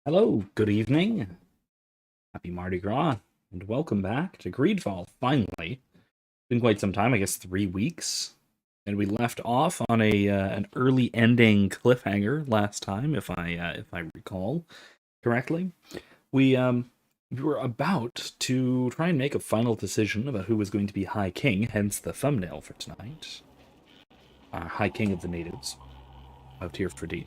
Hello, good evening. Happy Mardi Gras, and welcome back to Greedfall. Finally, been quite some time, I guess 3 weeks, and we left off on a an early ending cliffhanger last time, if I recall correctly. We were about to try and make a final decision about who was going to be High King, hence the thumbnail for tonight. High King of the Natives of Tier 4D.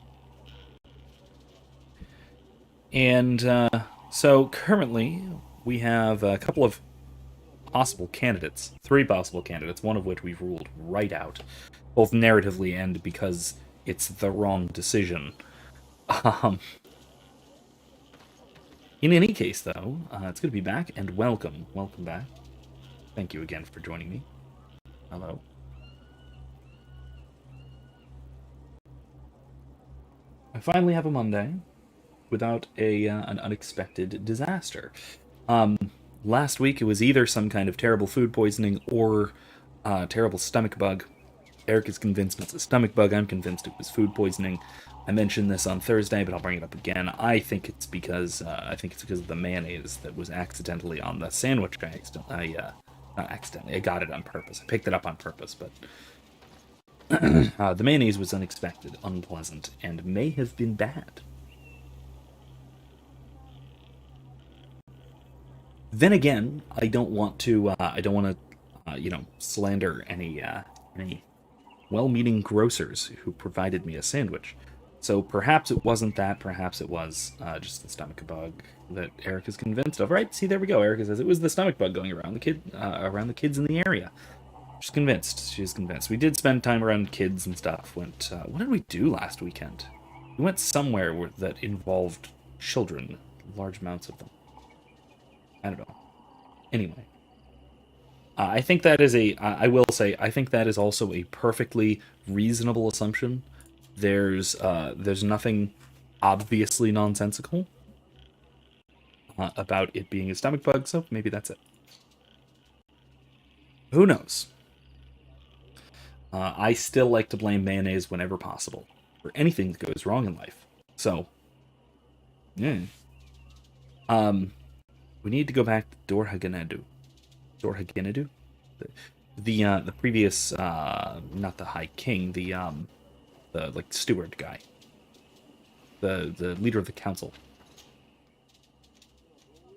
And so currently we have a couple of possible candidates, three possible candidates, one of which we've ruled right out, both narratively and because it's the wrong decision. Um, in any case, though, it's good to be back, and welcome back. Thank you again for joining me. Hello. I finally have a Monday without an unexpected disaster. Um, Last week it was either some kind of terrible food poisoning or terrible stomach bug. Eric is convinced it's a stomach bug. I'm convinced it was food poisoning. I mentioned this on Thursday, but I'll bring it up again. I think it's because of the mayonnaise that was accidentally on the sandwich. Not accidentally. I got it on purpose. I picked it up on purpose, but the mayonnaise was unexpected, unpleasant, and may have been bad. Then again, I don't want to. I don't want to, slander any well-meaning grocers who provided me a sandwich. So perhaps it wasn't that. Perhaps it was just the stomach bug that Eric is convinced of. Right? See, there we go. Erica says it was the stomach bug going around the kids in the area. She's convinced. She's convinced. We did spend time around kids and stuff. What did we do last weekend? We went somewhere that involved children, large amounts of them. I don't know. Anyway, I think that is a. I will say, I think that is also a perfectly reasonable assumption. There's nothing obviously nonsensical about it being a stomach bug, so maybe that's it. Who knows? I still like to blame mayonnaise whenever possible for anything that goes wrong in life. So, yeah. Um, we need to go back to Dorhaganadu. Dorhaganadu? The previous not the High King, the like steward guy. The leader of the council.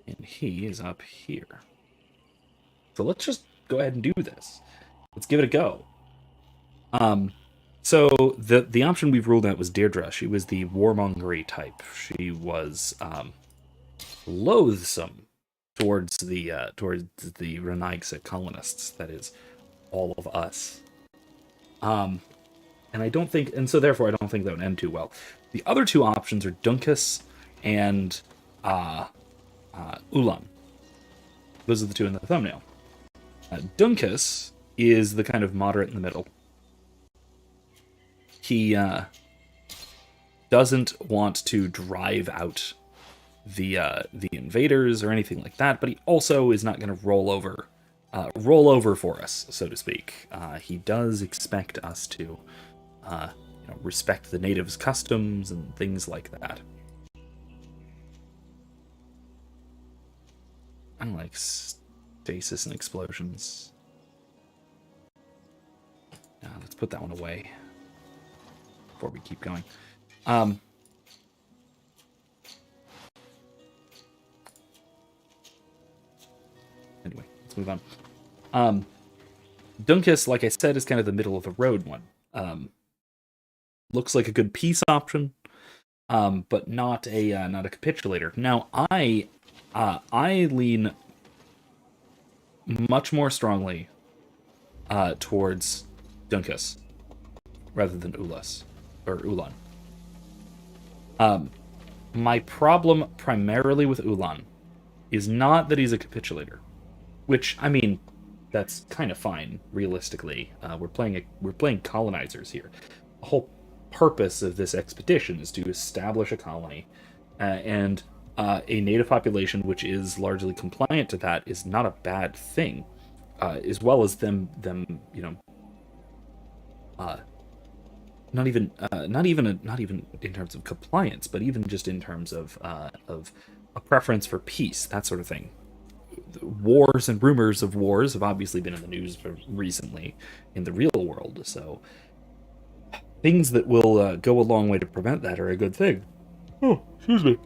And he is up here. So let's just go ahead and do this. Let's give it a go. Um so the option we've ruled out was Deirdre. She was the warmongery type. She was loathsome towards the Renaigsa colonists, that is, all of us. Um, and I don't think, and so therefore I don't think that would end too well. The other two options are Dunkis and uh, Ulan. Those are the two in the thumbnail. Dunkis is the kind of moderate in the middle. He doesn't want to drive out the invaders or anything like that, but he also is not going to roll over for us, so to speak. He does expect us to respect the natives' customs and things like that. I don't like stasis and explosions. Let's put that one away before we keep going. Um, anyway, let's move on. Um, Dunkis, like I said, is kind of the middle of the road one. Looks like a good peace option, but not a capitulator. Now, I lean much more strongly towards Dunkis rather than Ulan. Um, my problem primarily with Ulan is not that he's a capitulator, which, I mean, that's kind of fine realistically. We're playing colonizers here. The whole purpose of this expedition is to establish a colony, and a native population which is largely compliant to that is not a bad thing. as well as them, you know, uh, not even in terms of compliance, but even just in terms of a preference for peace, that sort of thing. Wars and rumors of wars have obviously been in the news recently in the real world, so things that will go a long way to prevent that are a good thing. Oh, excuse me.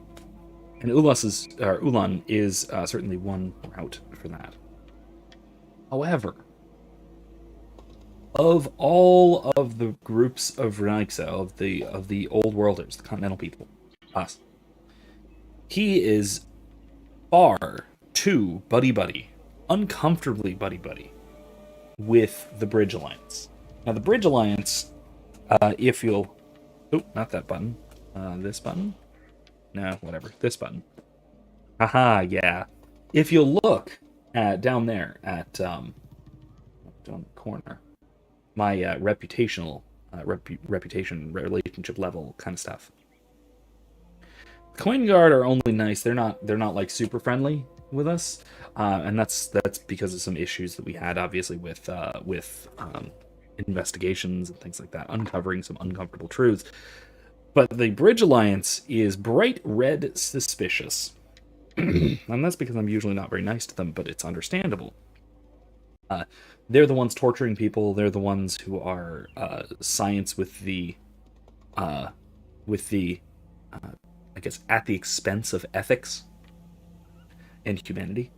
And Ulan is certainly one route for that. However, of all of the groups of Renaxa, of the old worlders, the continental people, us, he is far too buddy, uncomfortably buddy with the Bridge Alliance. Now, the Bridge Alliance, if you'll, oh, not that button, this button, no, whatever, this button. Haha, yeah. If you'll look down there at down the corner, my reputation relationship level kind of stuff. The Coin Guard are only nice. They're not like super friendly with us, and that's because of some issues that we had, obviously, with investigations and things like that, uncovering some uncomfortable truths. But the Bridge Alliance is bright red suspicious. And that's because I'm usually not very nice to them, but it's understandable. They're the ones torturing people. They're the ones who are science with the I guess, at the expense of ethics and humanity.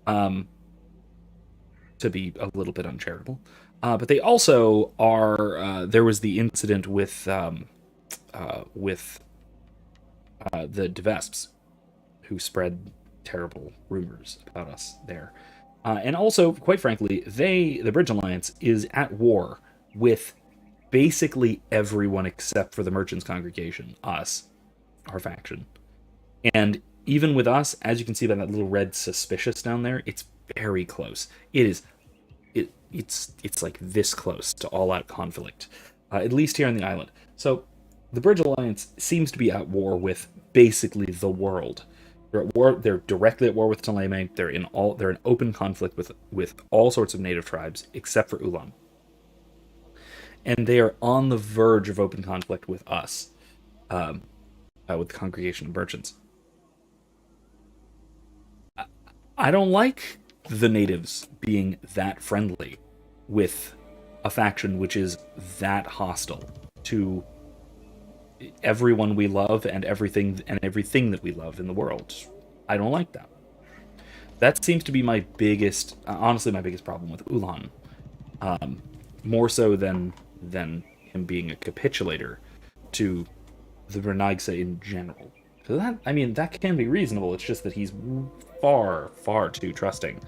To be a little bit uncharitable. But they also are. There was the incident with the Devesps, who spread terrible rumors about us there. And also, quite frankly, the Bridge Alliance, is at war with basically everyone except for the Merchants Congregation, us, our faction. And even with us, as you can see by that little red suspicious down there, it's very close. It's like this close to all-out conflict, at least here on the island. So the Bridge Alliance seems to be at war with basically the world. They're at war. They're directly at war with Taleme. They're in open conflict with all sorts of native tribes except for Ulan. And they are on the verge of open conflict with us, with the Congregation of Merchants. I don't like the natives being that friendly with a faction which is that hostile to everyone we love and everything that we love in the world. I don't like that. That seems to be my biggest, honestly, my biggest problem with Ulan. More so than him being a capitulator to the Renagsa in general. So that can be reasonable. It's just that he's far too trusting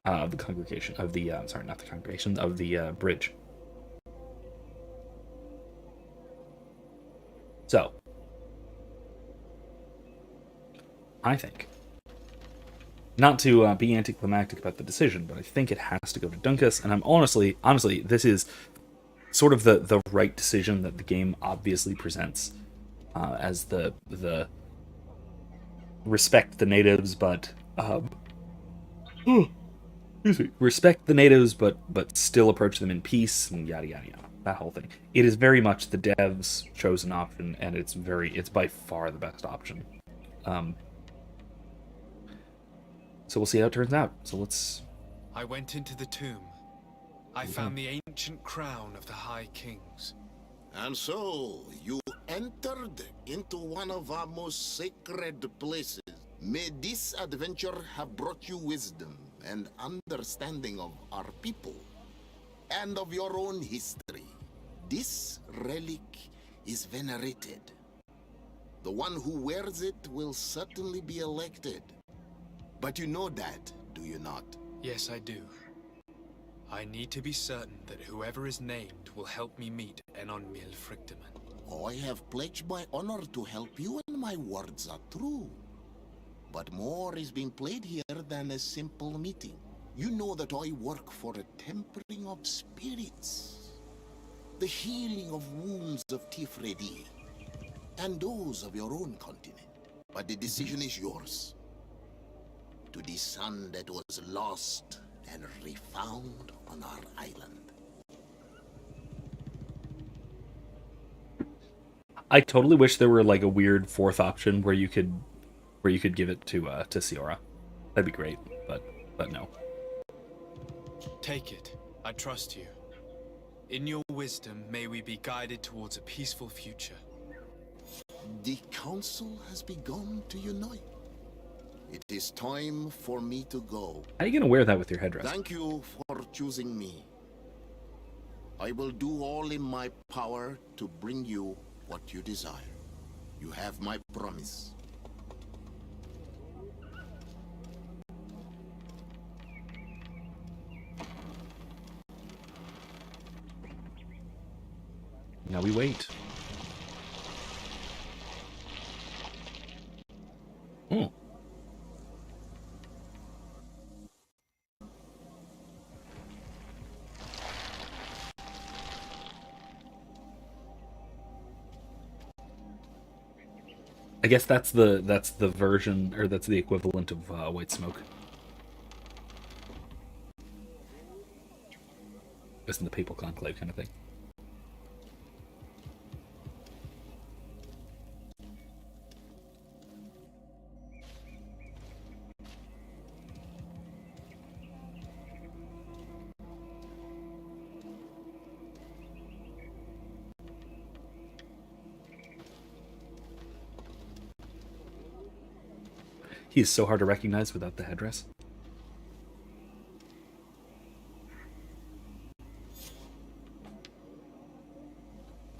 of the congregation of the not the congregation of the bridge. So, I think, not to be anticlimactic about the decision, but I think it has to go to Dunkis, and I'm honestly, this is sort of the right decision that the game obviously presents as the respect the natives, but respect the natives, but still approach them in peace, and yada yada yada. That whole thing. It is very much the dev's chosen option, and it's by far the best option. So we'll see how it turns out. So let's. I went into the tomb. I found the ancient crown of the High Kings. And so, you entered into one of our most sacred places. May this adventure have brought you wisdom and understanding of our people, and of your own history. This relic is venerated. The one who wears it will certainly be elected. But you know that, do you not? Yes, I do. I need to be certain that whoever is named will help me meet Enon Mil Frictamen. I have pledged my honor to help you, and my words are true. But more is being played here than a simple meeting. You know that I work for a tempering of spirits, the healing of wounds of Tifredi, and those of your own continent. But the decision is yours. To the son that was lost and refound on our island. I totally wish there were like a weird fourth option where you could give it to Siora. That'd be great, but no. Take it. I trust you. In your wisdom, may we be guided towards a peaceful future. The council has begun to unite. It is time for me to go. How are you gonna wear that with your headdress? Thank you for choosing me. I will do all in my power to bring you what you desire. You have my promise. Now we wait. Oh. I guess that's the version, or that's the equivalent of white smoke. Just in the papal conclave kind of thing. He is so hard to recognize without the headdress.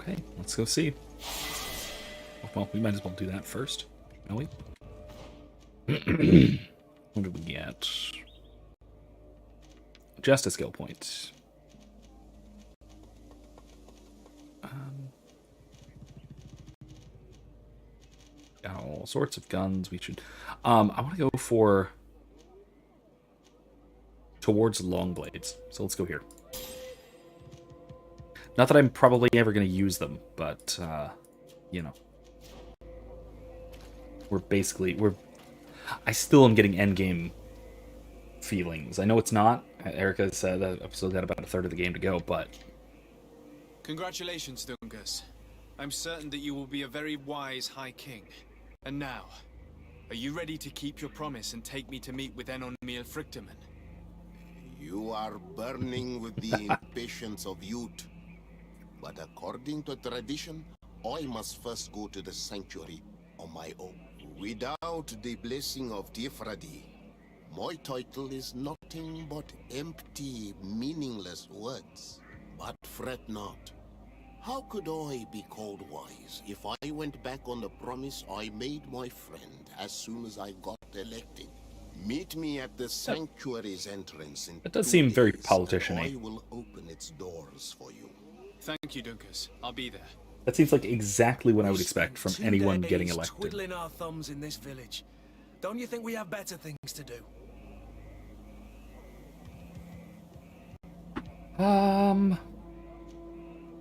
Okay, let's go see. Well, we might as well do that first, shall we? What did we get? Just a skill point. Got all sorts of guns. We should. I want to go for towards long blades. So let's go here. Not that I'm probably ever going to use them, but you know, I still am getting endgame feelings. I know it's not. Erica said that I've still got about a third of the game to go, but Congratulations, Dunkis. I'm certain that you will be a very wise High King. And now, are you ready to keep your promise and take me to meet with Enon Miel Frichteman? You are burning with the impatience of youth. But according to tradition, I must first go to the sanctuary on my own. Without the blessing of Tifradi, my title is nothing but empty, meaningless words. But fret not. How could I be called wise if I went back on the promise I made my friend as soon as I got elected? Meet me at the sanctuary's entrance in that does 2 seem very days, politician-y. and I will open its doors for you. Thank you, Dunkis. I'll be there. that seems like exactly what I would expect from 2 anyone days getting elected. twiddling our thumbs in this village. Don't you think we have better things to do?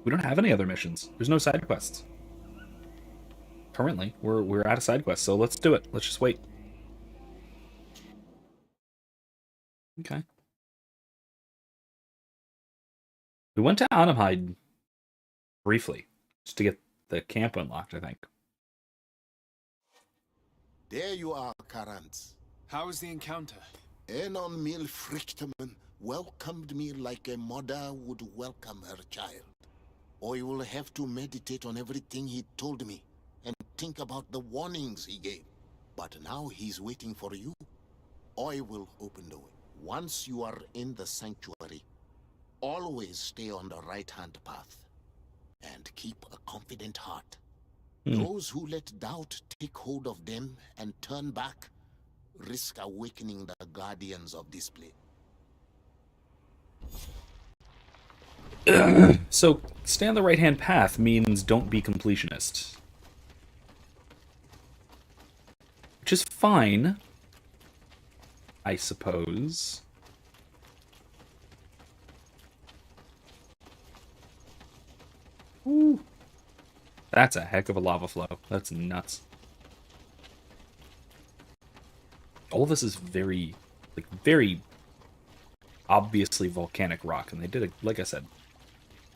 We don't have any other missions. There's no side quests. Currently, we're out of side quests, so let's do it. Let's just wait. Okay. We went to Anamhide briefly, just to get the camp unlocked, I think. There you are, Karantz. How was the encounter? Enon Miel Frichteman welcomed me like a mother would welcome her child. I will have to meditate on everything he told me and think about the warnings he gave. But now he's waiting for you. I will open the way. Once you are in the sanctuary, always stay on the right-hand path and keep a confident heart. Those who let doubt take hold of them and turn back risk awakening the guardians of this place. So, stay on the right-hand path means don't be completionist. Which is fine, I suppose. Ooh. That's a heck of a lava flow. That's nuts. All this is very obviously volcanic rock, and they did it. Like I said,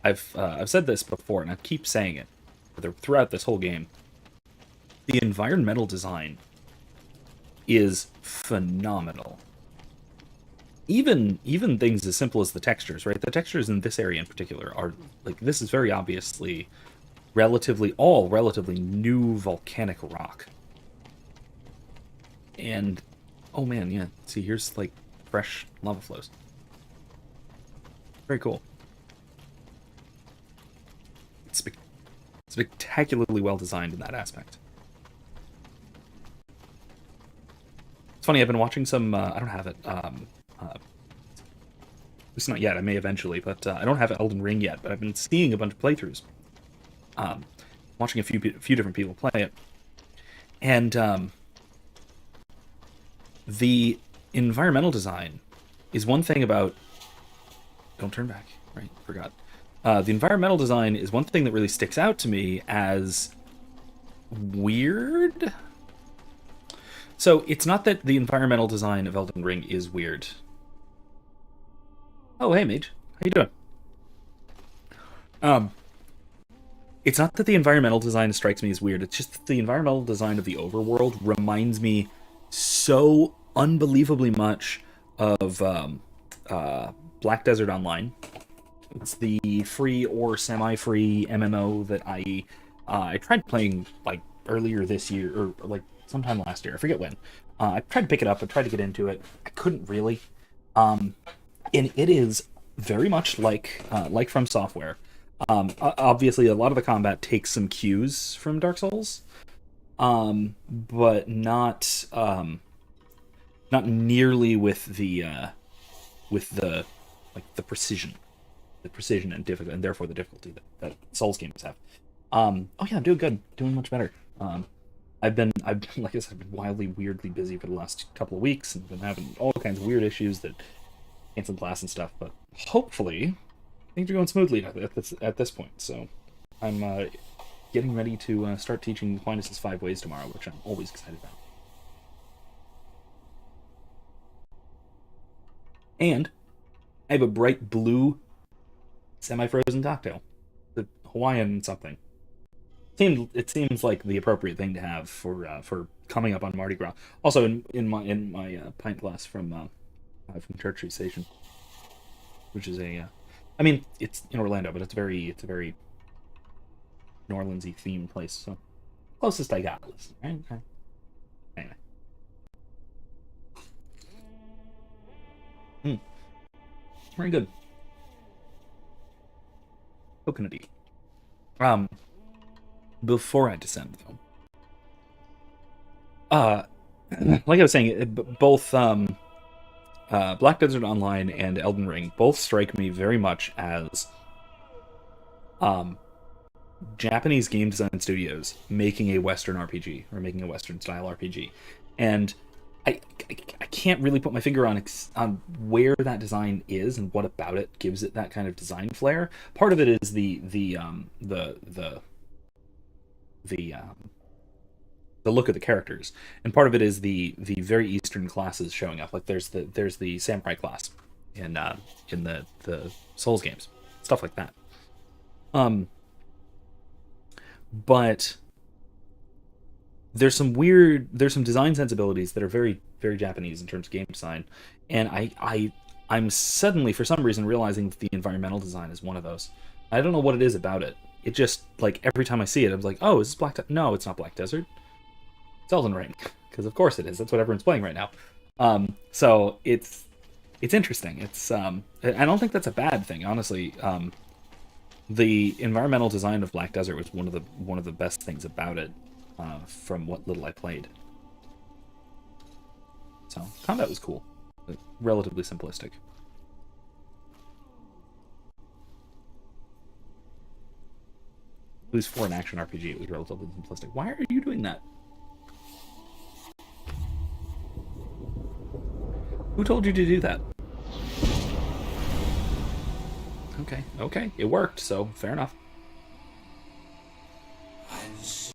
I've said this before, and I keep saying it throughout this whole game. The environmental design is phenomenal. Even things as simple as the textures, right? The textures in this area in particular are like, this is very obviously relatively new volcanic rock. And oh man, yeah. See, here's like fresh lava flows. Very cool. It's spectacularly well designed in that aspect. It's funny, I've been watching some, I don't have it, it's not yet, I may eventually, but I don't have Elden Ring yet, but I've been seeing a bunch of playthroughs. Watching a few different people play it. And the environmental design is one thing about... Don't turn back, right? Forgot. The environmental design is one thing that really sticks out to me as weird. So it's not that the environmental design of Elden Ring is weird. Oh, hey, mate. How you doing? It's not that the environmental design strikes me as weird. It's just that the environmental design of the overworld reminds me so unbelievably much of Black Desert Online. It's the free or semi-free MMO that I tried playing like earlier this year, or like sometime last year. I forget when. I tried to pick it up. I tried to get into it. I couldn't really. And it is very much like From Software. Obviously, a lot of the combat takes some cues from Dark Souls, but not nearly with the precision and difficulty, and therefore the difficulty that Souls games have. Oh yeah, I'm doing good, doing much better. I've been like I said, I've been wildly, weirdly busy for the last couple of weeks, and been having all kinds of weird issues that canceled class and stuff. But hopefully, things are going smoothly at this point. So I'm getting ready to start teaching Aquinas' 5 Ways tomorrow, which I'm always excited about. And I have a bright blue semi-frozen cocktail, the Hawaiian something. It seems like the appropriate thing to have for coming up on Mardi Gras. Also, in my pint glass from Church Street Station, which is I mean, it's in Orlando, but it's a very New Orleans-y themed place. So closest I got. Right? Anyway. Very good. Coconutty. Before I descend, though, like I was saying, both Black Desert Online and Elden Ring both strike me very much as Japanese game design studios making a Western RPG, or making a Western style RPG, and I can't really put my finger on where that design is and what about it gives it that kind of design flair. Part of it is the look of the characters, and part of it is the very Eastern classes showing up. Like there's the samurai class in the Souls games, stuff like that. But there's some design sensibilities that are very, very Japanese in terms of game design, and I'm suddenly, for some reason, realizing that the environmental design is one of those. I don't know what it is about it. It just, like, every time I see it, I'm like, oh, is this Black Desert? No, it's not Black Desert. It's Elden Ring, because of course it is. That's what everyone's playing right now. So it's interesting. It's I don't think that's a bad thing, honestly. The environmental design of Black Desert was one of the best things about it, from what little I played. So combat was cool, but relatively simplistic. At least for an action RPG, it was relatively simplistic. Why are you doing that? Who told you to do that? Okay, it worked, so fair enough. And so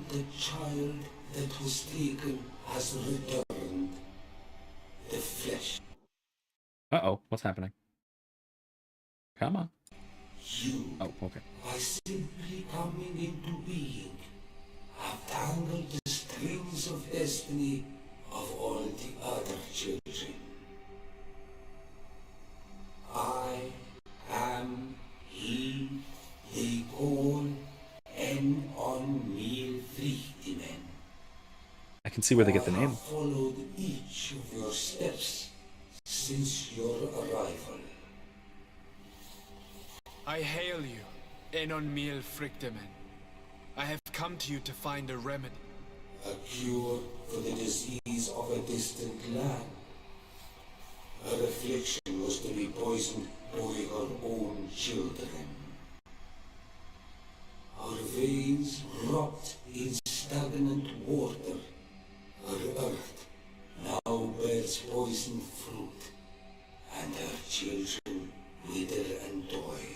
the child that was taken has returned. The flesh. Uh-oh, What's happening? Come on. You, Oh, okay. by simply coming into being, have tangled the strings of destiny of all the other children. I am he they call Enon Friedman. I can see where they get the I name. have followed each of your steps since your arrival. I hail you, Enon Friedman. I have come to you to find a remedy. A cure for the disease of a distant land. Her affliction was to be poisoned by her own children. Her veins rot in stagnant water. Her earth now bears poisoned fruit, and her children wither and die.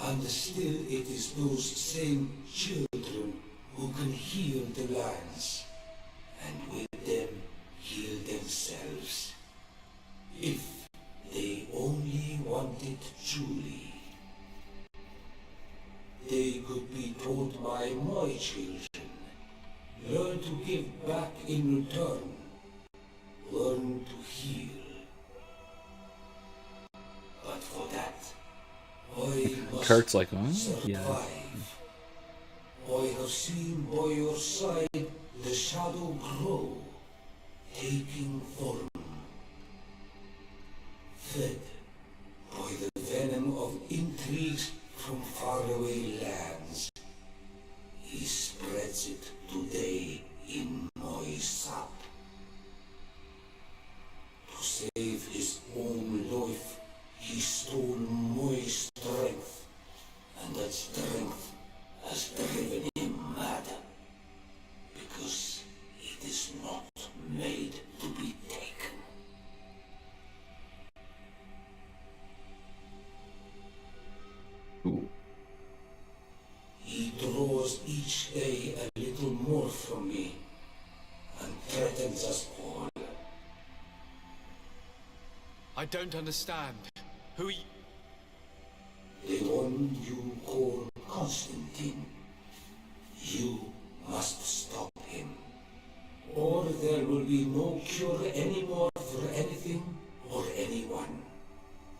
And still it is those same children who can heal the lands, and with them heal themselves, if they only wanted truly. They could be taught by my children, learn to give back in return, learn to heal. But for that, I must Kurt's like, oh, survive. yeah. I have seen by your side the shadow grow, taking form, fed by the venom of intrigues from faraway lands. He spreads it today in my sap. To save his own life, he stole my strength, and that strength has driven him mad, because it is not made to be taken. Ooh. He draws each day a little more from me, and threatens us all. I don't understand. Who The one you call Constantine. You must stop him, or there will be no cure anymore for anything or anyone.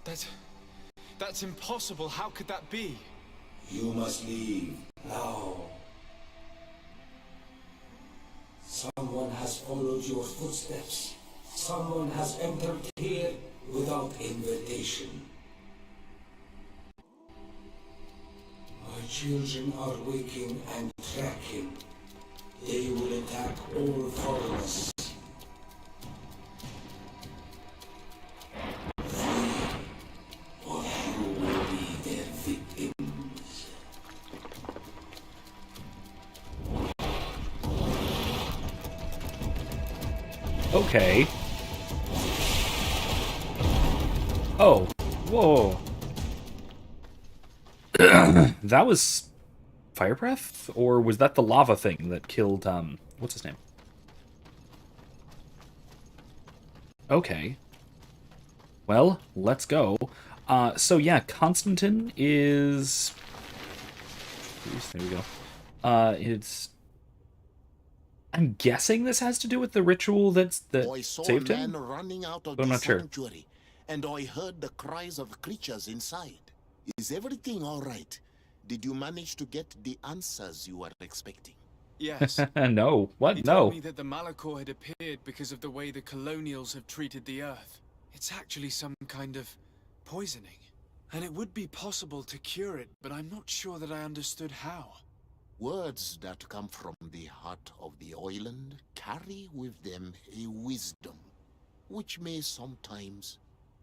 That's impossible. How could that be? You must leave now. Someone has followed your footsteps. Someone has entered here without invitation. My children are waking and tracking. They will attack all foreigners. Flee, or you will be their victims. Okay. Oh. Whoa. That was fire breath? Or was that the lava thing that killed, what's his name? Okay. Well, let's go. So yeah, Constantine is... There we go. It's... I'm guessing this has to do with the ritual that I saw saved a him? man running out of I'm the not sure. sanctuary, and I heard the cries of creatures inside. Is everything all right? Did you manage to get the answers you were expecting? Yes. No. What? He No. told me that the Malachor had appeared because of the way the colonials have treated the Earth. It's actually some kind of poisoning. And it would be possible to cure it, but I'm not sure that I understood how. Words that come from the heart of the island carry with them a wisdom, which may sometimes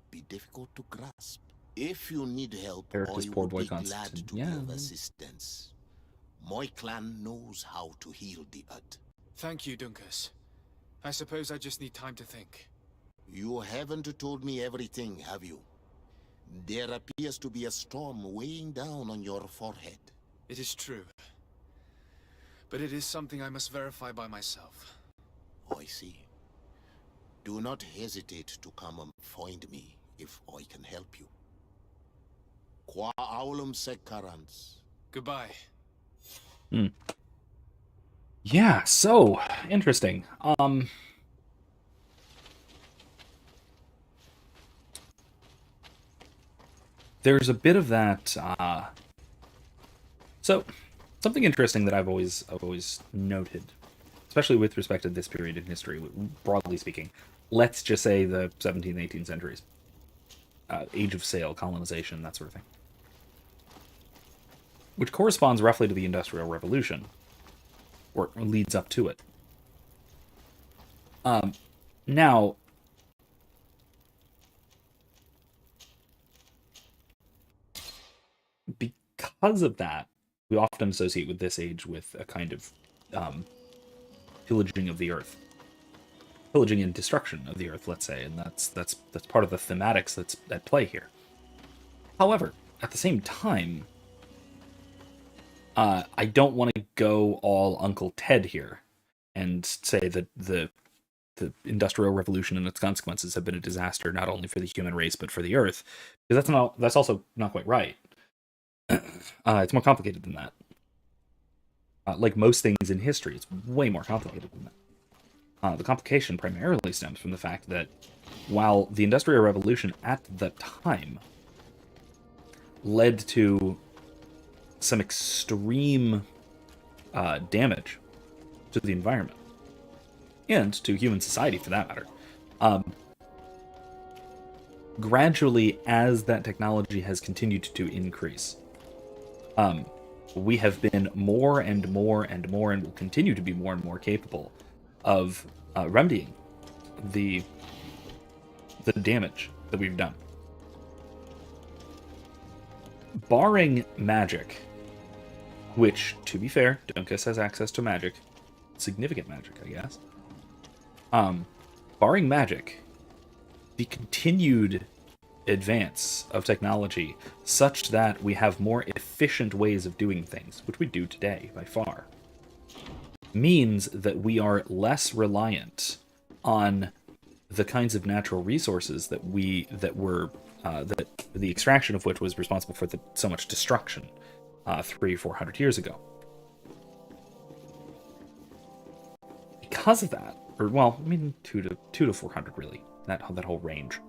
be difficult to grasp. If you need help, Eric's I poor would boy be glad Constantine. to Yeah. give assistance. My clan knows how to heal the earth. Thank you, Dunkis. I suppose I just need time to think. You haven't told me everything, have you? There appears to be a storm weighing down on your forehead. It is true. But it is something I must verify by myself. I see. Do not hesitate to come and find me if I can help you. Qua aulum secarans. Goodbye. Yeah, so interesting. There's a bit of that. So something interesting that I've always noted, especially with respect to this period in history, broadly speaking. Let's just say the 17th, 18th centuries, age of sail, colonization, that sort of thing, which corresponds roughly to the Industrial Revolution, or leads up to it. Now, because of that, we often associate with this age with a kind of pillaging of the earth, pillaging and destruction of the earth, let's say, and that's part of the thematics that's at play here. However, at the same time, I don't want to go all Uncle Ted here and say that the Industrial Revolution and its consequences have been a disaster not only for the human race but for the Earth, because that's also not quite right. It's more complicated than that. Like most things in history, it's way more complicated than that. The complication primarily stems from the fact that while the Industrial Revolution at the time led to some extreme damage to the environment, and to human society for that matter, gradually, as that technology has continued to increase, we have been more and more and more, and will continue to be more and more capable of remedying the damage that we've done. Barring magic, which, to be fair, Dunkis has access to magic, significant magic, I guess. Barring magic, the continued advance of technology such that we have more efficient ways of doing things, which we do today by far, means that we are less reliant on the kinds of natural resources that the extraction of which was responsible for so much destruction 300-400 years ago. Because of that, or well, I mean 200 to 400 really, that whole range.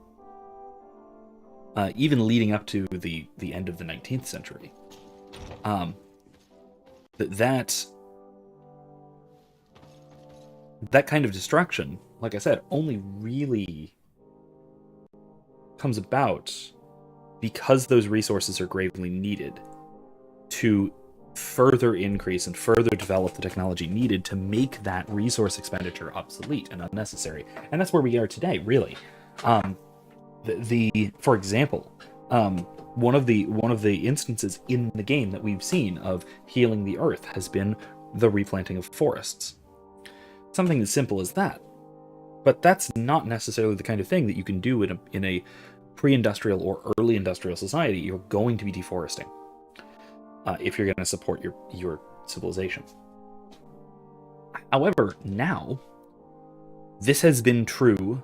Even leading up to the end of the 19th century, that kind of destruction, like I said, only really comes about because those resources are gravely needed to further increase and further develop the technology needed to make that resource expenditure obsolete and unnecessary. And that's where we are today, really. For example, one of the instances in the game that we've seen of healing the earth has been the replanting of forests. Something as simple as that. But that's not necessarily the kind of thing that you can do in a pre-industrial or early industrial society. You're going to be deforesting if you're going to support your civilization. However, now, this has been true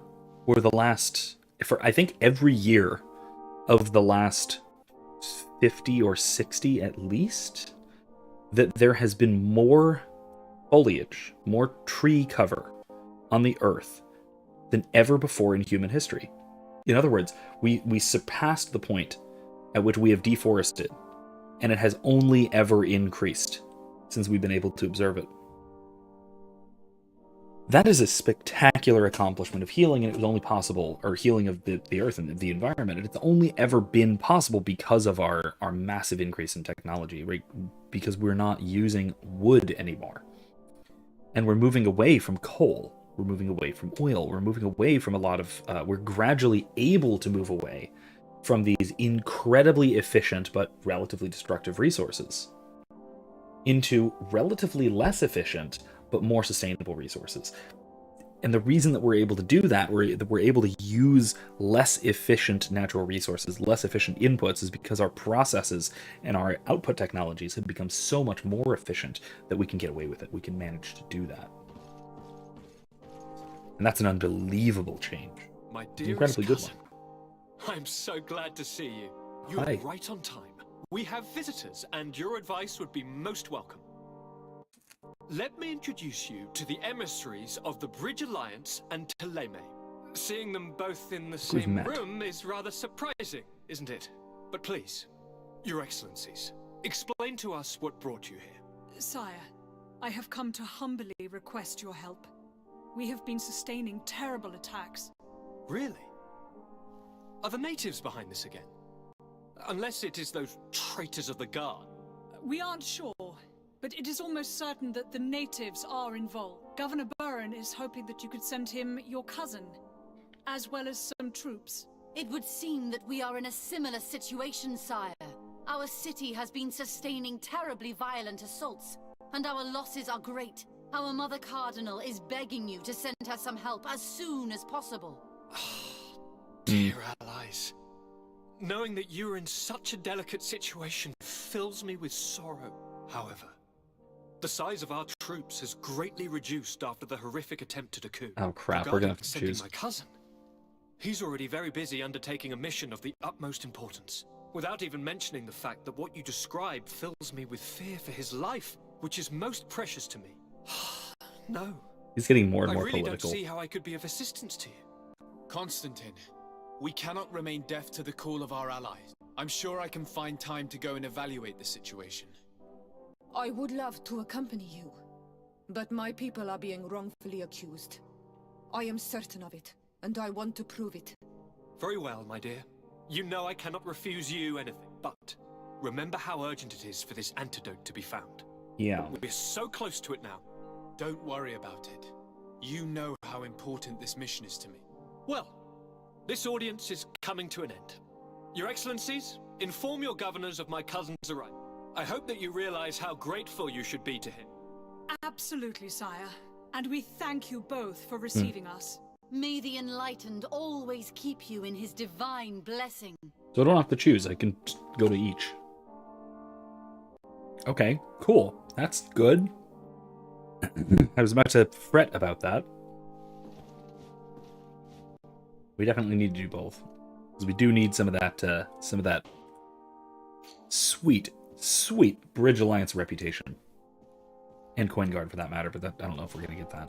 for I think every year of the last 50 or 60 at least, that there has been more foliage, more tree cover on the earth than ever before in human history. In other words, we surpassed the point at which we have deforested, and it has only ever increased since we've been able to observe it. That is a spectacular accomplishment of healing, and it was only possible, or healing of the earth and the environment, and it's only ever been possible because of our massive increase in technology, right? Because we're not using wood anymore. And we're moving away from coal, we're moving away from oil, we're moving away from a lot of, we're gradually able to move away from these incredibly efficient but relatively destructive resources into relatively less efficient but more sustainable resources. And the reason that we're able to do that, we're able to use less efficient natural resources, less efficient inputs, is because our processes and our output technologies have become so much more efficient that we can get away with it. We can manage to do that. And that's an unbelievable change. My An dearest incredibly good cousin, one. I'm so glad to see you. You're Hi. right on time. We have visitors, and your advice would be most welcome. Let me introduce you to the emissaries of the Bridge Alliance and Teleme. Seeing them both in the We've same met. room is rather surprising, isn't it? But please, Your Excellencies, explain to us what brought you here. Sire, I have come to humbly request your help. We have been sustaining terrible attacks. Really? Are the natives behind this again? Unless it is those traitors of the Guard. We aren't sure, but it is almost certain that the natives are involved. Governor Burren is hoping that you could send him your cousin, as well as some troops. It would seem that we are in a similar situation, sire. Our city has been sustaining terribly violent assaults, and our losses are great. Our Mother Cardinal is begging you to send her some help as soon as possible. Dear allies, knowing that you are in such a delicate situation fills me with sorrow. However, the size of our troops has greatly reduced after the horrific attempt at a coup. Oh crap, we're Regarding gonna have to sending choose. my cousin, he's already very busy undertaking a mission of the utmost importance, without even mentioning the fact that what you describe fills me with fear for his life, which is most precious to me. No, He's getting more and I more really political. don't see how I could be of assistance to you. Constantine, we cannot remain deaf to the call of our allies. I'm sure I can find time to go and evaluate the situation. I would love to accompany you, but my people are being wrongfully accused. I am certain of it, and I want to prove it. Very well, my dear. You know I cannot refuse you anything, but remember how urgent it is for this antidote to be found. Yeah. We're so close to it now. Don't worry about it. You know how important this mission is to me. Well, this audience is coming to an end. Your Excellencies, inform your governors of my cousin's arrival. I hope that you realize how grateful you should be to him. Absolutely, sire. And we thank you both for receiving us. May the Enlightened always keep you in his divine blessing. So I don't have to choose. I can just go to each. Okay, cool. That's good. I was about to fret about that. We definitely need to do both, because we do need some of that sweet Bridge Alliance reputation, and Coin Guard for that matter. But that, I don't know if we're gonna get that.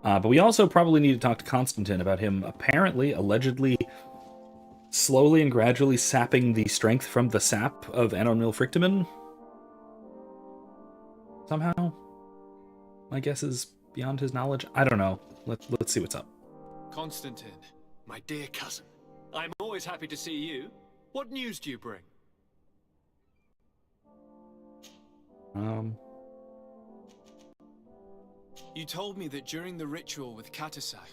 But we also probably need to talk to Constantine about him allegedly, slowly and gradually sapping the strength from the sap of Anon Milfrictamen. Somehow, my guess is beyond his knowledge. I don't know. Let's see what's up. Constantine, My dear cousin, I'm always happy to see you. What news do you bring? you told me that during the ritual with Katasak,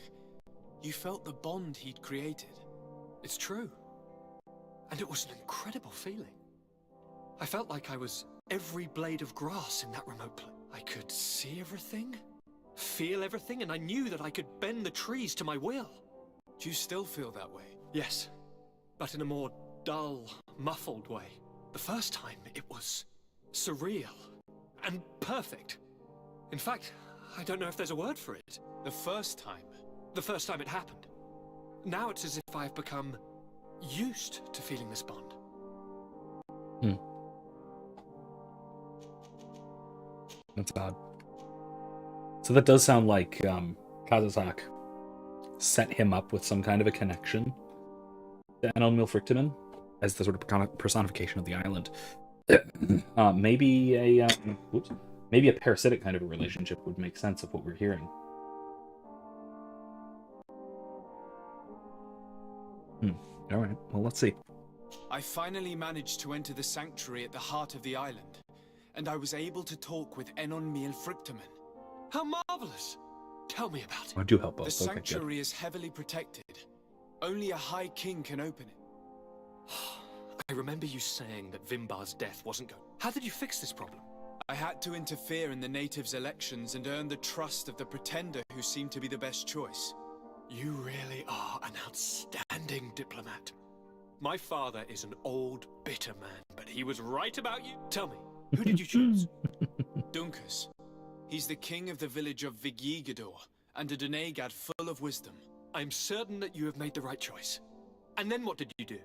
you felt the bond he'd created. It's true. And it was an incredible feeling. I felt like I was every blade of grass in that remote place. I could see everything, feel everything, and I knew that I could bend the trees to my will. Do you still feel that way? Yes, but in a more dull, muffled way. The first time, it was surreal and perfect. In fact, I don't know if there's a word for it. The first time? The first time it happened. Now it's as if I've become used to feeling this bond. That's odd. So that does sound like Kazazak set him up with some kind of a connection to Anon Milfrictamen as the sort of personification of the island. Maybe a parasitic kind of a relationship would make sense of what we're hearing. All right. Well, let's see. I finally managed to enter the sanctuary at the heart of the island, and I was able to talk with Anon Milfrictamen. How marvelous! Tell me about it. I do help both. The Okay, good. sanctuary is heavily protected. Only a High King can open it. I remember you saying that Vimbar's death wasn't good. How did you fix this problem? I had to interfere in the natives' elections and earn the trust of the pretender who seemed to be the best choice. You really are an outstanding diplomat. My father is an old, bitter man, but he was right about you. Tell me, who did you choose? Dunkis. He's the king of the village of Vigyigador, and a Donegad full of wisdom. I'm certain that you have made the right choice. And then what did you do?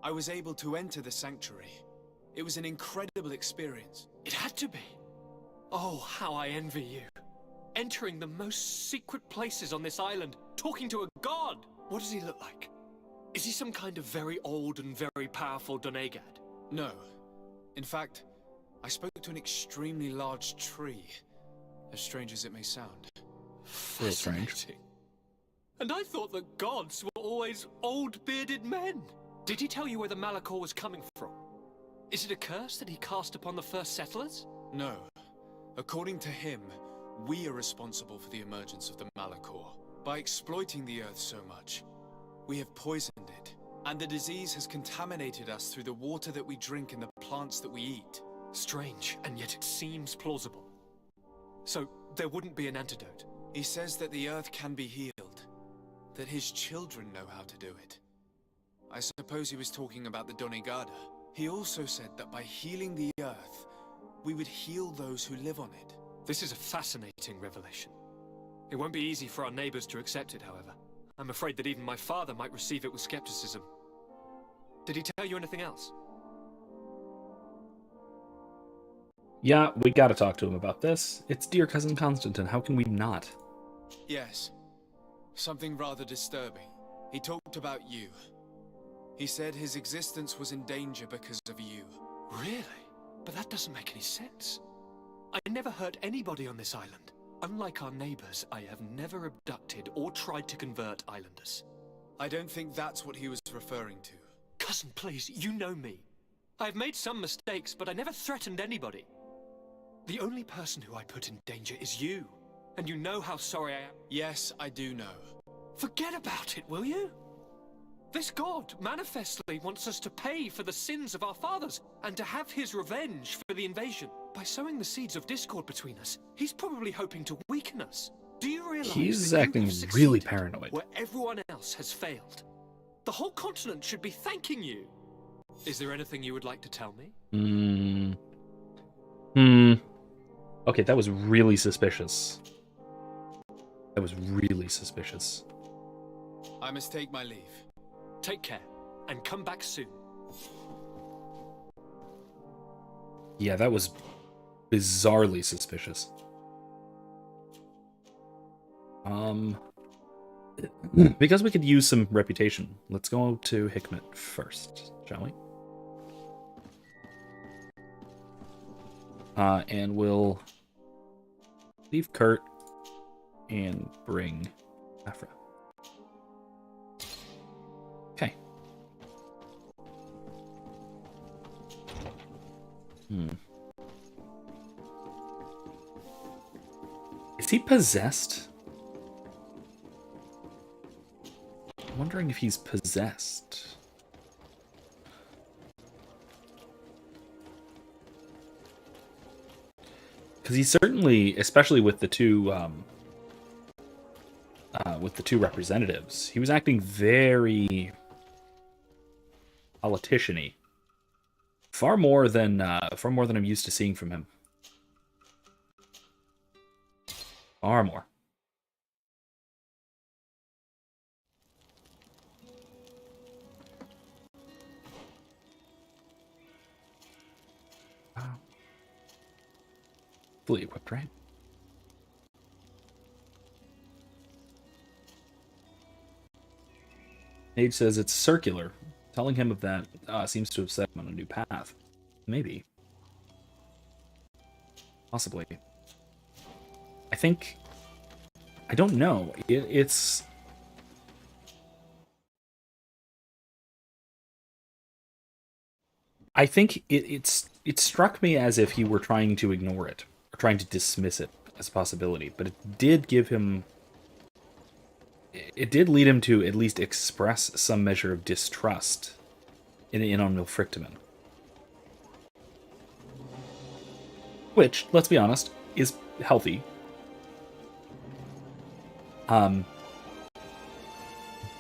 I was able to enter the sanctuary. It was an incredible experience. It had to be. Oh, how I envy you. Entering the most secret places on this island, talking to a god. What does he look like? Is he some kind of very old and very powerful Donegad? No. In fact, I spoke to an extremely large tree. As strange as it may sound. Fascinating. And I thought that gods were always old bearded men. Did he tell you where the Malachor was coming from? Is it a curse that he cast upon the first settlers? No. According to him, we are responsible for the emergence of the Malachor. By exploiting the Earth so much, we have poisoned it. And the disease has contaminated us through the water that we drink and the plants that we eat. Strange, and yet it seems plausible. So, there wouldn't be an antidote? He says that the Earth can be healed. That his children know how to do it. I suppose he was talking about the Donegada. He also said that by healing the Earth, we would heal those who live on it. This is a fascinating revelation. It won't be easy for our neighbors to accept it, however. I'm afraid that even my father might receive it with skepticism. Did he tell you anything else? Yeah, we gotta talk to him about this. It's dear cousin Constantine, how can we not? Yes. Something rather disturbing. He talked about you. He said his existence was in danger because of you. Really? But that doesn't make any sense. I never hurt anybody on this island. Unlike our neighbors, I have never abducted or tried to convert islanders. I don't think that's what he was referring to. Cousin, please, you know me. I've made some mistakes, but I never threatened anybody. The only person who I put in danger is you. And you know how sorry I am. Yes, I do know. Forget about it, will you? This god manifestly wants us to pay for the sins of our fathers and to have his revenge for the invasion. By sowing the seeds of discord between us, he's probably hoping to weaken us. Do you realize he's that acting you have really succeeded paranoid where everyone else has failed? The whole continent should be thanking you. Is there anything you would like to tell me? Okay, that was really suspicious. That was really suspicious. I must take my leave. Take care, and come back soon. Yeah, that was bizarrely suspicious. Because we could use some reputation, let's go to Hikmet first, shall we? And we'll leave Kurt and bring Afra. Okay. Is he possessed? I'm wondering if he's possessed. Because he certainly, especially with the two representatives, he was acting very politician-y. Far more than I'm used to seeing from him. Far more. Fully equipped, right? Age says it's circular. Telling him of that seems to have set him on a new path. Maybe. Possibly. I think... I don't know. It's... I think it struck me as if he were trying to ignore it. Or trying to dismiss it as a possibility. But it did give him... It did lead him to at least express some measure of distrust in on Milfrictamen. Which, let's be honest, is healthy.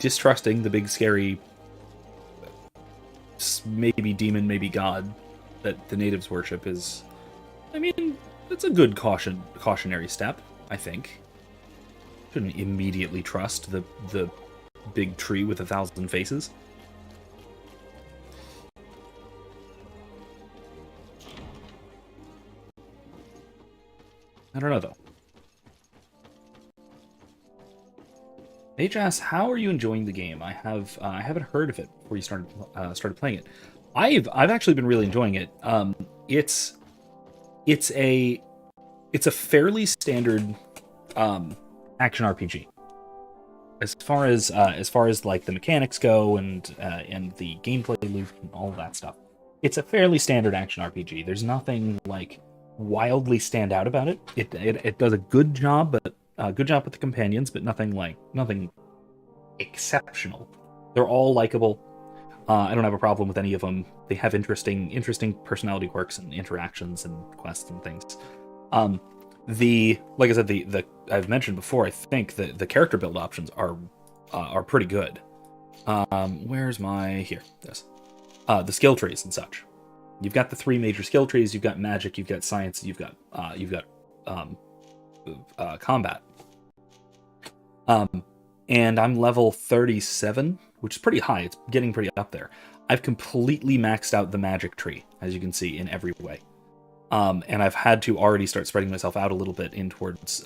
Distrusting the big scary maybe demon, maybe god that the natives worship is, I mean, it's a good cautionary step, I think. Shouldn't immediately trust the big tree with 1,000 faces. I don't know though. H asks, "How are you enjoying the game? I haven't heard of it before you started playing it. I've actually been really enjoying it. It's a fairly standard action RPG. As far as like the mechanics go and the gameplay loop and all of that stuff, it's a fairly standard action RPG. There's nothing like wildly stand out about it. It does a good job, but good job with the companions, but nothing exceptional. They're all likable. I don't have a problem with any of them. They have interesting personality quirks and interactions and quests and things. Like I said, the I've mentioned before, I think the character build options are pretty good. Where's my here? This. The skill trees and such. You've got the 3 major skill trees. You've got magic. You've got science. You've got combat. And I'm level 37, which is pretty high. It's getting pretty up there. I've completely maxed out the magic tree, as you can see, in every way. And I've had to already start spreading myself out a little bit in towards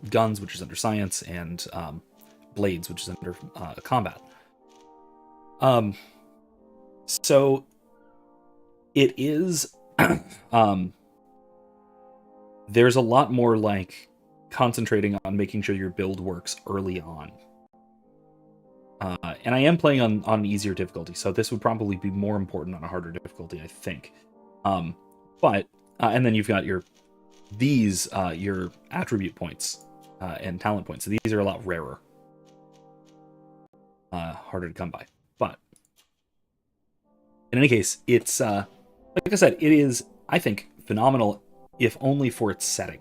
guns, which is under science, and blades, which is under combat. So it is there's a lot more like concentrating on making sure your build works early on. And I am playing on an easier difficulty, so this would probably be more important on a harder difficulty, I think. But and then you've got your attribute points and talent points. So these are a lot rarer, harder to come by. But in any case, it's like I said, it is, I think, phenomenal, if only for its setting.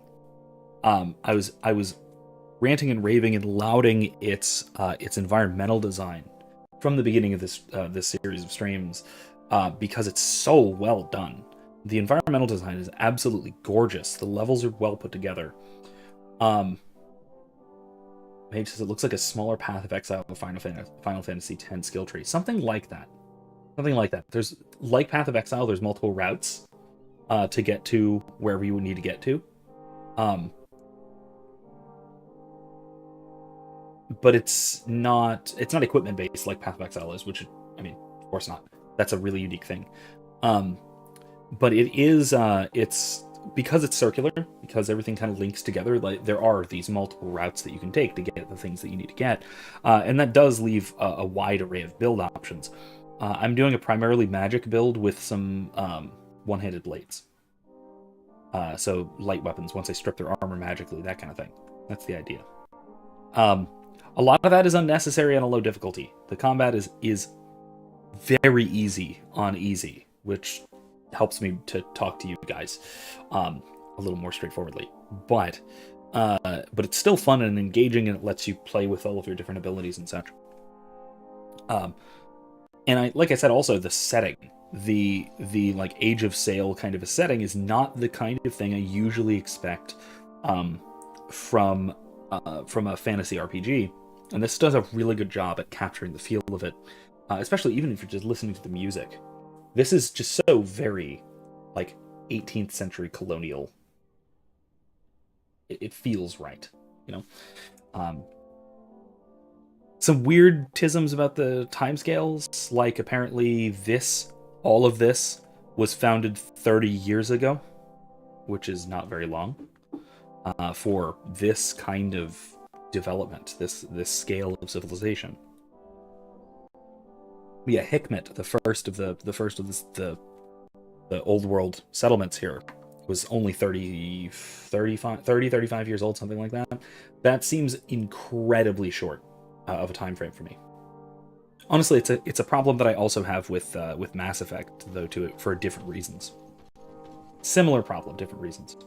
I was ranting and raving and lauding its environmental design from the beginning of this series of streams, because it's so well done. The environmental design is absolutely gorgeous. The levels are well put together. Maybe says it looks like a smaller Path of Exile of Final Fantasy X skill tree. Something like that. There's, like Path of Exile, there's multiple routes to get to wherever you would need to get to. But it's not equipment based like Path of Exile is, which, I mean, of course not. That's a really unique thing. But it is, it's because it's circular, because everything kind of links together. Like, there are these multiple routes that you can take to get the things that you need to get, and that does leave a wide array of build options. I'm doing a primarily magic build with some one-handed blades. So light weapons, once they strip their armor magically, that kind of thing. That's the idea. A lot of that is unnecessary on a low difficulty. The combat is very easy on easy, which helps me to talk to you guys a little more straightforwardly. But it's still fun and engaging, and it lets you play with all of your different abilities and such. And like I said, also the setting, the like Age of Sail kind of a setting is not the kind of thing I usually expect from a fantasy RPG. And this does a really good job at capturing the feel of it, especially even if you're just listening to the music. This is just so very, like, 18th century colonial. It feels right, you know? Some weird tisms about the timescales, like apparently all of this was founded 30 years ago, which is not very long for this kind of development, this scale of civilization. Yeah, Hikmet, the first of the old world settlements here, was only 35 years old, something like that. That seems incredibly short of a time frame for me. Honestly, it's a problem that I also have with Mass Effect, though, for different reasons. Similar problem, different reasons.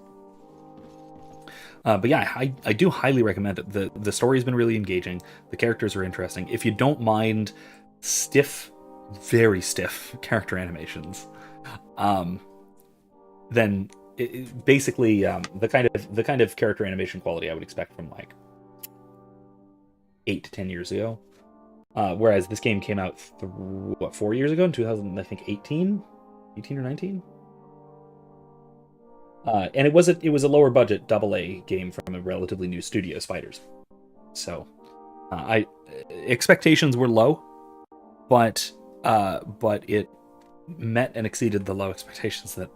But yeah, I do highly recommend it. The story has been really engaging. The characters are interesting. If you don't mind very stiff character animations, then basically the kind of character animation quality I would expect from like 8 to 10 years ago. Whereas this game came out 4 years ago in 2000, I think 18 or 19. And it was a lower budget AA game from a relatively new studio, Spiders. So, expectations were low, but it met and exceeded the low expectations that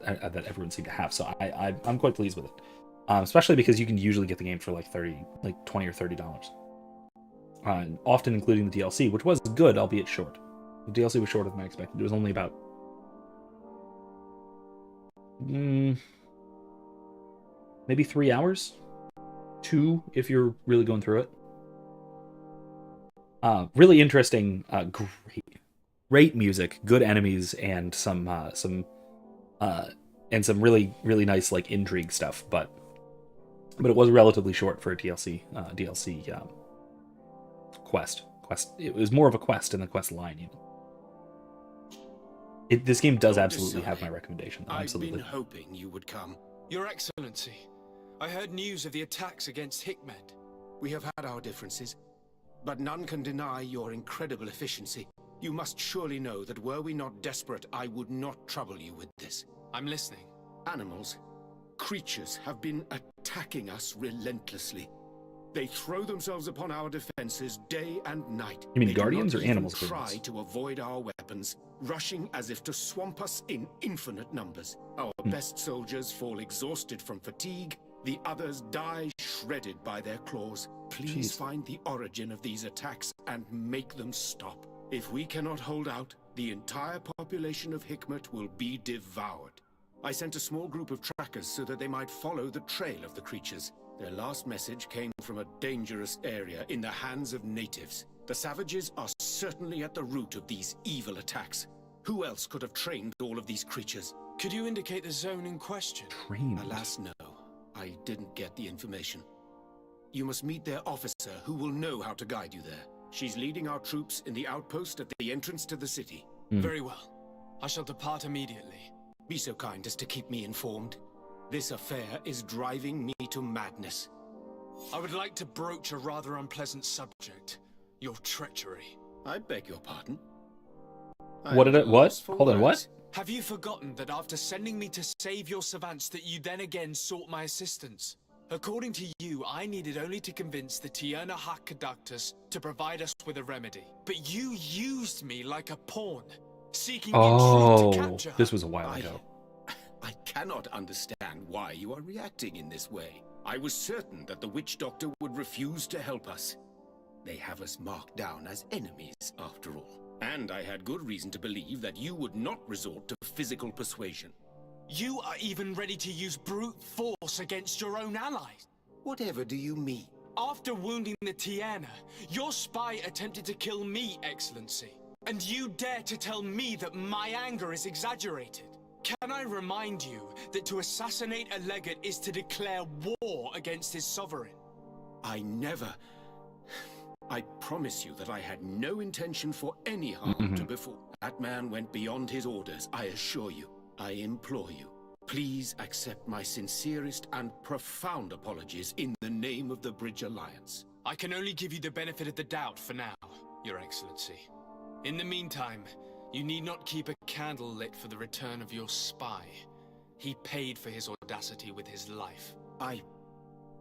everyone seemed to have. So I'm quite pleased with it, especially because you can usually get the game for like $20 or $30, often including the DLC, which was good, albeit short. The DLC was shorter than I expected. It was only about maybe 3 hours, 2 if you're really going through it. Really interesting, great music, good enemies, and some really nice like intrigue stuff. But it was relatively short for a DLC quest. It was more of a quest in the quest line. Even. This game does absolutely have my recommendation. Absolutely. I've been hoping you would come. Your Excellency, I heard news of the attacks against Hikmet. We have had our differences, but none can deny your incredible efficiency. You must surely know that were we not desperate, I would not trouble you with this. I'm listening. Animals, creatures have been attacking us relentlessly. They throw themselves upon our defenses day and night. You mean they guardians or animals? Try to avoid our weapons, rushing as if to swamp us in infinite numbers. Our best soldiers fall exhausted from fatigue. The others die shredded by their claws. Please find the origin of these attacks and make them stop. If we cannot hold out, the entire population of Hikmet will be devoured. I sent a small group of trackers so that they might follow the trail of the creatures. Their last message came from a dangerous area in the hands of natives. The savages are certainly at the root of these evil attacks. Who else could have trained all of these creatures? Could you indicate the zone in question? Trained? Alas, no. I didn't get the information. You must meet their officer, who will know how to guide you there. She's leading our troops in the outpost at the entrance to the city. Very well. I shall depart immediately. Be so kind as to keep me informed. This affair is driving me to madness. I would like to broach a rather unpleasant subject. Your treachery. I beg your pardon? What? Hold on, what? Have you forgotten that after sending me to save your savants that you then again sought my assistance? According to you, I needed only to convince the Tierna Hak Conductus to provide us with a remedy. But you used me like a pawn, seeking in truth to capture her. This was a while ago. I cannot understand why you are reacting in this way. I was certain that the witch doctor would refuse to help us. They have us marked down as enemies, after all. And I had good reason to believe that you would not resort to physical persuasion. You are even ready to use brute force against your own allies. Whatever do you mean? After wounding the Tierna, your spy attempted to kill me, Excellency. And you dare to tell me that my anger is exaggerated. Can I remind you that to assassinate a legate is to declare war against his sovereign? I promise you that I had no intention for any harm to befall. That man went beyond his orders, I assure you. I implore you, please accept my sincerest and profound apologies in the name of the Bridge Alliance. I can only give you the benefit of the doubt for now, Your Excellency. In the meantime, you need not keep a candle lit for the return of your spy. He paid for his audacity with his life.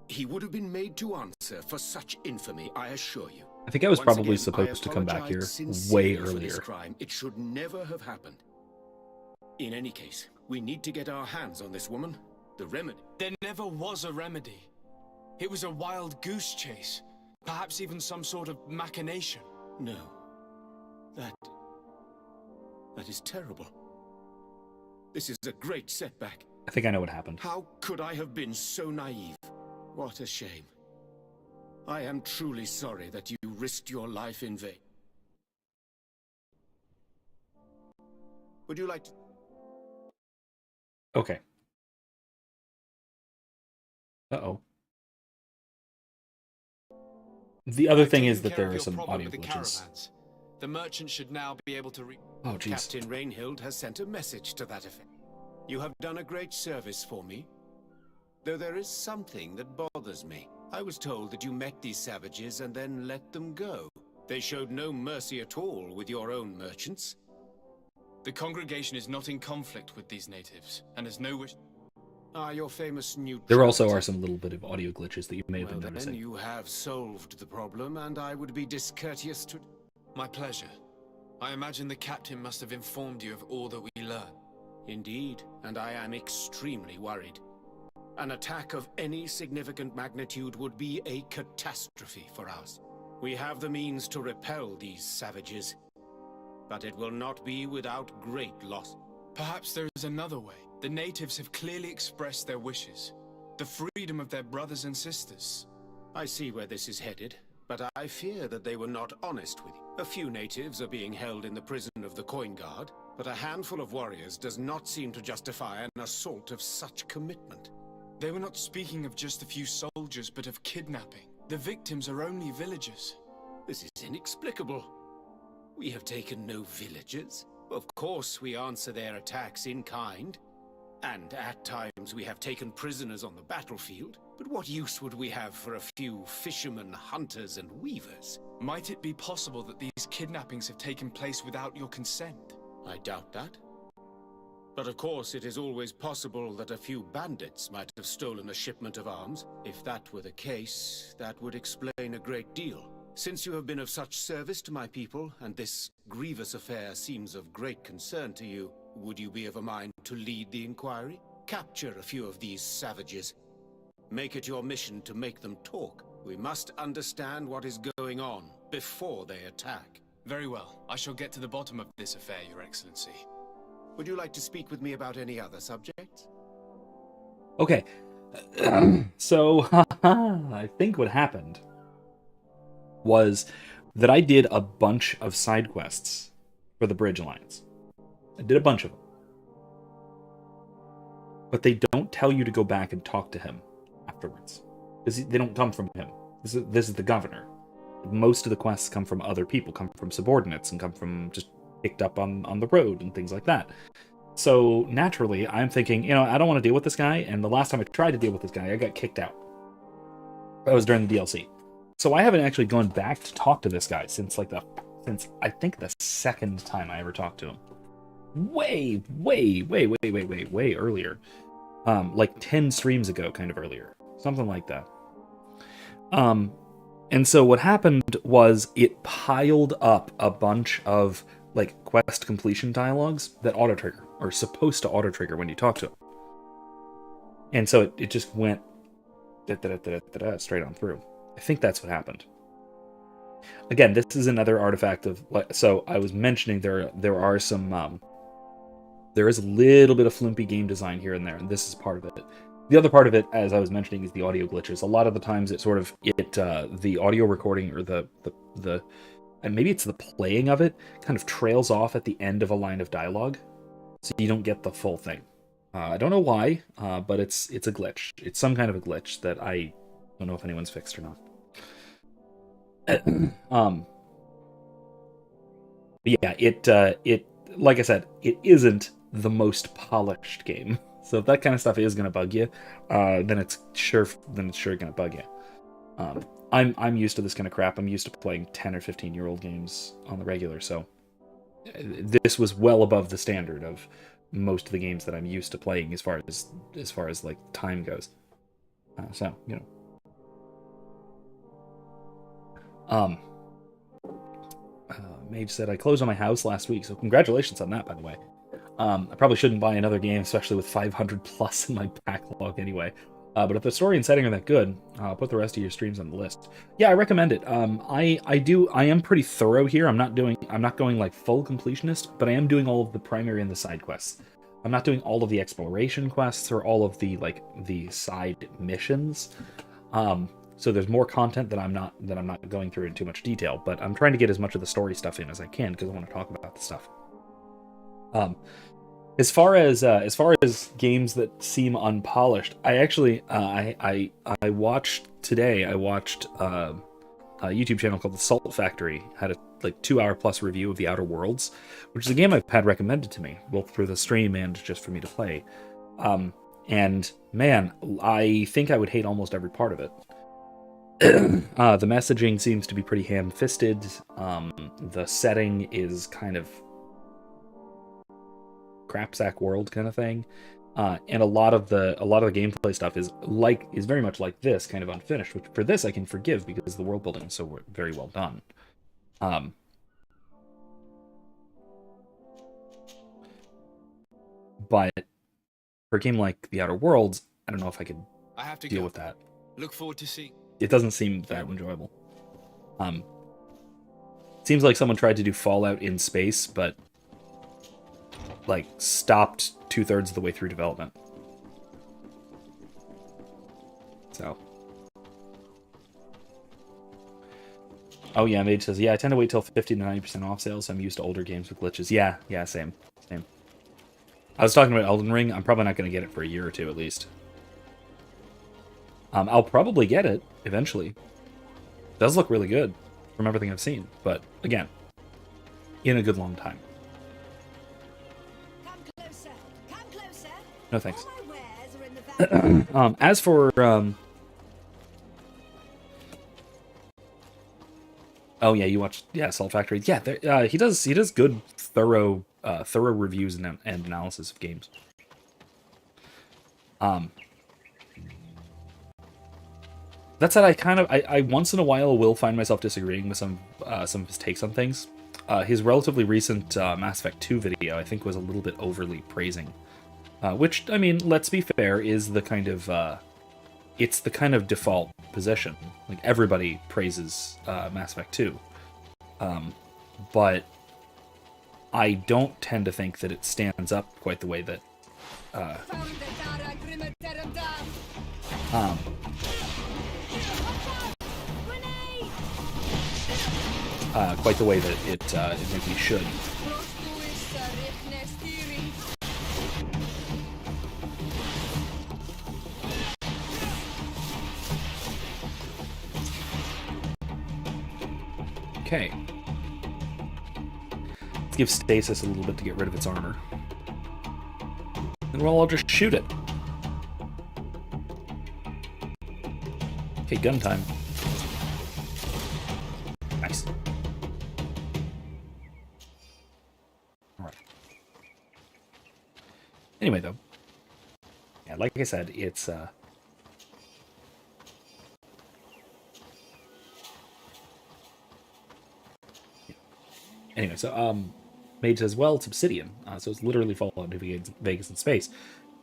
He would have been made to answer for such infamy, I assure you. I think I was Once probably again, supposed to come back here sincerely way for this earlier. crime. It should never have happened. In any case, we need to get our hands on this woman. The remedy. There never was a remedy. It was a wild goose chase. Perhaps even some sort of machination. No. That is terrible. This is a great setback. I think I know what happened. How could I have been so naive? What a shame. I am truly sorry that you risked your life in vain. Would you like to... Okay. Uh-oh. The other thing is that there are some audio glitches. The merchant should now be able to Oh, jeez. Captain Rainhild has sent a message to that effect. You have done a great service for me. Though there is something that bothers me. I was told that you met these savages and then let them go. They showed no mercy at all with your own merchants. The congregation is not in conflict with these natives, and has no wish... Your famous new... There also are some little bit of audio glitches that you may have been Then noticing. you have solved the problem, and I would be discourteous to... My pleasure. I imagine the captain must have informed you of all that we learned. Indeed, and I am extremely worried. An attack of any significant magnitude would be a catastrophe for us. We have the means to repel these savages, but it will not be without great loss. Perhaps there is another way. The natives have clearly expressed their wishes. The freedom of their brothers and sisters. I see where this is headed, but I fear that they were not honest with you. A few natives are being held in the prison of the Coin Guard, but a handful of warriors does not seem to justify an assault of such commitment. They were not speaking of just a few soldiers, but of kidnapping. The victims are only villagers. This is inexplicable. We have taken no villagers. Of course we answer their attacks in kind. And at times we have taken prisoners on the battlefield. But what use would we have for a few fishermen, hunters, and weavers? Might it be possible that these kidnappings have taken place without your consent? I doubt that. But of course it is always possible that a few bandits might have stolen a shipment of arms. If that were the case, that would explain a great deal. Since you have been of such service to my people, and this grievous affair seems of great concern to you, would you be of a mind to lead the inquiry? Capture a few of these savages. Make it your mission to make them talk. We must understand what is going on before they attack. Very well. I shall get to the bottom of this affair, Your Excellency. Would you like to speak with me about any other subjects? Okay. So, I think what happened was that I did a bunch of side quests for the Bridge Alliance. I did a bunch of them. But they don't tell you to go back and talk to him afterwards. They don't come from him. This is the governor. Most of the quests come from other people, come from subordinates, and come from just picked up on the road and things like that. So naturally, I'm thinking, I don't want to deal with this guy, and the last time I tried to deal with this guy, I got kicked out. That was during the DLC. So I haven't actually gone back to talk to this guy since I think the second time I ever talked to him. Way earlier. Like 10 streams ago, kind of earlier. Something like that. And so what happened was it piled up a bunch of quest completion dialogues that auto-trigger, or supposed to auto-trigger when you talk to him. And so it just went straight on through. I think that's what happened. Again, this is another artifact of... So I was mentioning there are some... there is a little bit of flumpy game design here and there, and this is part of it. The other part of it, as I was mentioning, is the audio glitches. A lot of the times it sort of... the audio recording, or the and maybe it's the playing of it, kind of trails off at the end of a line of dialogue, so you don't get the full thing. I don't know why, but it's a glitch. It's some kind of a glitch that I don't know if anyone's fixed or not. Yeah, it like I said, it isn't the most polished game. So if that kind of stuff is going to bug you, then it's sure going to bug you. I'm used to this kind of crap. I'm used to playing 10 or 15-year-old games on the regular, so this was well above the standard of most of the games that I'm used to playing as far as like time goes. So, Mage said I closed on my house last week, so congratulations on that, by the way. I probably shouldn't buy another game, especially with 500 plus in my backlog anyway. But if the story and setting are that good, I'll put the rest of your streams on the list. Yeah, I recommend it. I am pretty thorough here. I'm not going like full completionist, but I am doing all of the primary and the side quests. I'm not doing all of the exploration quests or all of the the side missions. So there's more content that I'm not going through in too much detail, but I'm trying to get as much of the story stuff in as I can because I want to talk about the stuff. As far as games that seem unpolished, I actually I watched today. I watched a YouTube channel called The Salt Factory had a 2-hour plus review of The Outer Worlds, which is a game I've had recommended to me both through the stream and just for me to play. And man, I think I would hate almost every part of it. The messaging seems to be pretty ham-fisted. The setting is kind of crapsack world kind of thing, and a lot of the gameplay stuff is very much like this, kind of unfinished. Which for this I can forgive because the world building is so very well done. But for a game like The Outer Worlds, I don't know if I could deal with that. Look forward to seeing. It doesn't seem that enjoyable. Seems like someone tried to do Fallout in space, but like stopped 2/3 of the way through development. So. Oh yeah, Mage says, yeah, I tend to wait till 50 to 90% off sales. I'm used to older games with glitches. Yeah, same. I was talking about Elden Ring. I'm probably not going to get it for a year or two at least. I'll probably get it eventually. It does look really good from everything I've seen, but again, in a good long time. Come closer. Come closer. No thanks. All my wares are in the As for oh yeah, you watched Salt Factory. Yeah, he does good thorough reviews and analysis of games. That said, I once in a while will find myself disagreeing with some of his takes on things. His relatively recent Mass Effect 2 video, I think, was a little bit overly praising. Which, I mean, let's be fair, is the kind of it's the kind of default position. Like, everybody praises Mass Effect 2. But I don't tend to think that it stands up quite the way that quite the way that it maybe should. Okay. Let's give Stasis a little bit to get rid of its armor. And we'll all just shoot it. Okay, gun time. Nice. Alright. Anyway, though. Yeah, like I said, it's Anyway, so Mage says, well, it's Obsidian, so it's literally Fallout New Vegas in space.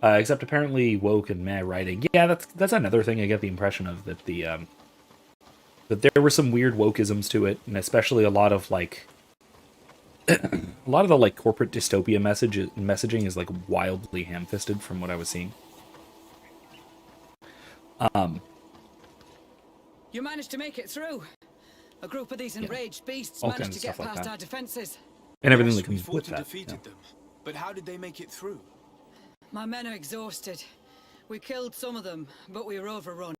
Except apparently woke and meh writing. Yeah, that's another thing I get the impression of, that that there were some weird wokeisms to it, and especially a lot of the corporate dystopia messaging is like wildly ham-fisted from what I was seeing. You managed to make it through. A group of these enraged beasts all managed to get kinds of stuff like past that. our defenses. And everything Yes, that we comes fought with and that. defeated them. But how did they make it through? My men are exhausted. We killed some of them, but we were overrun.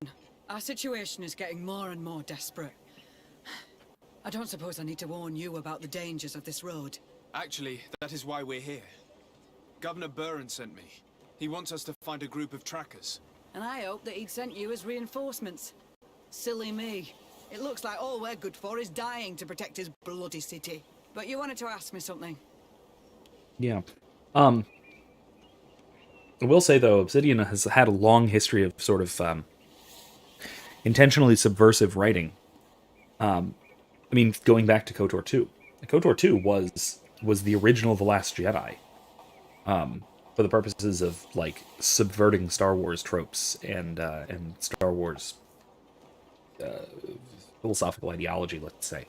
Our situation is getting more and more desperate. I don't suppose I need to warn you about the dangers of this road. Actually, that is why we're here. Governor Burren sent me. He wants us to find a group of trackers. And I hope that he'd sent you as reinforcements. Silly me. It looks like all we're good for is dying to protect his bloody city. But you wanted to ask me something. Yeah. I will say, though, Obsidian has had a long history of sort of intentionally subversive writing. I mean, going back to KOTOR 2. KOTOR 2 was the original The Last Jedi. For the purposes of, like, subverting Star Wars tropes and Star Wars philosophical ideology, let's say.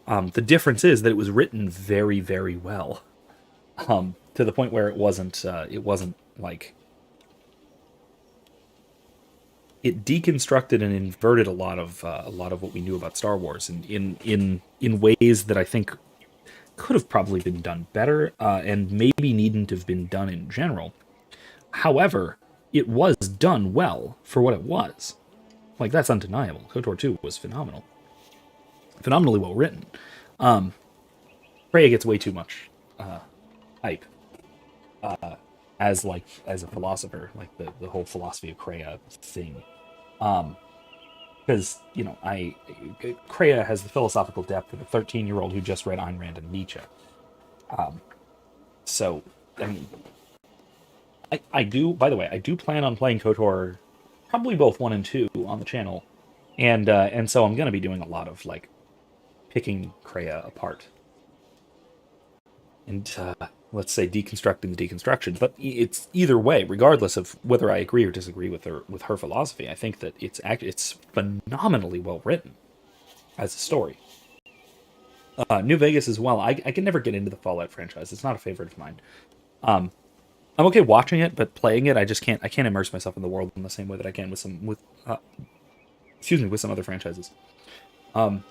The difference is that it was written very, very well. To the point where it wasn't like... It deconstructed and inverted a lot of what we knew about Star Wars in ways that I think could have probably been done better, and maybe needn't have been done in general. However, it was done well for what it was. Like, that's undeniable. KOTOR 2 was phenomenal. Phenomenally well written. Freya gets way too much hype as a philosopher, like the whole philosophy of Freya thing. Because because Kreia has the philosophical depth of a 13-year-old who just read Ayn Rand and Nietzsche. So, I mean, I do. By the way, I do plan on playing KOTOR, probably both 1 and 2 on the channel, and so I'm going to be doing a lot of like picking Kreia apart, and let's say deconstructing the deconstruction. But it's either way, regardless of whether I agree or disagree with her philosophy. I think that it's phenomenally well written as a story. New Vegas as well. I can never get into the Fallout franchise. It's not a favorite of mine. I'm okay watching it, but playing it, I can't immerse myself in the world in the same way that I can with some other franchises. But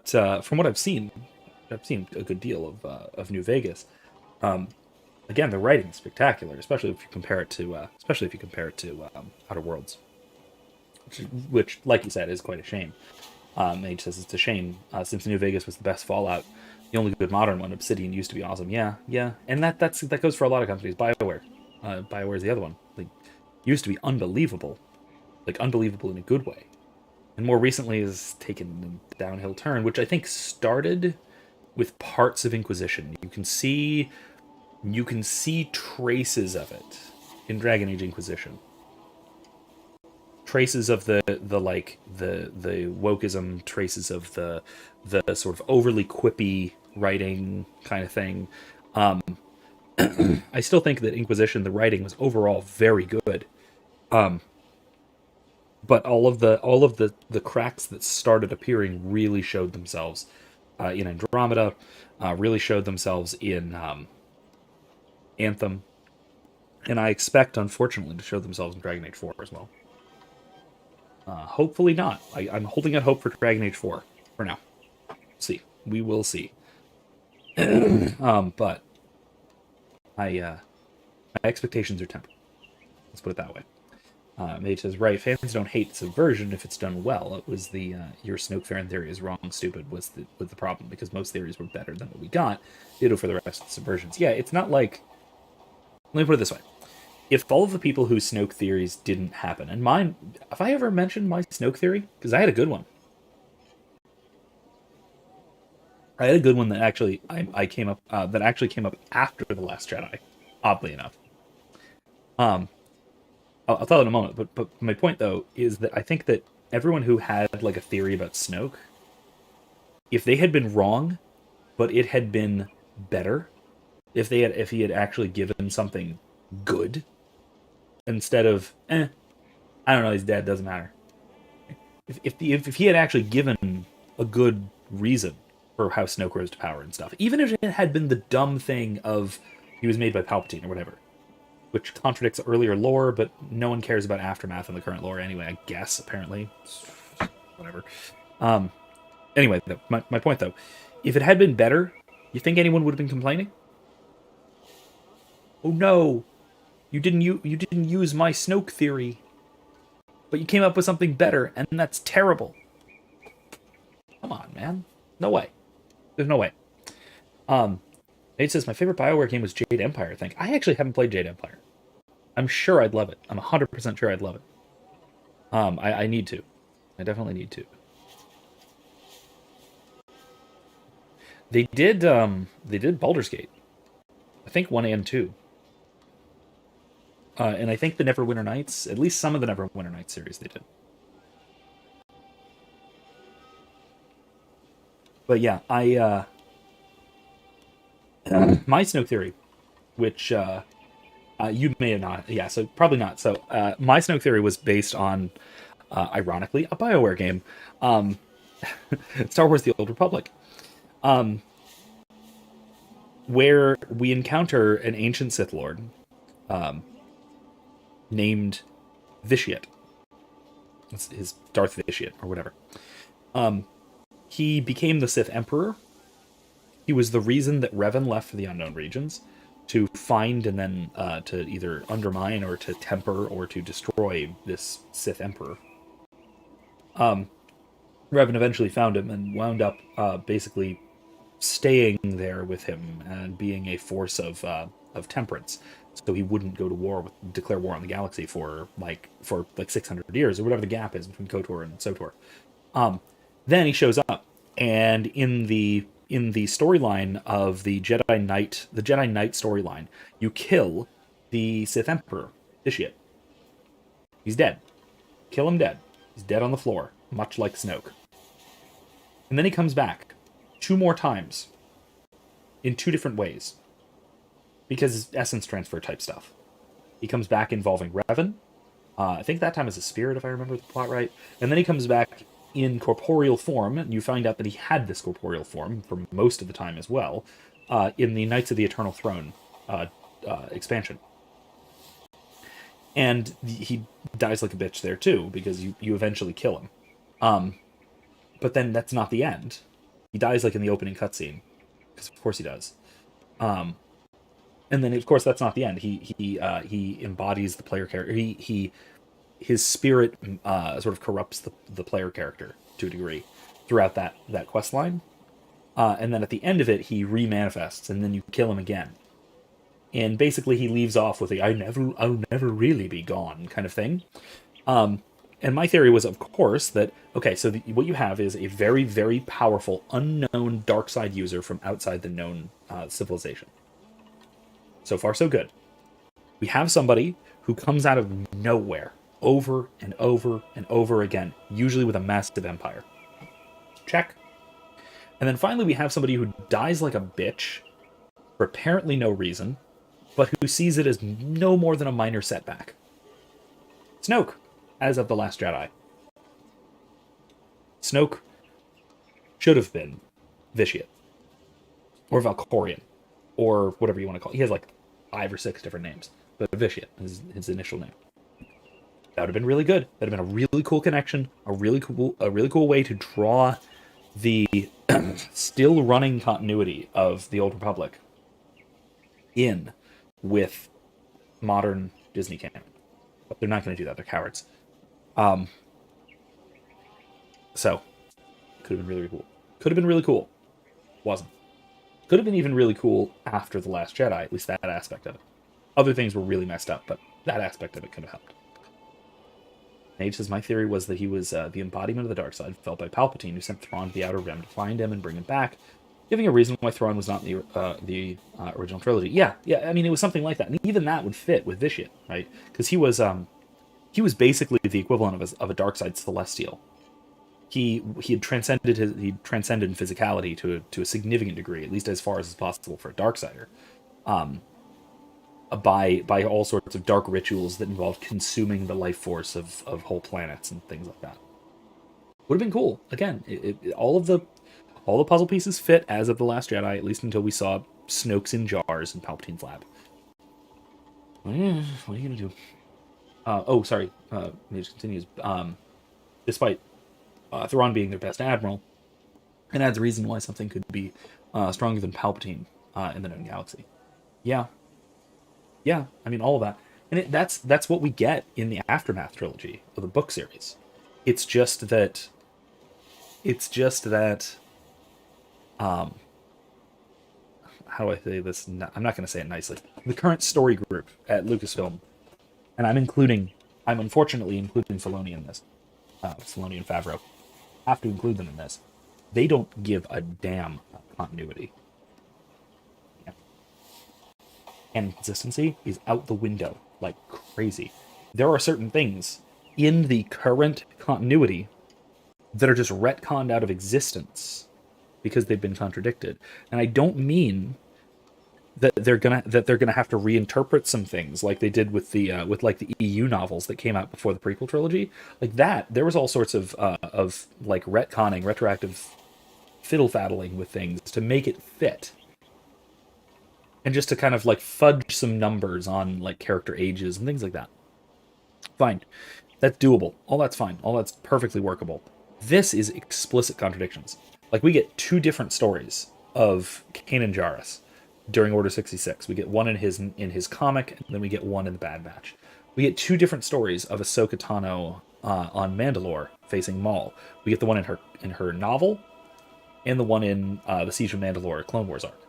from what I've seen a good deal of New Vegas. Again, the writing is spectacular, especially if you compare it to Outer Worlds, which, like you said, is quite a shame. Mage says it's a shame since New Vegas was the best Fallout. The only good modern one, Obsidian, used to be awesome. Yeah, and that goes for a lot of companies. BioWare is the other one. Like, used to be unbelievable, like unbelievable in a good way, and more recently has taken a downhill turn, which I think started with parts of Inquisition. You can see traces of it in Dragon Age Inquisition. Traces of the wokeism, traces of the sort of overly quippy writing kind of thing. I still think that Inquisition, the writing was overall very good. But all of the cracks that started appearing really showed themselves in Andromeda, really showed themselves in Anthem, and I expect, unfortunately, to show themselves in Dragon Age 4 as well. Hopefully not. I'm holding out hope for Dragon Age 4 for now. See. We will see. But my expectations are tempered. Let's put it that way. Mage says, right, fans don't hate subversion if it's done well. It was the your Snoke Farron theory is wrong, stupid was the problem, because most theories were better than what we got. Ditto for the rest of the subversions. Yeah, it's not like... Let me put it this way. If all of the people whose Snoke theories didn't happen, and mine... Have I ever mentioned my Snoke theory? Because I had a good one. I had a good one that actually came up after The Last Jedi, oddly enough. I'll tell it in a moment, but my point, though, is that I think that everyone who had, like, a theory about Snoke, if they had been wrong, but it had been better, if he had actually given something good, instead of, I don't know, he's dead, doesn't matter. If he had actually given a good reason for how Snoke rose to power and stuff, even if it had been the dumb thing of he was made by Palpatine or whatever, which contradicts earlier lore, but no one cares about Aftermath in the current lore anyway, I guess, apparently. Whatever. Anyway, my point, though, if it had been better, you think anyone would have been complaining? Oh no, you didn't use my Snoke theory, but you came up with something better, and that's terrible. Come on, man. No way. There's no way. It says, my favorite BioWare game was Jade Empire, I think. I actually haven't played Jade Empire. I'm sure I'd love it. I'm 100% sure I'd love it. I need to. I definitely need to. They did Baldur's Gate. I think 1 and 2. And I think the Neverwinter Nights, at least some of the Neverwinter Nights series they did. But yeah, my Snoke theory, which you may have not, yeah, so probably not. So my Snoke theory was based on, ironically, a BioWare game, Star Wars: The Old Republic, where we encounter an ancient Sith Lord named Vitiate. That's his Darth Vitiate, or whatever. He became the Sith Emperor. He was the reason that Revan left for the Unknown Regions, to find and then to either undermine or to temper or to destroy this Sith Emperor. Revan eventually found him and wound up basically staying there with him and being a force of of temperance, so he wouldn't go to war declare war on the galaxy for 600 years or whatever the gap is between KOTOR and SOTOR. Then he shows up, and in the storyline of the Jedi Knight storyline, you kill the Sith Emperor Vitiate. He's dead. Kill him dead. He's dead on the floor, much like Snoke. And then he comes back 2 more times in 2 different ways, because essence transfer type stuff. He comes back involving Revan. I think that time as a spirit, if I remember the plot right. And then he comes back in corporeal form, and you find out that he had this corporeal form for most of the time as well, in the Knights of the Eternal Throne expansion. And he dies like a bitch there too, because you eventually kill him. But then that's not the end. He dies like in the opening cutscene, because of course he does. And then of course that's not the end. He embodies the player character. His spirit sort of corrupts the player character to a degree throughout that quest line. And then at the end of it, he remanifests, and then you kill him again. And basically he leaves off with I'll never really be gone kind of thing. And my theory was, of course, that, okay, so what you have is a very, very powerful, unknown dark side user from outside the known civilization. So far, so good. We have somebody who comes out of nowhere, over and over and over again, usually with a massive empire. Check. And then finally we have somebody who dies like a bitch for apparently no reason, but who sees it as no more than a minor setback. Snoke, as of The Last Jedi. Snoke should have been Vitiate, or Valkorian, or whatever you want to call it. He has like 5 or 6 different names, but Vitiate is his initial name. That would have been really good. That would have been a really cool connection, a really cool way to draw the still running continuity of the Old Republic in with modern Disney canon. But they're not going to do that. They're cowards. So, could have been really cool. Could have been really cool. Wasn't. Could have been even really cool after The Last Jedi, at least that aspect of it. Other things were really messed up, but that aspect of it could have helped. Nave says, my theory was that he was the embodiment of the dark side, felt by Palpatine, who sent Thrawn to the Outer Rim to find him and bring him back, giving a reason why Thrawn was not in the original trilogy. Yeah, I mean, it was something like that. And even that would fit with Vitiate, right? Because he was basically the equivalent of a dark side celestial. He had transcended in physicality to a significant degree, at least as far as is possible for a darksider, by all sorts of dark rituals that involved consuming the life force of whole planets and things like that. Would have been cool. Again, all the puzzle pieces fit as of The Last Jedi, at least until we saw Snoke's in jars in Palpatine's lab. What are you gonna do? Mage continues. Despite Thrawn being their best admiral, and adds a reason why something could be stronger than Palpatine in the known galaxy. Yeah, I mean, all of that. And that's what we get in the Aftermath trilogy of the book series. It's just that how do I say this? I'm not going to say it nicely. The current story group at Lucasfilm, and I'm unfortunately including Filoni in this. Filoni and Favreau have to include them in this. They don't give a damn about continuity. Yeah. And consistency is out the window like crazy. There are certain things in the current continuity that are just retconned out of existence because they've been contradicted. And I don't mean that they're gonna have to reinterpret some things like they did with the EU novels that came out before the prequel trilogy. Like that, there was all sorts of like retconning, retroactive fiddle faddling with things to make it fit, and just to kind of like fudge some numbers on like character ages and things like that. Fine, that's doable. All that's fine. All that's perfectly workable. This is explicit contradictions. Like we get 2 different stories of Kanan Jarrus during Order 66. We get one in his comic, and then we get one in the Bad Batch. We get 2 different stories of Ahsoka Tano on Mandalore facing Maul. We get the one in her novel, and the one in the Siege of Mandalore Clone Wars arc.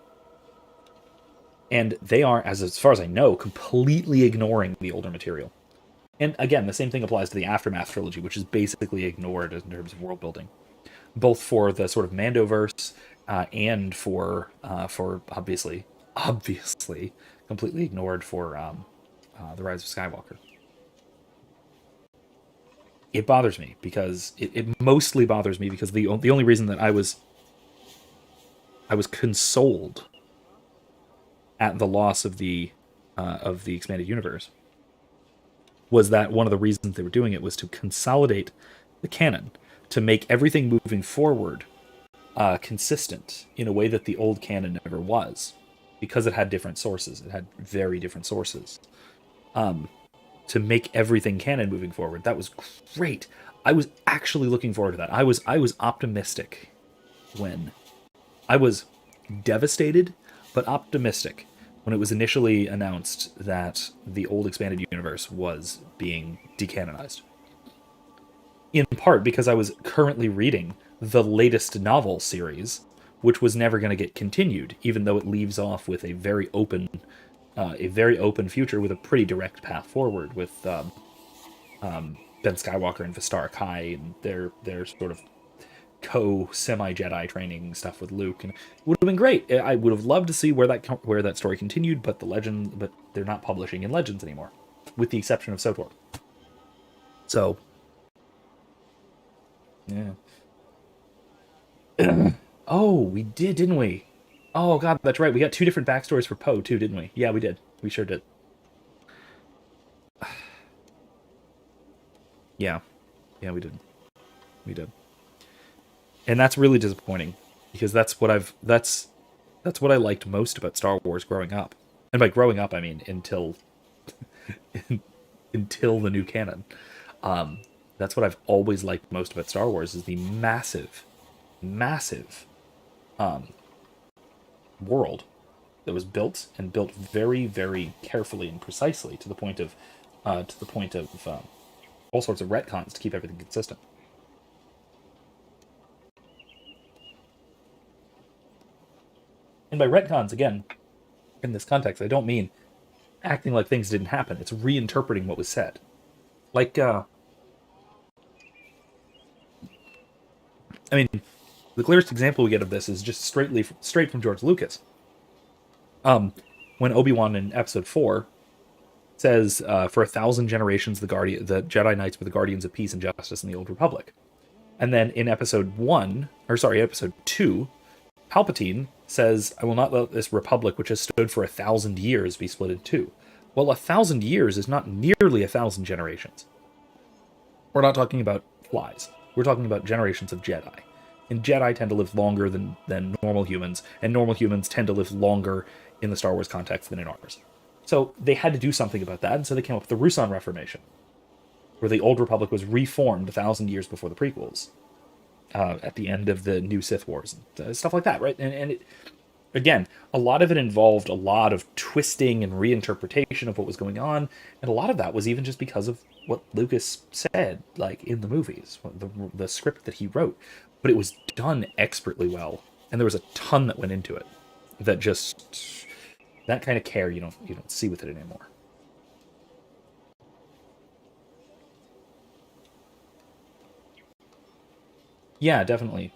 And they are, as far as I know, completely ignoring the older material. And again, the same thing applies to the Aftermath trilogy, which is basically ignored in terms of world building, both for the sort of Mandoverse and for obviously, completely ignored for the Rise of Skywalker. It bothers me because it mostly bothers me because the only reason that I was consoled at the loss of the expanded universe was that one of the reasons they were doing it was to consolidate the canon, to make everything moving forward consistent in a way that the old canon never was, because it had different sources. It had very different sources. To make everything canon moving forward, that was great. I was actually looking forward to that. I was optimistic when I was devastated, but optimistic when it was initially announced that the old expanded universe was being decanonized. In part because I was currently reading the latest novel series, which was never going to get continued, even though it leaves off with a very open future with a pretty direct path forward with Ben Skywalker and Vistara Kai and their sort of semi-Jedi training stuff with Luke, and it would have been great. I would have loved to see where that story continued, but they're not publishing in Legends anymore, with the exception of SOTOR. So, yeah. Oh, we did, didn't we? Oh god, that's right. We got 2 different backstories for Poe too, didn't we? Yeah, we did. We sure did. Yeah, we did. And that's really disappointing, because that's what I liked most about Star Wars growing up. And by growing up, I mean until the new canon. That's what I've always liked most about Star Wars, is the massive world that was built very, very carefully and precisely, to the point of all sorts of retcons to keep everything consistent. And by retcons, again, in this context, I don't mean acting like things didn't happen. It's reinterpreting what was said. Like, I mean, the clearest example we get of this is just straight from George Lucas. When Obi-Wan in Episode 4 says, "For 1,000 generations, the Jedi Knights were the guardians of peace and justice in the Old Republic," and then in Episode 2, Palpatine says, "I will not let this republic, which has stood for 1,000 years, be split in two." Well, 1,000 years is not nearly 1,000 generations. We're not talking about flies. We're talking about generations of Jedi. And Jedi tend to live longer than normal humans, and normal humans tend to live longer in the Star Wars context than in ours. So they had to do something about that, and so they came up with the Russon Reformation, where the Old Republic was reformed 1,000 years before the prequels, at the end of the new Sith Wars, and stuff like that, right? And it, again, a lot of it involved a lot of twisting and reinterpretation of what was going on, and a lot of that was even just because of what Lucas said, like, in the movies, the script that he wrote. But it was done expertly well, and there was a ton that went into it that just, that kind of care you don't see with it anymore. Yeah, definitely.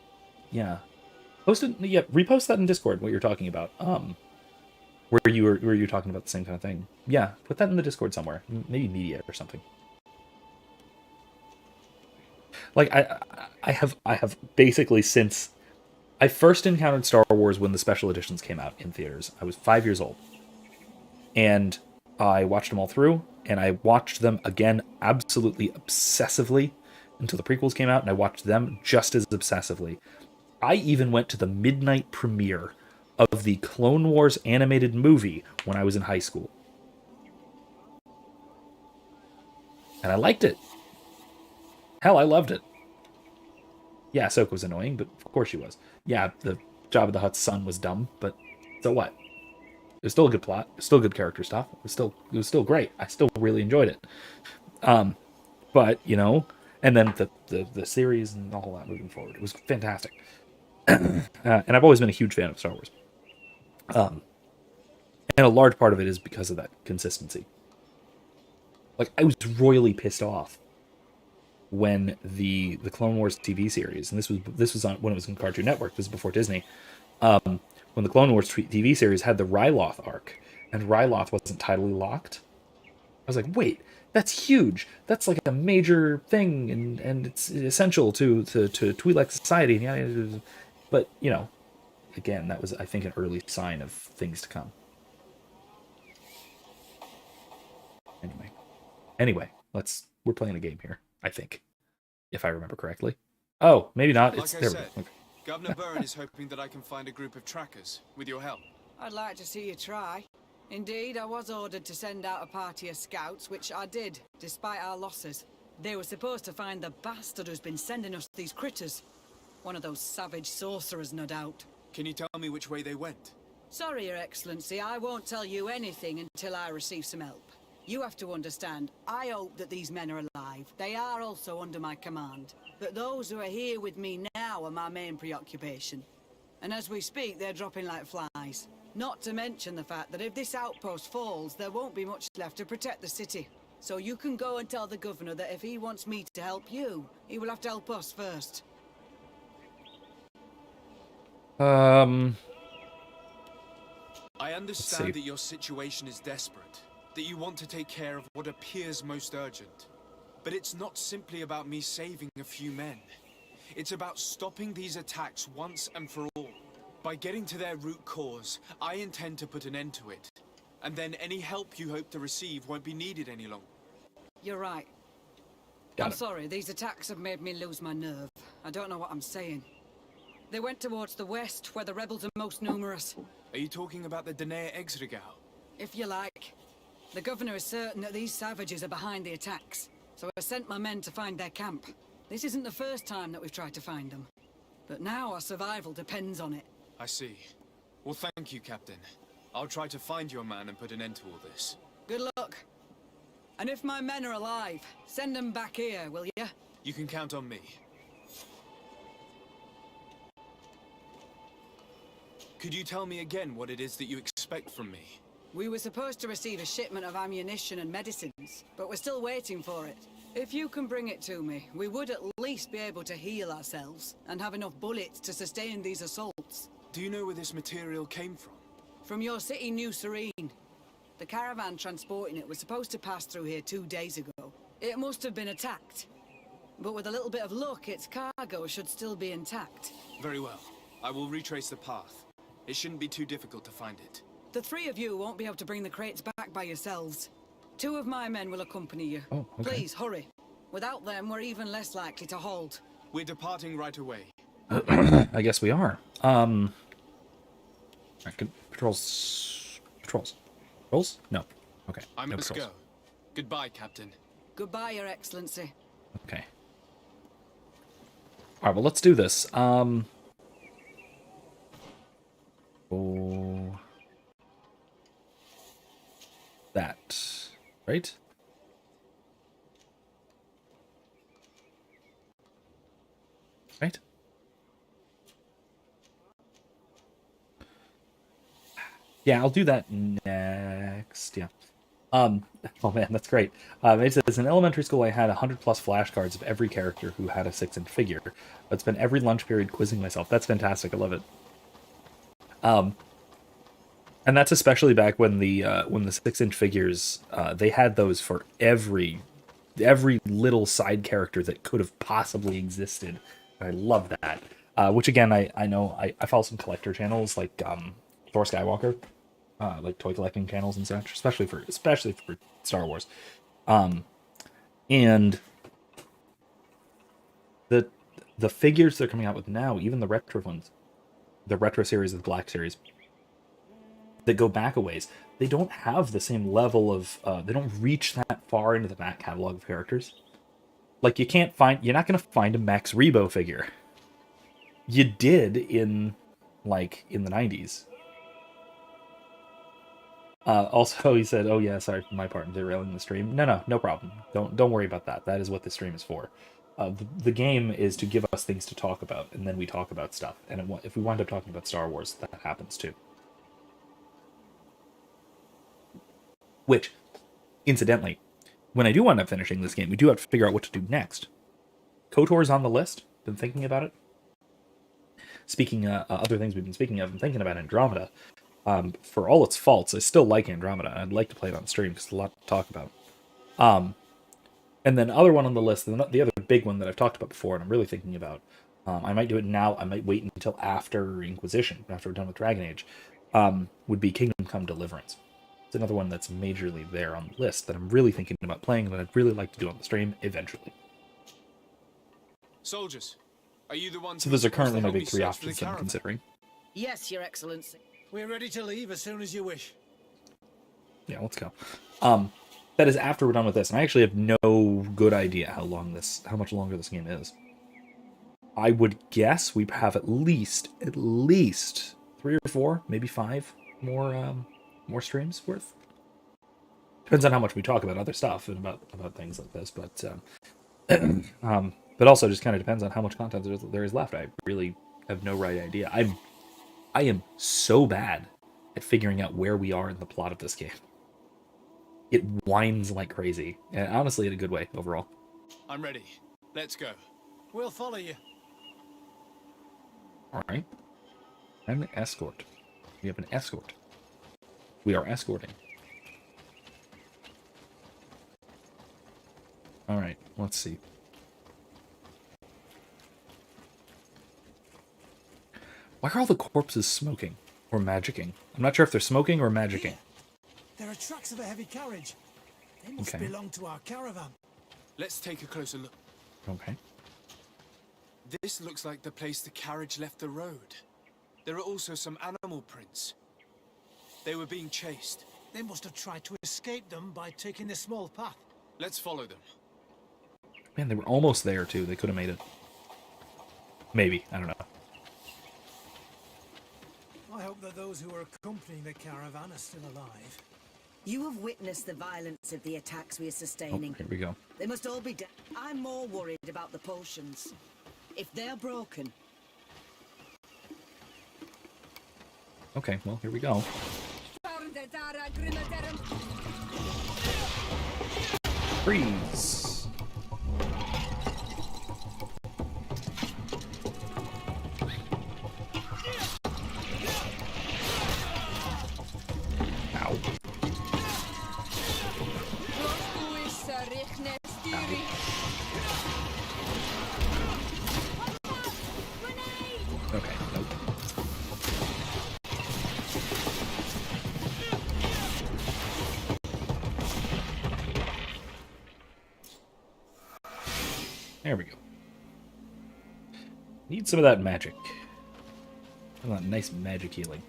Yeah. Repost that in Discord, what you're talking about. Where you were talking about the same kind of thing. Yeah, put that in the Discord somewhere. Maybe media or something. Like, I have basically, since I first encountered Star Wars when the special editions came out in theaters, I was 5 years old. And I watched them all through, and I watched them again absolutely obsessively until the prequels came out, and I watched them just as obsessively. I even went to the midnight premiere of the Clone Wars animated movie when I was in high school. And I liked it. Hell, I loved it. Yeah, Ahsoka was annoying, but of course she was. Yeah, the Jabba the Hutt's son was dumb, but so what? It was still a good plot. It was still good character stuff. It was still great. I still really enjoyed it. But, and then the series and all that moving forward, it was fantastic. And I've always been a huge fan of Star Wars. And a large part of it is because of that consistency. Like, I was royally pissed off when the Clone Wars TV series, and this was on when it was on Cartoon Network. This is before Disney. When the Clone Wars TV series had the Ryloth arc, and Ryloth wasn't tidally locked, I was like, wait, that's huge. That's like a major thing, and it's essential to Twi'lek society. But again, that was, I think, an early sign of things to come. Anyway, we're playing a game here, I think, if I remember correctly. Oh, maybe not. Like I said, Governor Burren is hoping that I can find a group of trackers with your help. I'd like to see you try. Indeed, I was ordered to send out a party of scouts, which I did, despite our losses. They were supposed to find the bastard who's been sending us these critters. One of those savage sorcerers, no doubt. Can you tell me which way they went? Sorry, Your Excellency, I won't tell you anything until I receive some help. You have to understand, I hope that these men are alive. They are also under my command. But those who are here with me now are my main preoccupation. And as we speak, they're dropping like flies. Not to mention the fact that if this outpost falls, there won't be much left to protect the city. So you can go and tell the governor that if he wants me to help you, he will have to help us first. I understand that your situation is desperate, that you want to take care of what appears most urgent. But it's not simply about me saving a few men. It's about stopping these attacks once and for all. By getting to their root cause, I intend to put an end to it. And then any help you hope to receive won't be needed any longer. You're right. I'm sorry, these attacks have made me lose my nerve. I don't know what I'm saying. They went towards the west, where the rebels are most numerous. Are you talking about the Danae Exregao? If you like. The governor is certain that these savages are behind the attacks, so I sent my men to find their camp. This isn't the first time that we've tried to find them. But now our survival depends on it. I see. Well, thank you, Captain. I'll try to find your man and put an end to all this. Good luck. And if my men are alive, send them back here, will you? You can count on me. Could you tell me again what it is that you expect from me? We were supposed to receive a shipment of ammunition and medicines, but we're still waiting for it. If you can bring it to me, we would at least be able to heal ourselves and have enough bullets to sustain these assaults. Do you know where this material came from? From your city, New Serene. The caravan transporting it was supposed to pass through here 2 days ago. It must have been attacked. But with a little bit of luck, its cargo should still be intact. Very well. I will retrace the path. It shouldn't be too difficult to find it. The three of you won't be able to bring the crates back by yourselves. 2 of my men will accompany you. Oh, okay. Please, hurry. Without them, we're even less likely to hold. We're departing right away. I guess we are. Patrols? No. Okay. I no must patrols. go. Goodbye, Captain. Goodbye, Your Excellency. Okay. All right. Well, let's do this. That, right? Right? Yeah, I'll do that next. Yeah. Oh man, that's great. It says, in elementary school I had 100+ flashcards of every character who had a 6-inch figure. I'd spend every lunch period quizzing myself. That's fantastic. I love it. And that's especially back when the 6-inch figures, they had those for every little side character that could have possibly existed. I love that. Which again, I know I follow some collector channels like Thor Skywalker, like toy collecting channels and such, especially for Star Wars. And the figures they're coming out with now, even the retro ones, the retro series, the Black series, that go back a ways, they don't have the same level of they don't reach that far into the back catalog of characters. Like you're not going to find a Max Rebo figure. You did in the 90s. Also, he said, "Oh yeah, sorry for my part in derailing the stream." No problem. Don't worry about that. That is what the stream is for. The game is to give us things to talk about, and then we talk about stuff. And if we wind up talking about Star Wars, that happens too. Which, incidentally, when I do end up finishing this game, we do have to figure out what to do next. KOTOR's on the list. Been thinking about it. Speaking other things we've been speaking of, I'm thinking about Andromeda. For all its faults, I still like Andromeda. I'd like to play it on stream because there's a lot to talk about. And then other one on the list, the other big one that I've talked about before, and I'm really thinking about, I might do it now, I might wait until after Inquisition, after we're done with Dragon Age, would be Kingdom Come Deliverance. It's another one that's majorly there on the list that I'm really thinking about playing, that I'd really like to do on the stream eventually. Soldiers, are you the ones? So those are currently my big 3 options that I'm considering. Yes, Your Excellency. We're ready to leave as soon as you wish. Yeah, let's go. That is after we're done with this, and I actually have no good idea how much longer this game is. I would guess we have at least 3 or 4, maybe 5 more streams worth. Depends on how much we talk about other stuff and about things like this, but but also just kind of depends on how much content there is left. I really have no right idea. I am so bad at figuring out where we are in the plot of this game. It whines like crazy, and honestly in a good way overall. I'm ready. Let's go. We'll follow you. Alright. An escort. We have an escort. We are escorting. Alright, let's see. Why are all the corpses smoking? Or magicking? I'm not sure if they're smoking or magicking. There are tracks of a heavy carriage. They must belong to our caravan. Let's take a closer look. Okay. This looks like the place the carriage left the road. There are also some animal prints. They were being chased. They must have tried to escape them by taking the small path. Let's follow them. Man, they were almost there too. They could have made it. Maybe. I don't know. I hope that those who are accompanying the caravan are still alive. You have witnessed the violence of the attacks we are sustaining. Oh, here we go. They must all be dead. I'm more worried about the potions. If they're broken... Okay, well, here we go. Freeze! Ow. Okay, nope. There we go. Need some of that magic. Some of that nice magic healing.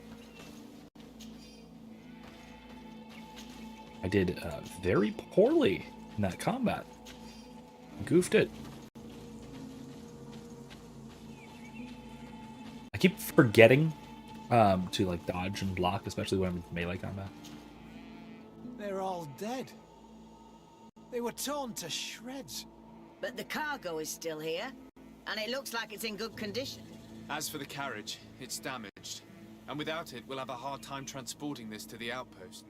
I did very poorly in that combat. Goofed it. I keep forgetting to like dodge and block, especially when I'm in melee combat. They're all dead. They were torn to shreds. But the cargo is still here, and it looks like it's in good condition. As for the carriage, it's damaged. And without it, we'll have a hard time transporting this to the outpost.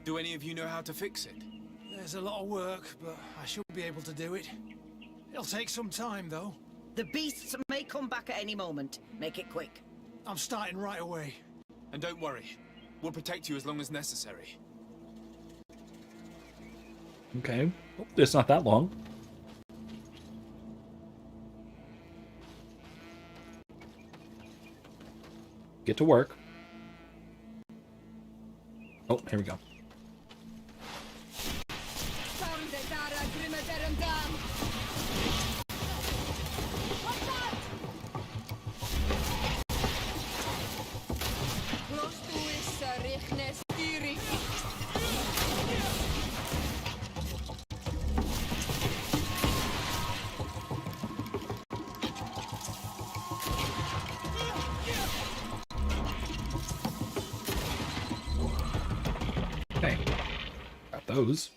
Do any of you know how to fix it? There's a lot of work, but I should be able to do it. It'll take some time, though. The beasts may come back at any moment. Make it quick. I'm starting right away. And don't worry. We'll protect you as long as necessary. Okay. Oh, it's not that long. Get to work. Oh, here we go. Okay. Got those.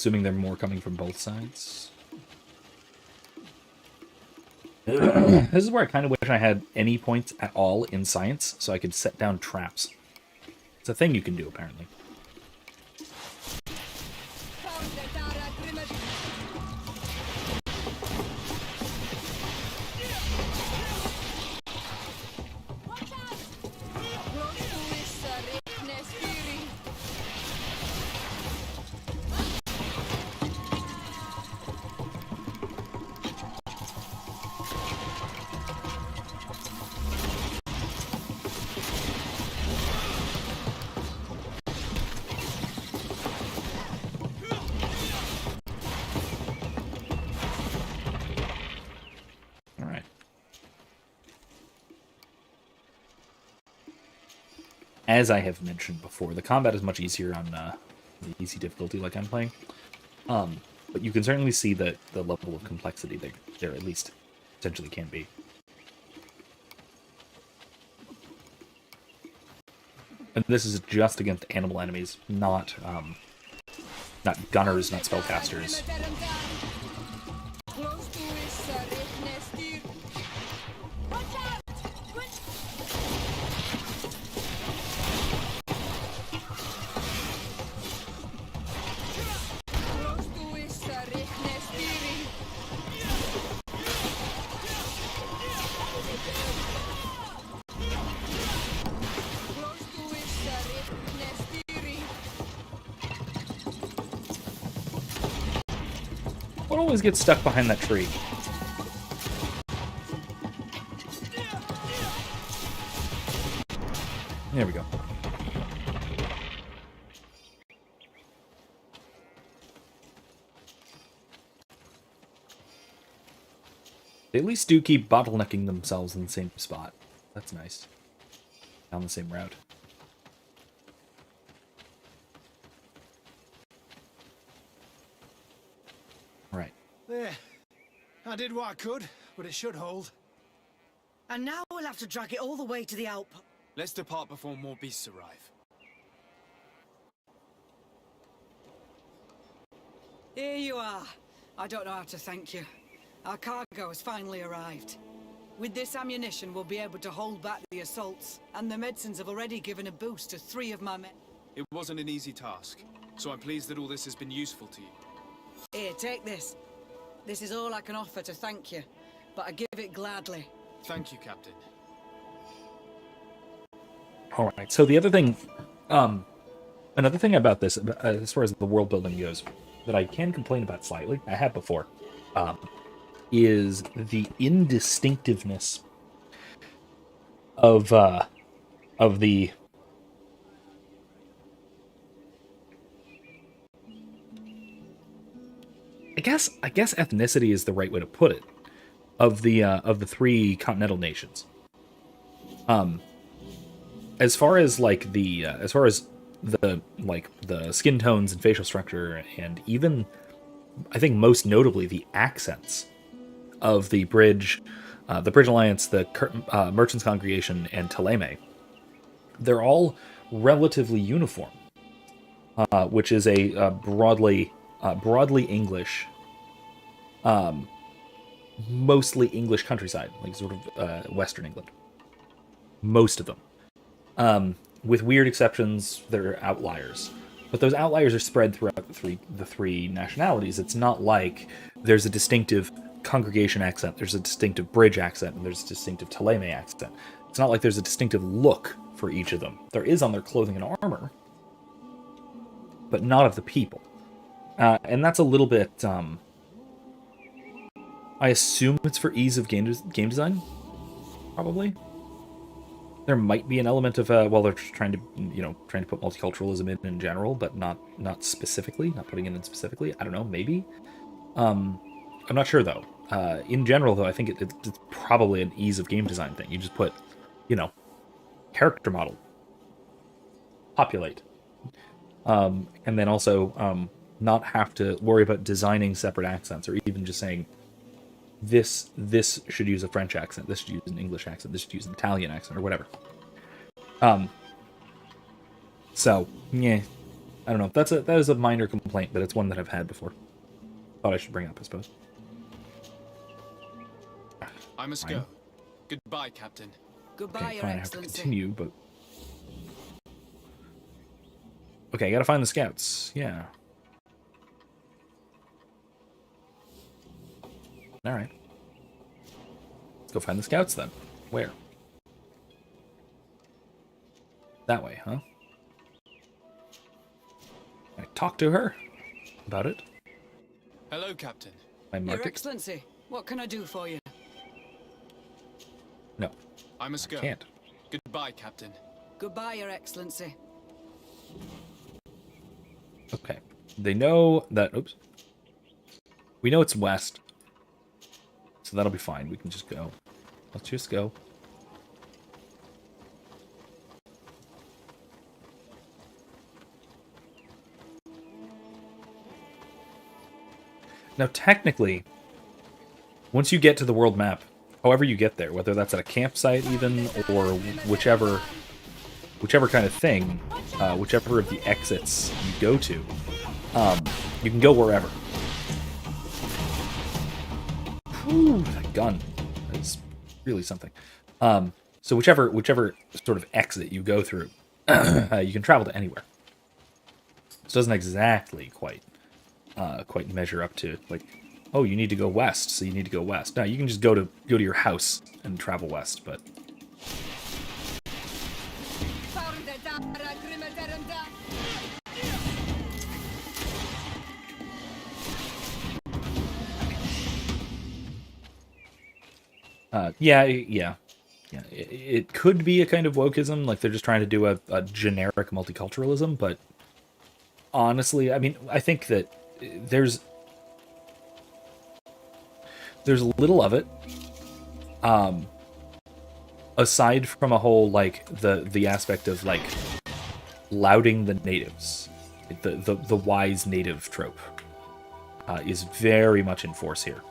assuming they're more coming from both sides. This is where I kind of wish I had any points at all in science, so I could set down traps. It's a thing you can do, apparently. As I have mentioned before, the combat is much easier on the easy difficulty like I'm playing. But you can certainly see the level of complexity there at least potentially can be. And this is just against animal enemies, not gunners, not spellcasters. What always gets stuck behind that tree? There we go. They at least do keep bottlenecking themselves in the same spot. That's nice. Down the same route. Right. There. I did what I could, but it should hold. And now we'll have to drag it all the way to the outpost. Let's depart before more beasts arrive. Here you are. I don't know how to thank you. Our cargo has finally arrived. With this ammunition, we'll be able to hold back the assaults, and the medicines have already given a boost to 3 of my men. It wasn't an easy task, so I'm pleased that all this has been useful to you. Here, take this. This is all I can offer to thank you, but I give it gladly. Thank you, Captain. Alright, so the other thing, another thing about this, as far as the world building goes, that I can complain about slightly, I have before, is the indistinctiveness of the I guess ethnicity is the right way to put it, of the 3 continental nations. As far as the skin tones and facial structure, and even I think most notably the accents of the Bridge Alliance, the Merchants Congregation, and Ptolemy, they're all relatively uniform, which is a broadly English, mostly English countryside, like sort of Western England. Most of them, with weird exceptions, they're outliers. But those outliers are spread throughout the three nationalities. It's not like there's a distinctive Congregation accent, there's a distinctive Bridge accent, and there's a distinctive Ptolemy accent. It's not like there's a distinctive look for each of them. There is on their clothing and armor, but not of the people. And that's a little bit... I assume it's for ease of game design, probably. There might be an element of well, they're trying to put multiculturalism in general, but not specifically, not putting it in specifically. I don't know, maybe. I'm not sure though. In general, though, I think it's probably an ease of game design thing. You just put, character model, populate, and then also not have to worry about designing separate accents, or even just saying this should use a French accent, this should use an English accent, this should use an Italian accent, or whatever. So, yeah. I don't know. That is a minor complaint, but it's one that I've had before. Thought I should bring up, I suppose. I must go. Goodbye, Captain. Goodbye, Okay, Your fine, I have to Excellency. continue, but... Okay, I gotta find the scouts. Yeah. Alright. Let's go find the scouts, then. Where? That way, huh? I talk to her about it. Hello, Captain. I mark Your it. Excellency, what can I do for you? No, I must go. can't. Goodbye, Captain. Goodbye, Your Excellency. Okay. They know that... Oops. We know it's west. So that'll be fine. We can just go. Let's just go. Now, technically, once you get to the world map, however you get there, whether that's at a campsite even, or whichever kind of thing, whichever of the exits you go to, you can go wherever. Whew, that gun is really something. So whichever sort of exit you go through, you can travel to anywhere. This doesn't exactly quite measure up to, like, oh, you need to go west, so you need to go west. No, you can just go to your house and travel west, but yeah. It could be a kind of wokeism, like they're just trying to do a generic multiculturalism, but honestly, I mean, I think that there's little of it, aside from a whole, like, the aspect of, like, lauding the natives. The wise native trope is very much in force here.